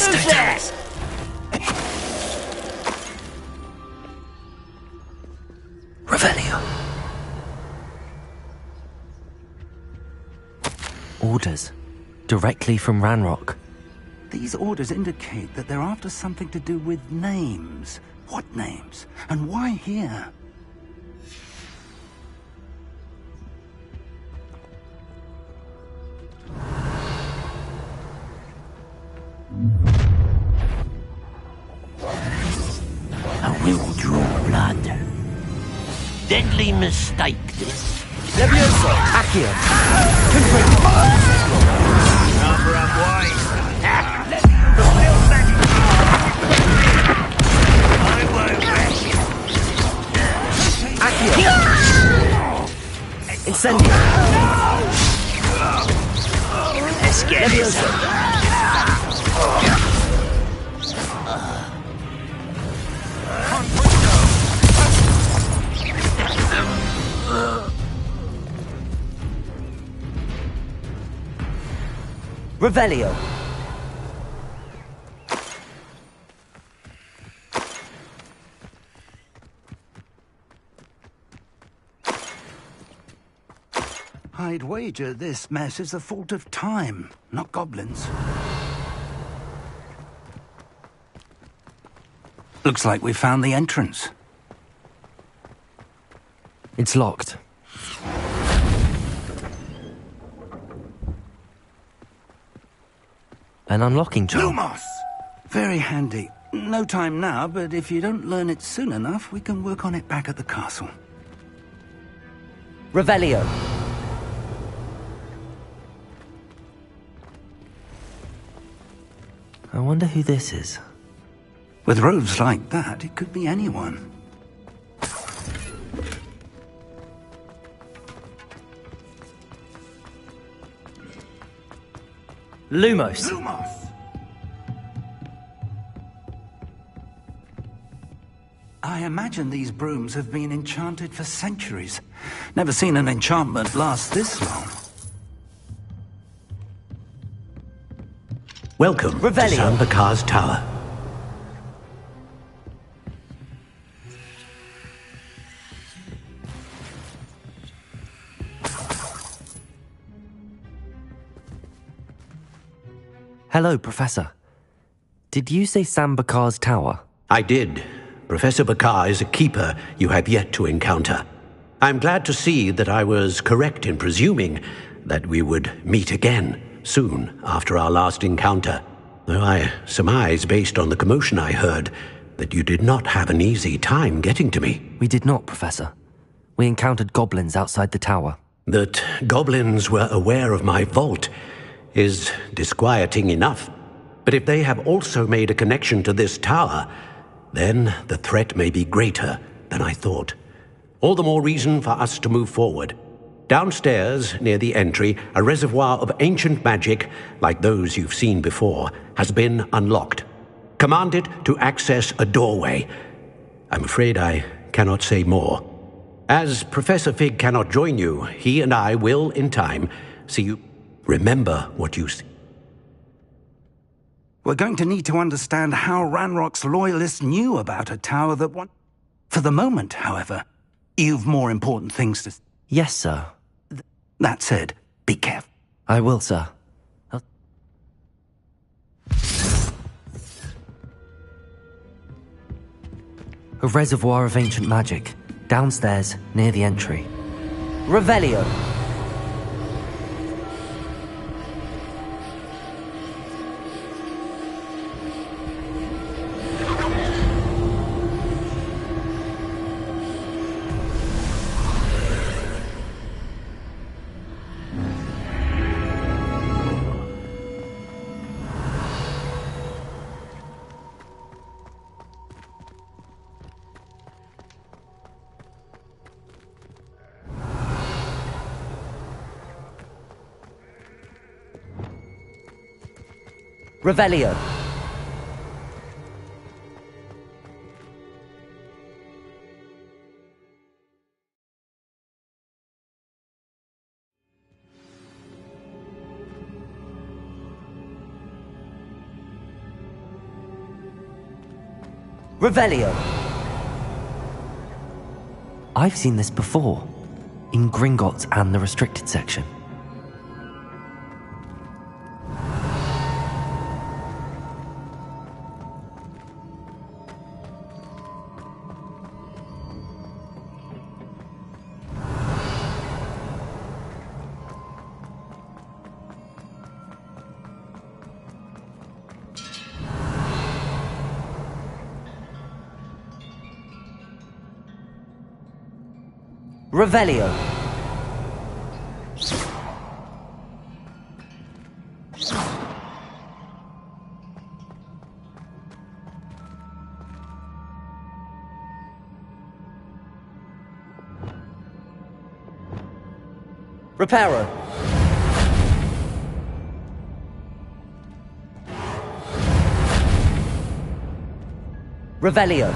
Yes, Totalis. Revelio. Orders. Directly from Ranrock. These orders indicate that they're after something to do with names. What names? And why here? I will draw blood. Deadly mistake, this. Levioso! Accio! Number up wise. I won't rest. Accio! Incendio! Let's get this. Revelio. I'd wager this mess is the fault of time, not goblins. Looks like we found the entrance. It's locked. An unlocking charm. Lumos! Very handy. No time now, but if you don't learn it soon enough, we can work on it back at the castle. Revelio. I wonder who this is. With robes like that, it could be anyone. Lumos. Lumos! I imagine these brooms have been enchanted for centuries. Never seen an enchantment last this long. Welcome to San Bakar's Tower. Hello, Professor. Did you say San Bakar's Tower? I did. Professor Bakar is a keeper you have yet to encounter. I'm glad to see that I was correct in presuming that we would meet again soon after our last encounter, though I surmise, based on the commotion I heard, that you did not have an easy time getting to me. We did not, Professor. We encountered goblins outside the tower. That goblins were aware of my vault is disquieting enough. But if they have also made a connection to this tower, then the threat may be greater than I thought. All the more reason for us to move forward. Downstairs, near the entry, a reservoir of ancient magic, like those you've seen before, has been unlocked. Command it to access a doorway. I'm afraid I cannot say more. As Professor Fig cannot join you, he and I will, in time, see you. Remember what you see. We're going to need to understand how Ranrock's loyalists knew about a tower that won. For the moment, however, you've more important things to... Yes, sir. That said, be careful. I will, sir. A reservoir of ancient magic, downstairs, near the entry. Revelio! Revelio. Revelio! I've seen this before, in Gringotts and the restricted section. Revelio. Reparo. Revelio.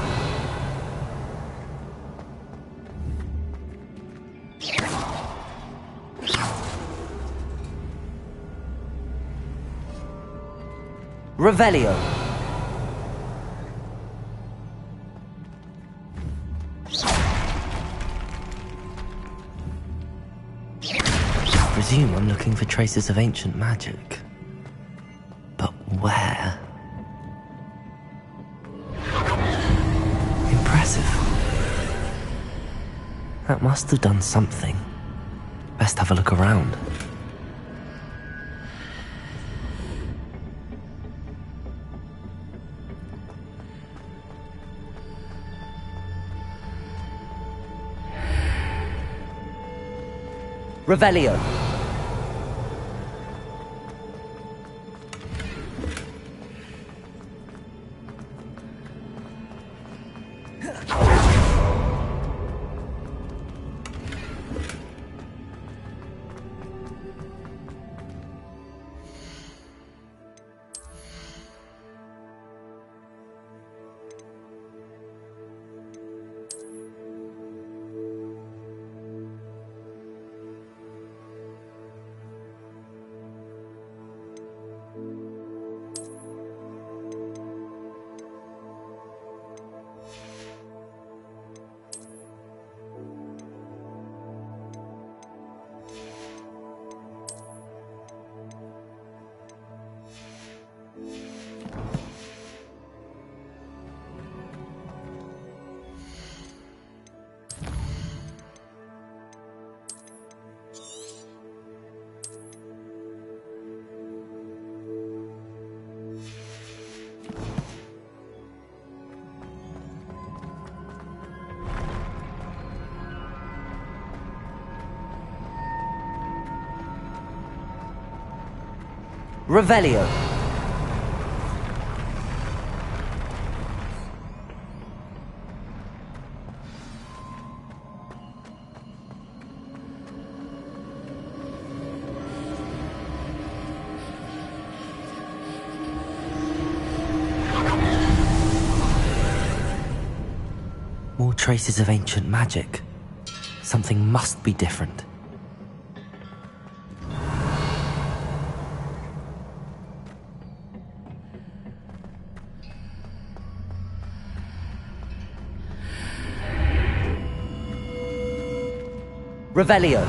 Revelio. I presume I'm looking for traces of ancient magic. But where? Impressive. That must have done something. Best have a look around. Revelio. Revelio. More traces of ancient magic. Something must be different. Revelio.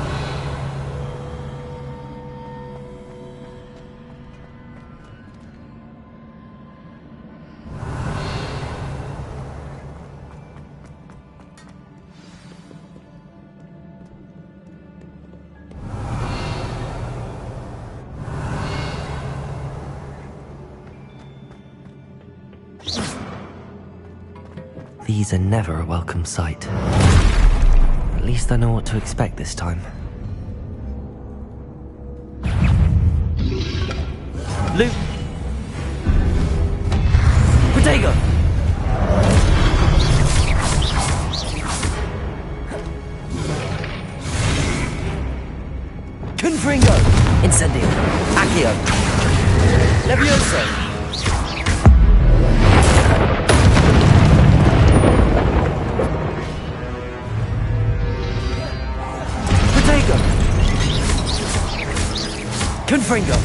These are never a welcome sight. At least I know what to expect this time. Luke! Protego! Confringo! Incendio! Accio! Levioso! Confringo!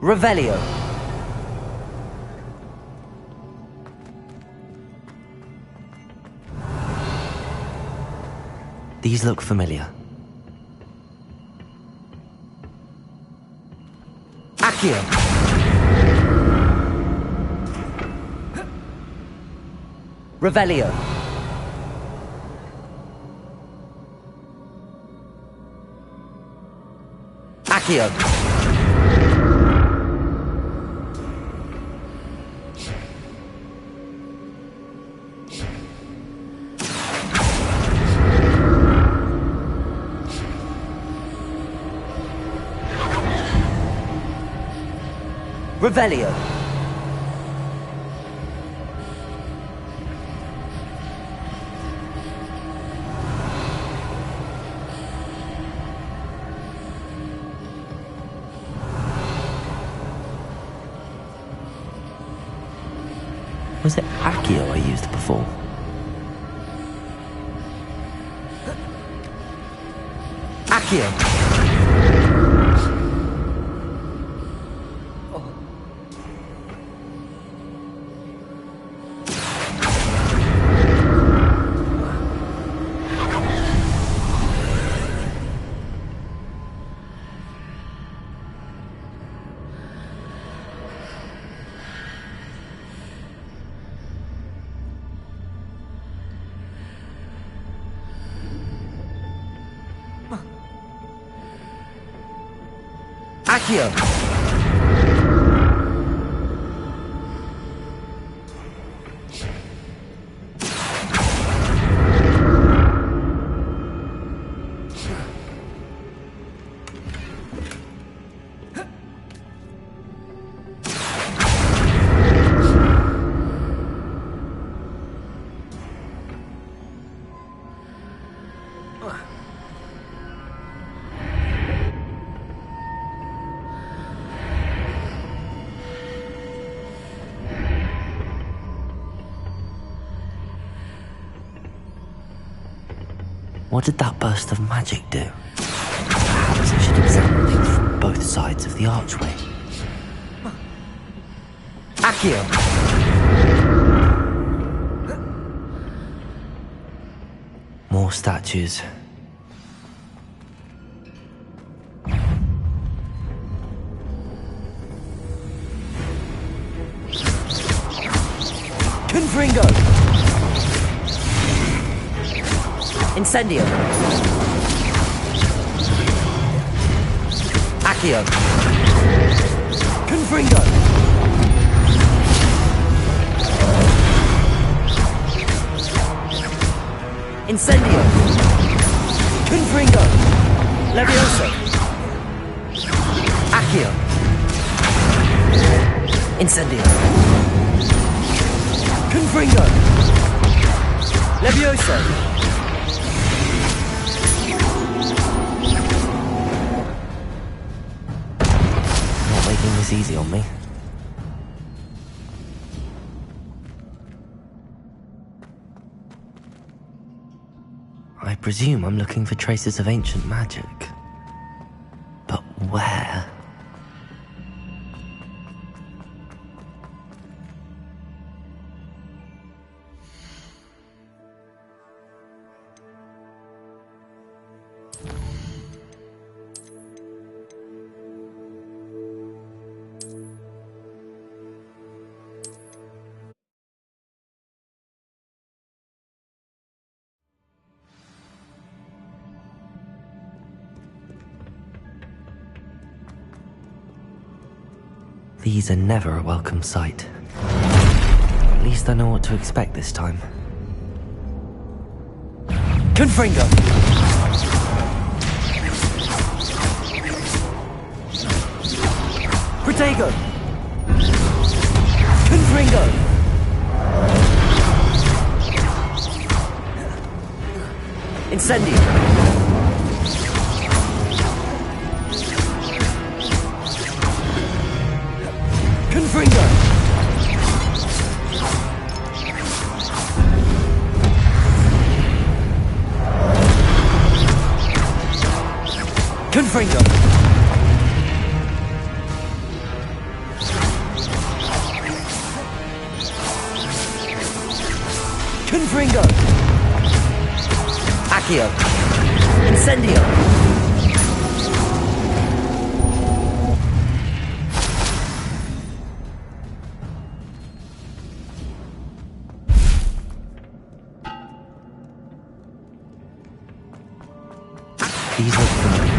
Revelio. These look familiar. Accio. Revelio. Accio. Revelio. Was it Accio I used before? Accio. Accio. What did that burst of magic do? Perhaps I should examine things from both sides of the archway. Accio! More statues. Confringo! Incendio. Accio. Confringo. Incendio. Confringo. Levioso. Accio. Incendio. Confringo. Levioso. This easy on me. I presume I'm looking for traces of ancient magic. But where? These are never a welcome sight. At least I know what to expect this time. Confringo! Protego! Confringo! Incendio! Confringo! Confringo! Confringo! Accio! Incendio! These look familiar.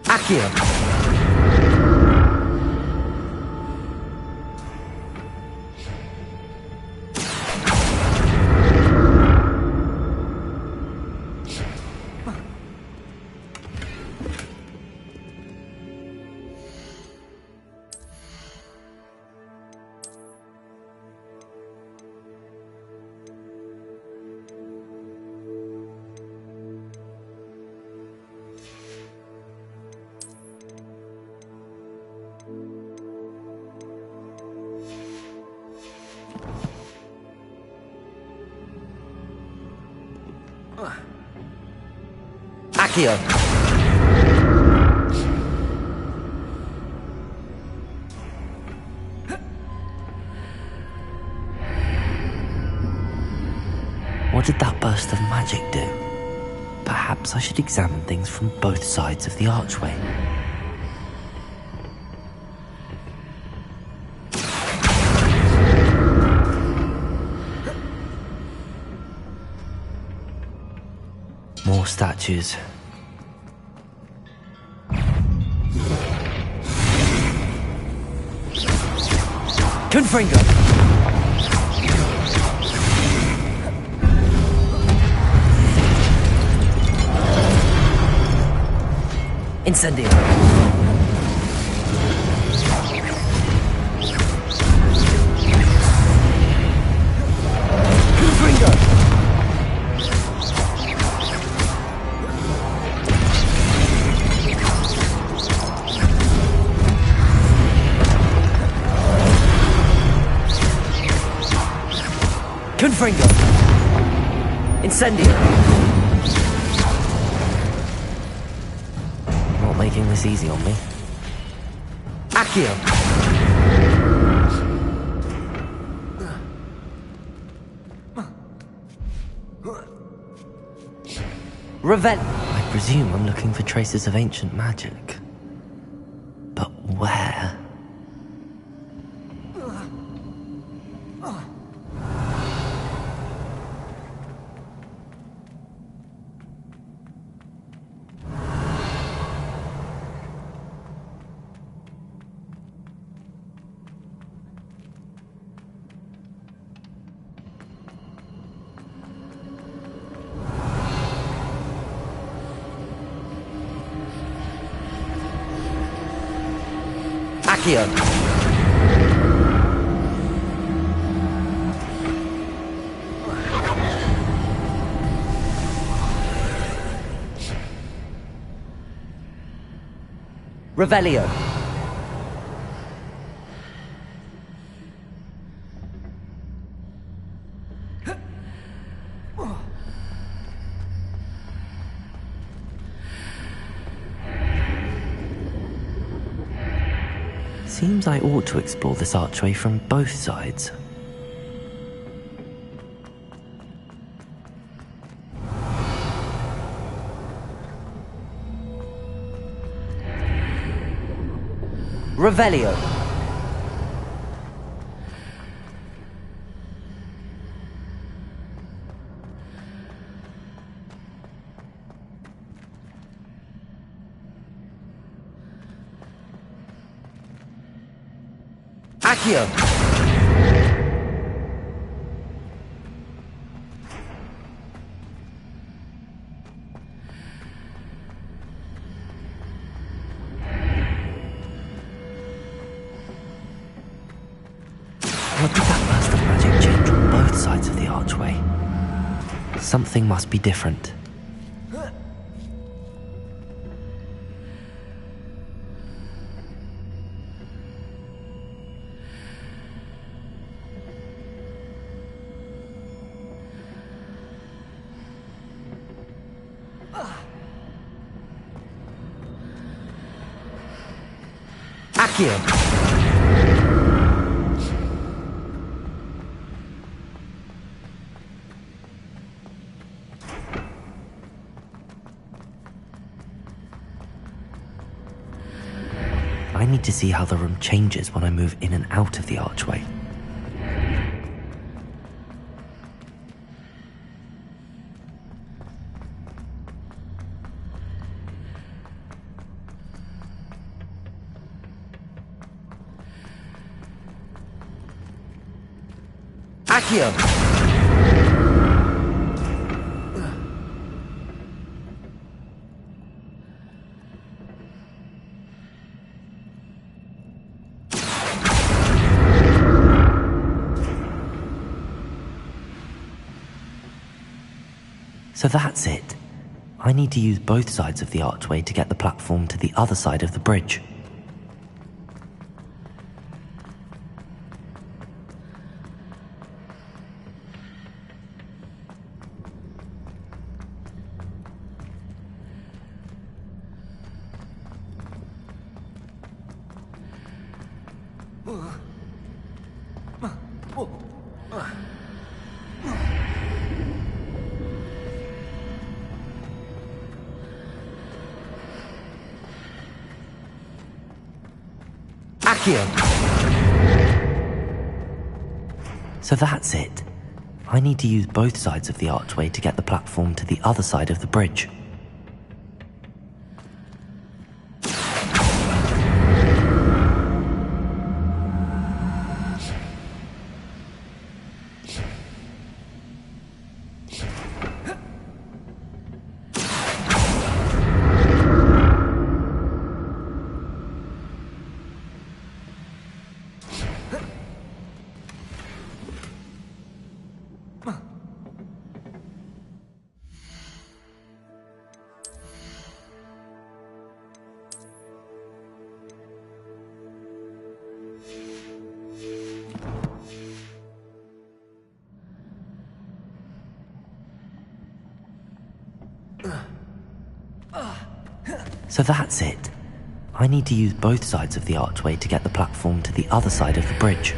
Accio! Accio! What did that burst of magic do? Perhaps I should examine things from both sides of the archway. More statues. Confringo! Incendio! Confringo! Confringo! Incendio! Not making this easy on me. Accio! Revel. I presume I'm looking for traces of ancient magic. But where? Accio! Revelio! Seems I ought to explore this archway from both sides. Revelio! Accio! What did that burst of magic change on both sides of the archway? Something must be different. Accio! I need to see how the room changes when I move in and out of the archway. Accio! So that's it. I need to use both sides of the archway to get the platform to the other side of the bridge. Accio! So that's it. I need to use both sides of the archway to get the platform to the other side of the bridge. So that's it. I need to use both sides of the archway to get the platform to the other side of the bridge.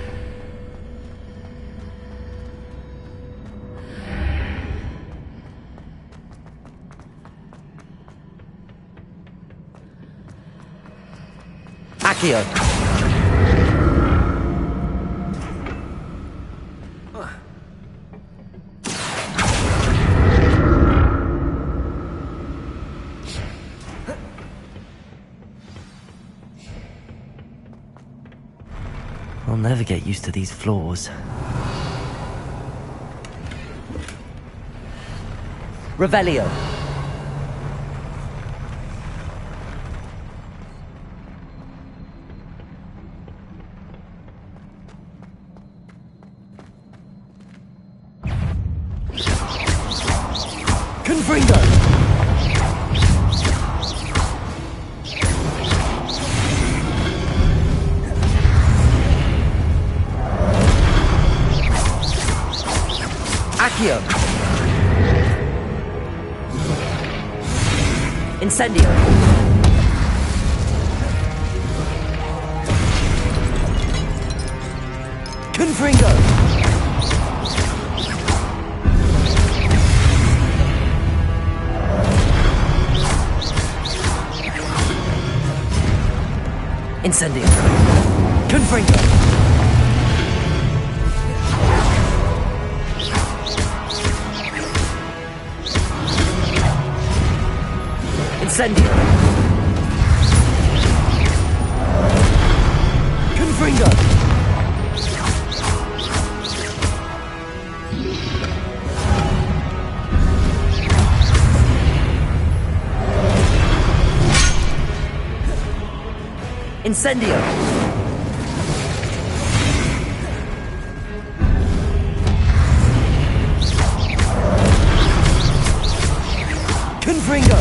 Accio! I'll never get used to these floors. Revelio. Confringo. Accio! Incendio! Confringo! Incendio! Confringo! Incendio! Confringo! Incendio! Confringo!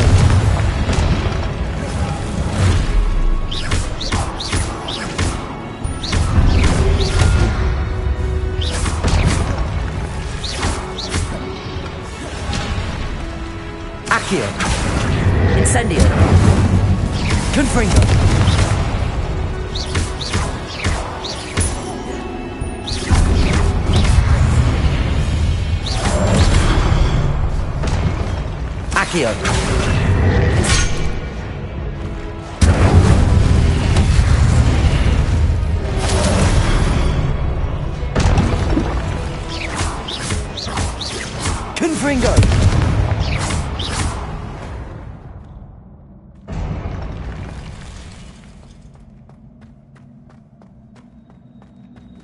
Accio! Incendio! Confringo! Accio! Confringo!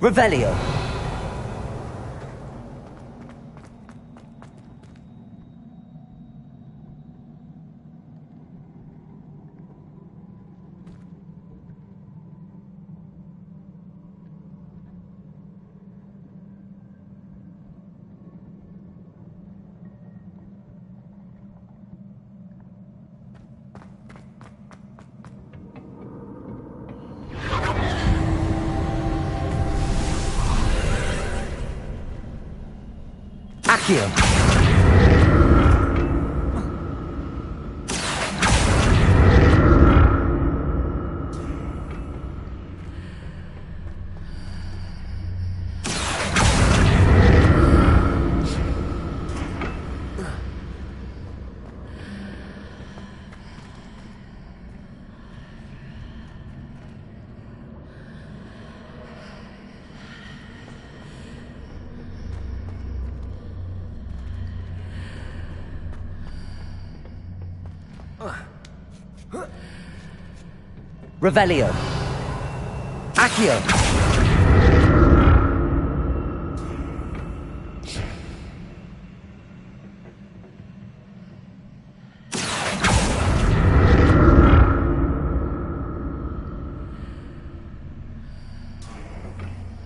Revelio! Accio! Revelio! Accio!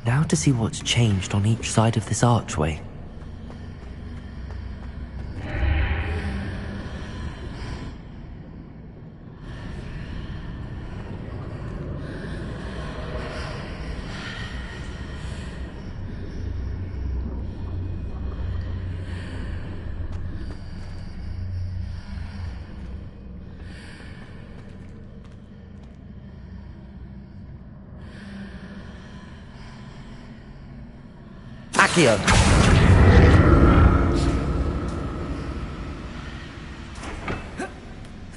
Now to see what's changed on each side of this archway. Accio!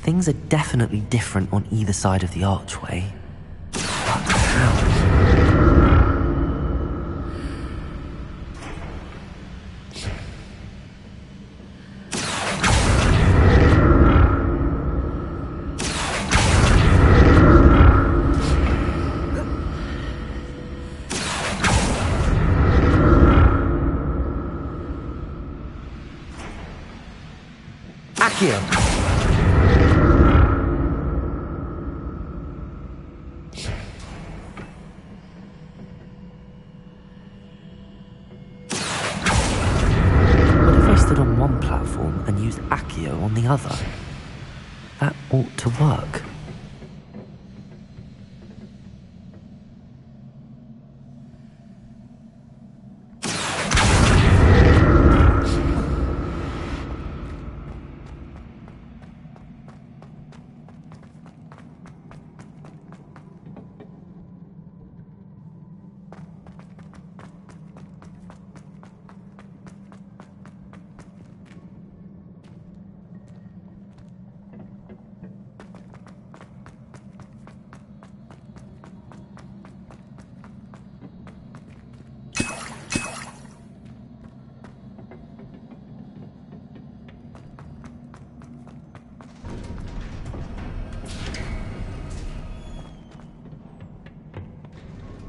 Things are definitely different on either side of the archway. But how? Accio! What if I stood on one platform and used Accio on the other? That ought to work.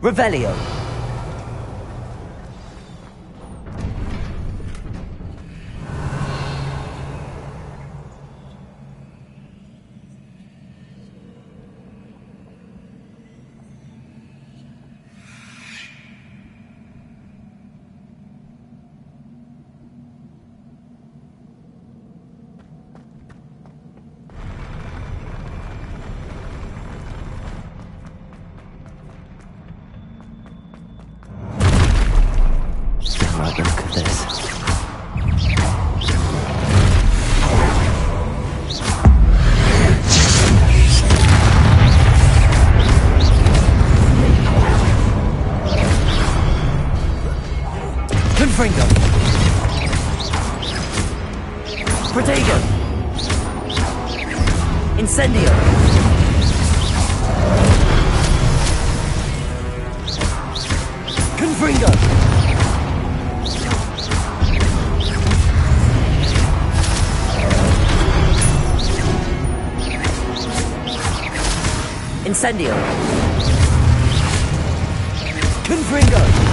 Revelio! Incendio! Confringo! Incendio! Confringo!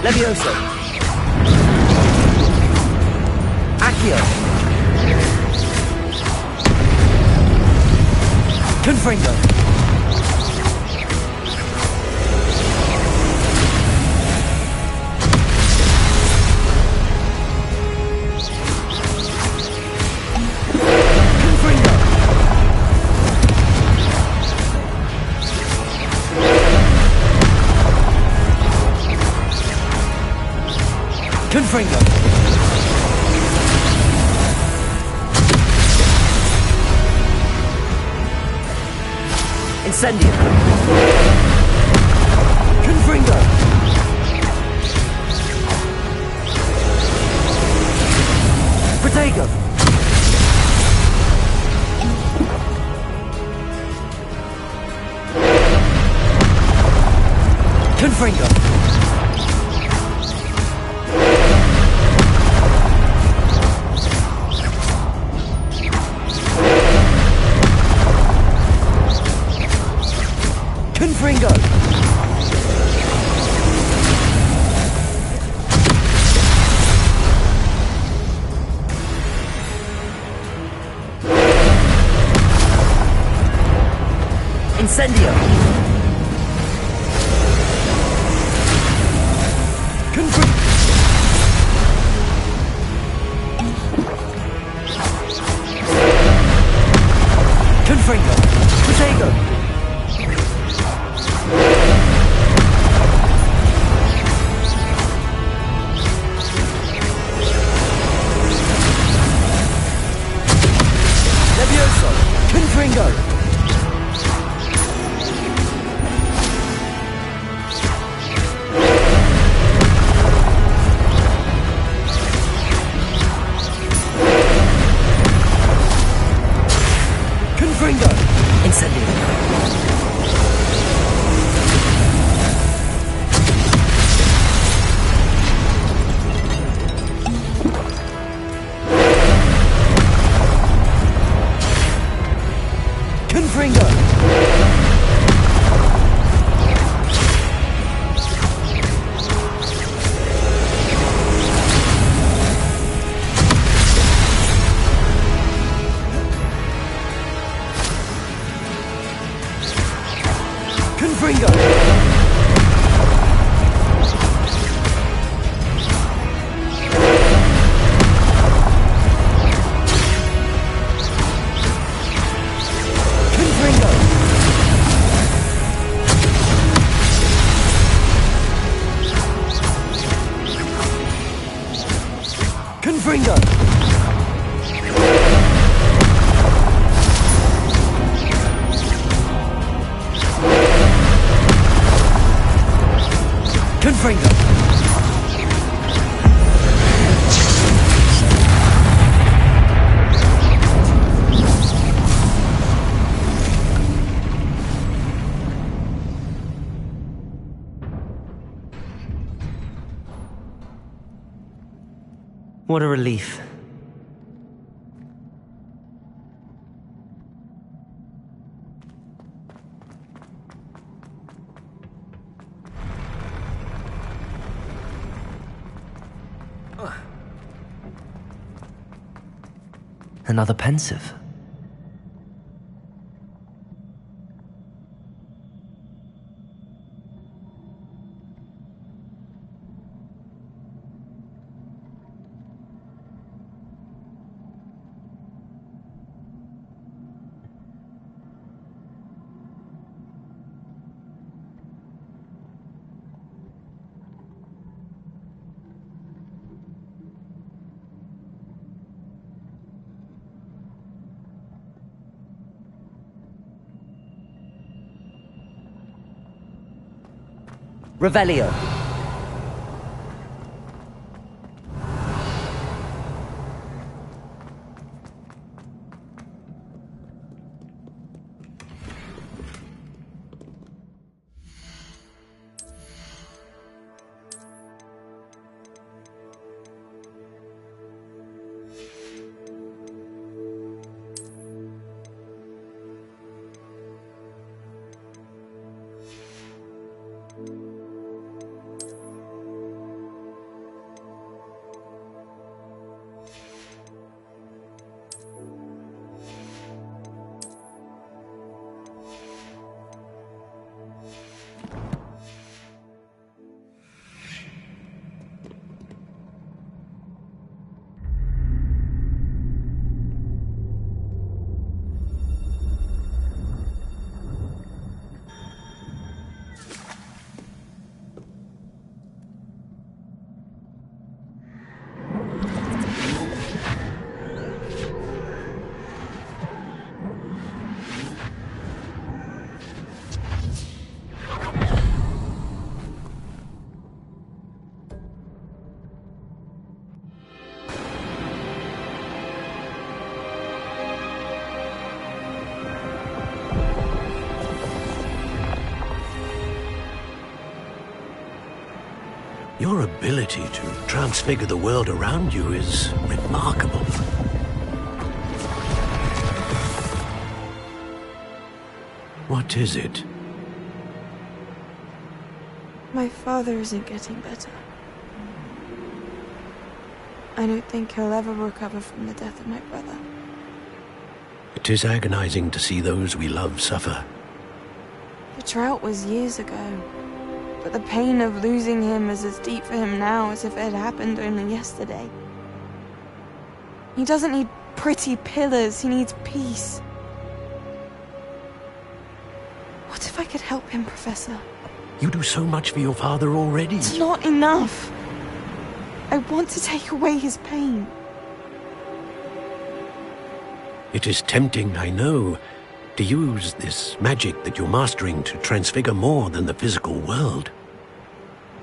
Levioso. Accio. Confringo. Confringo. Incendio. Confringo. Protego. Confringo. Confringo! Incendio! Confringo! Protego! Levioso! Confringo! Confringo! Incendio! Confringo! Confringo! Confringo! Confringo! What a relief. Another pensive. Revelio. Your ability to transfigure the world around you is remarkable. What is it? My father isn't getting better. I don't think he'll ever recover from the death of my brother. It is agonizing to see those we love suffer. The drought was years ago, but the pain of losing him is as deep for him now as if it had happened only yesterday. He doesn't need pretty pillars, he needs peace. What if I could help him, Professor? You do so much for your father already. It's not enough. I want to take away his pain. It is tempting, I know, to use this magic that you're mastering to transfigure more than the physical world.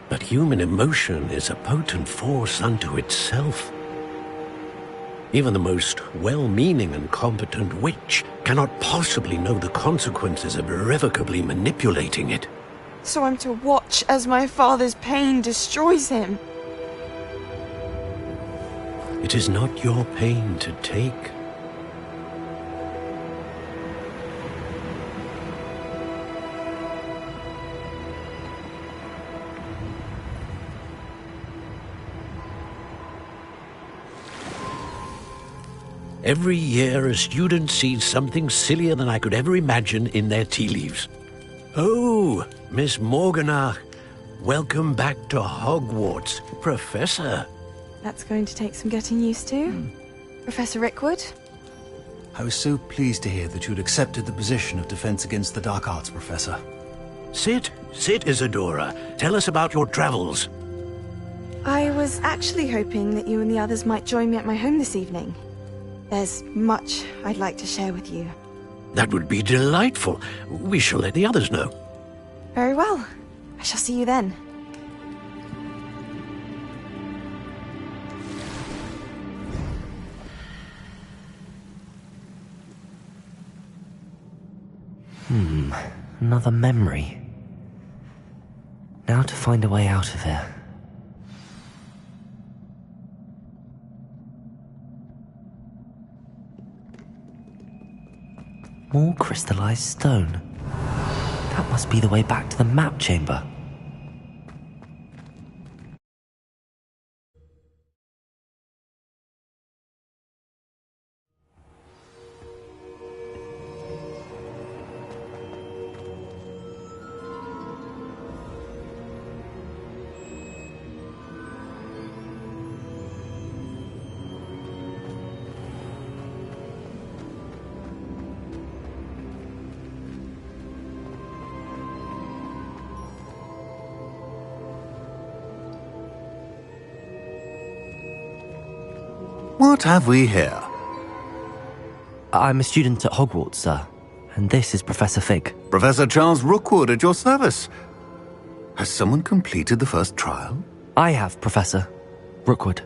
But human emotion is a potent force unto itself. Even the most well-meaning and competent witch cannot possibly know the consequences of irrevocably manipulating it. So I'm to watch as my father's pain destroys him. It is not your pain to take. Every year, a student sees something sillier than I could ever imagine in their tea leaves. Oh, Miss Morganach, welcome back to Hogwarts, Professor. That's going to take some getting used to. Professor Rickwood? I was so pleased to hear that you'd accepted the position of Defense Against the Dark Arts, Professor. Sit, Isadora. Tell us about your travels. I was actually hoping that you and the others might join me at my home this evening. There's much I'd like to share with you. That would be delightful. We shall let the others know. Very well. I shall see you then. Another memory. Now to find a way out of here. More crystallized stone. That must be the way back to the map chamber. What have we here? I'm a student at Hogwarts, sir. And this is Professor Fig. Professor Charles Rookwood at your service. Has someone completed the first trial? I have, Professor. Rookwood.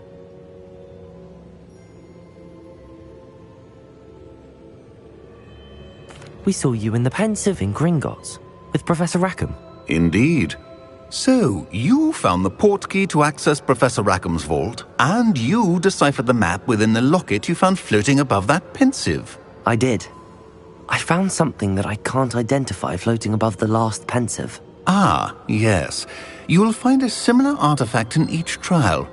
We saw you in the Pensive in Gringotts with Professor Rackham. Indeed. So, you found the portkey to access Professor Rackham's vault, and you deciphered the map within the locket you found floating above that Pensive. I did. I found something that I can't identify floating above the last Pensive. Ah, yes. You will find a similar artifact in each trial.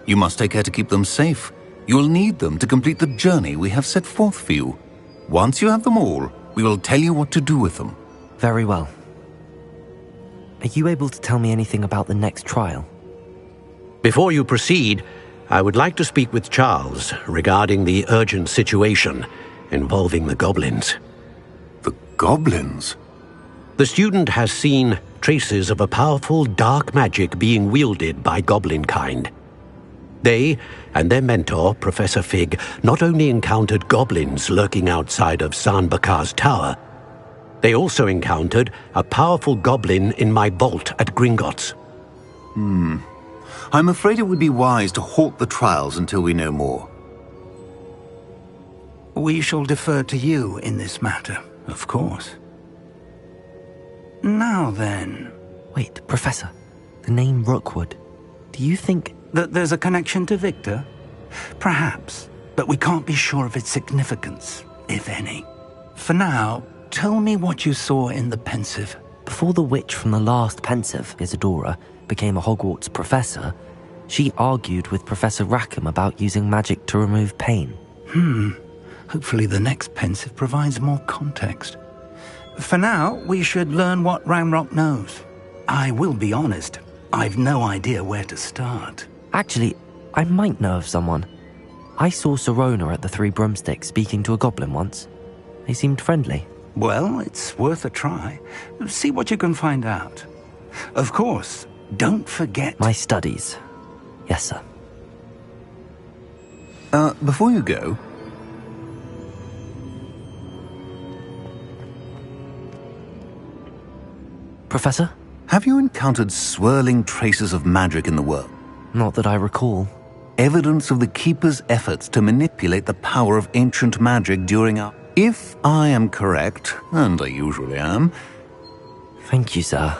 You must take care to keep them safe. You will need them to complete the journey we have set forth for you. Once you have them all, we will tell you what to do with them. Very well. Are you able to tell me anything about the next trial? Before you proceed, I would like to speak with Charles regarding the urgent situation involving the goblins. The goblins? The student has seen traces of a powerful dark magic being wielded by goblin kind. They and their mentor, Professor Fig, not only encountered goblins lurking outside of San Bakar's tower, they also encountered a powerful goblin in my vault at Gringotts. I'm afraid it would be wise to halt the trials until we know more. We shall defer to you in this matter, of course. Now then... Wait, Professor. The name Rookwood. Do you think... that there's a connection to Victor? Perhaps, but we can't be sure of its significance, if any. For now, tell me what you saw in the Pensive. Before the witch from the last Pensive, Isadora, became a Hogwarts professor, she argued with Professor Rackham about using magic to remove pain. Hopefully the next Pensive provides more context. For now, we should learn what Ranrock knows. I will be honest, I've no idea where to start. Actually, I might know of someone. I saw Sirona at the Three Broomsticks speaking to a goblin once. They seemed friendly. Well, it's worth a try. See what you can find out. Of course, don't forget... My studies. Yes, sir. Before you go... Professor? Have you encountered swirling traces of magic in the world? Not that I recall. Evidence of the Keeper's efforts to manipulate the power of ancient magic during our... If I am correct, and I usually am... Thank you, sir.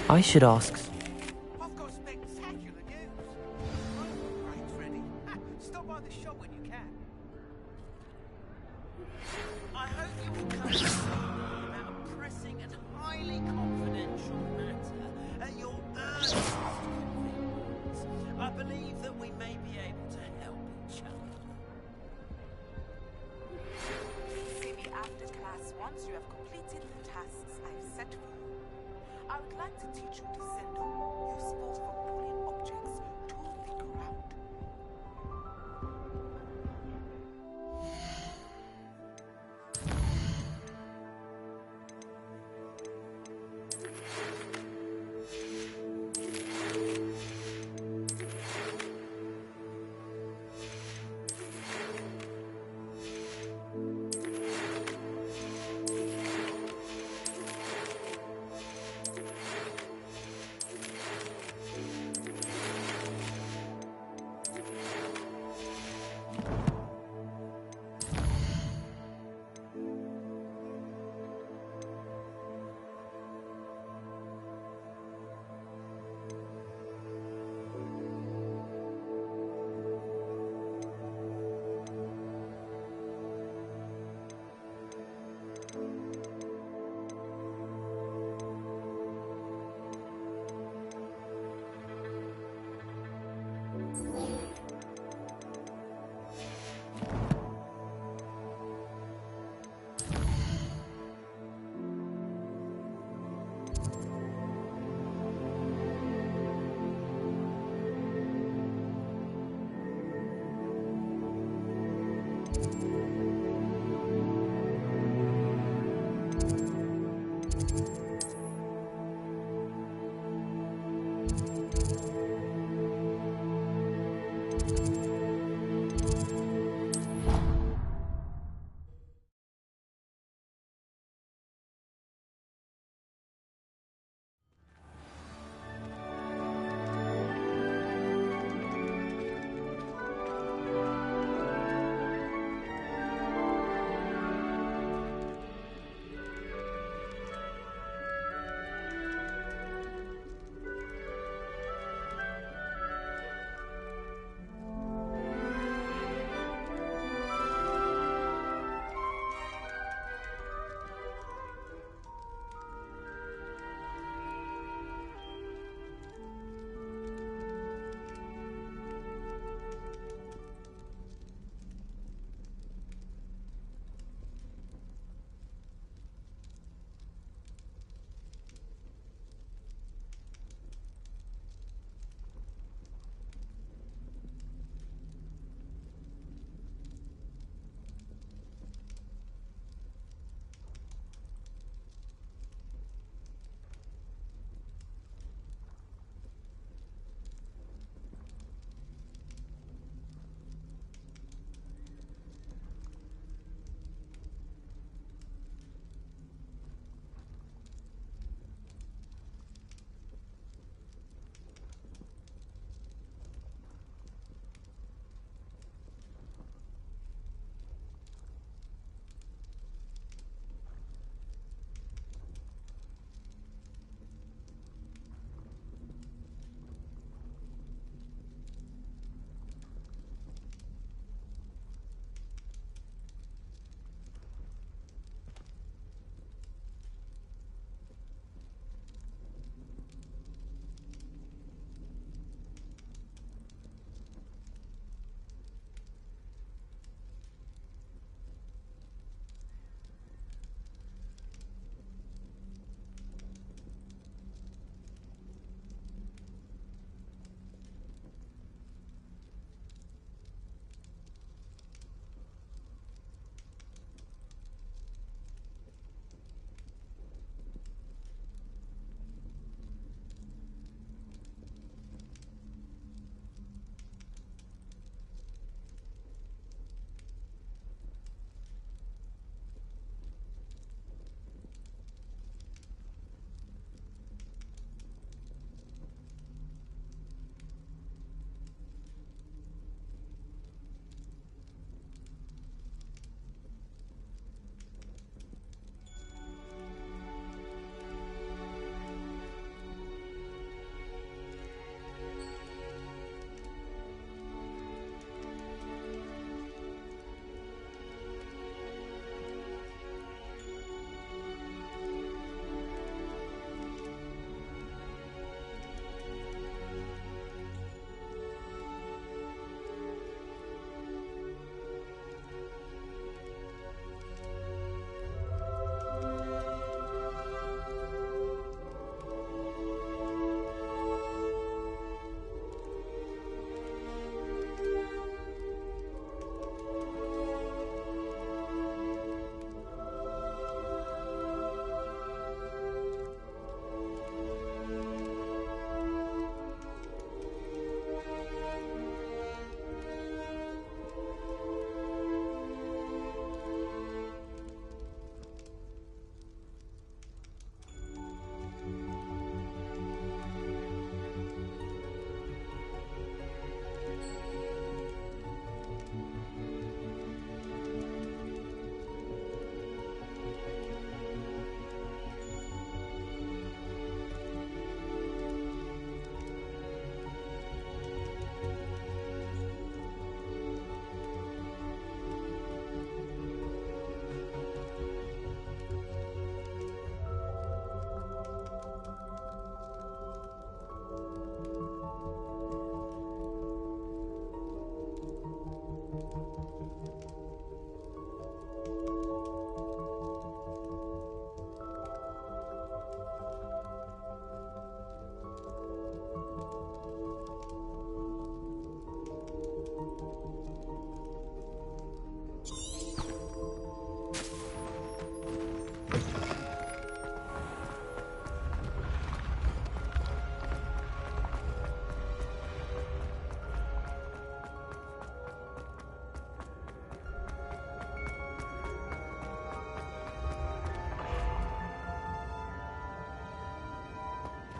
I should ask... I've got spectacular news. Rain's ready. Stop by the shop when you can. I hope you will come to see me about a pressing and highly confidential matter at your earliest convenience. I believe that we may be able to help each other. See me after class once you have completed the tasks I've set for you. I would like to teach you Descendo, useful for pulling objects to the ground.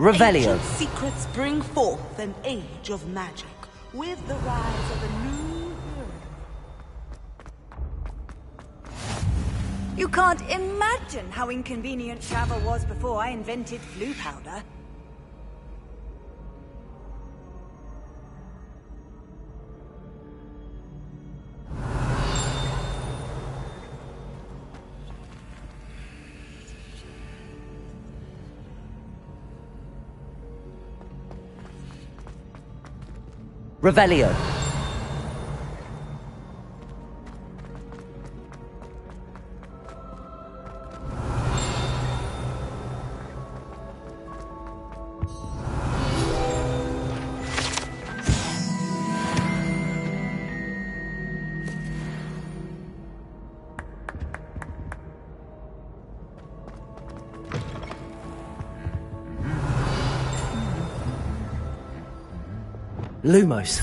Revelio. Ancient secrets bring forth an age of magic with the rise of a new hero. You can't imagine how inconvenient travel was before I invented flu powder. Revelio. Lumos.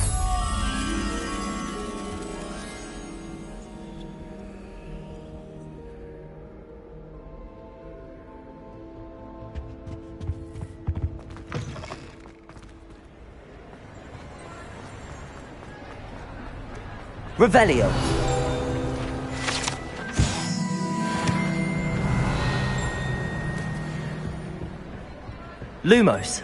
Revelio. Lumos.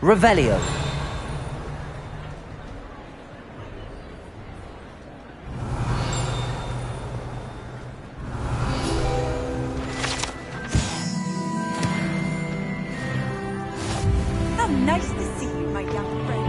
Revelio. How nice to see you, my young friend.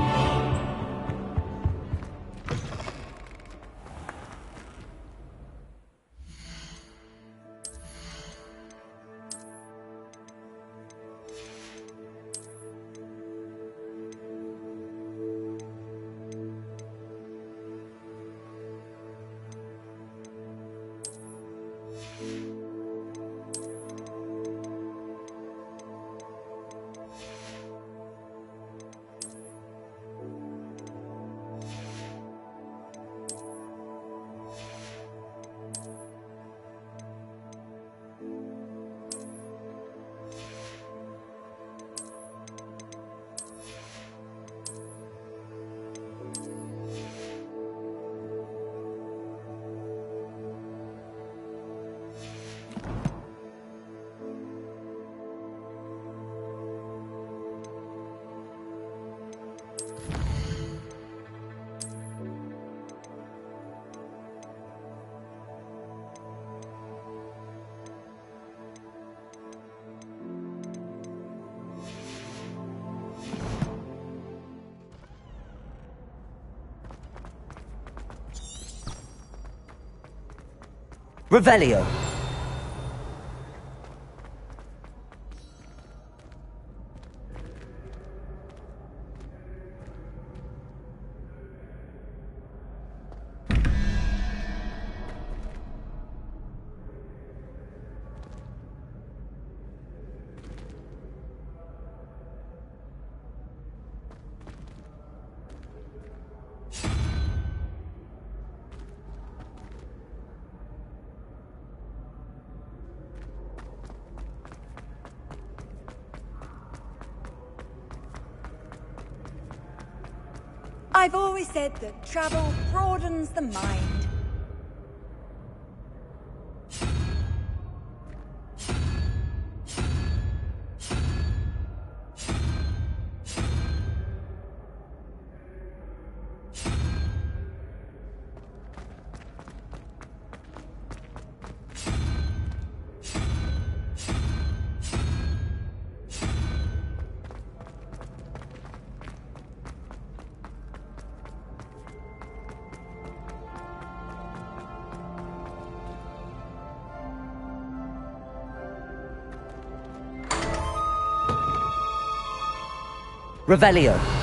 Revelio. I've always said that travel broadens the mind. Revelio.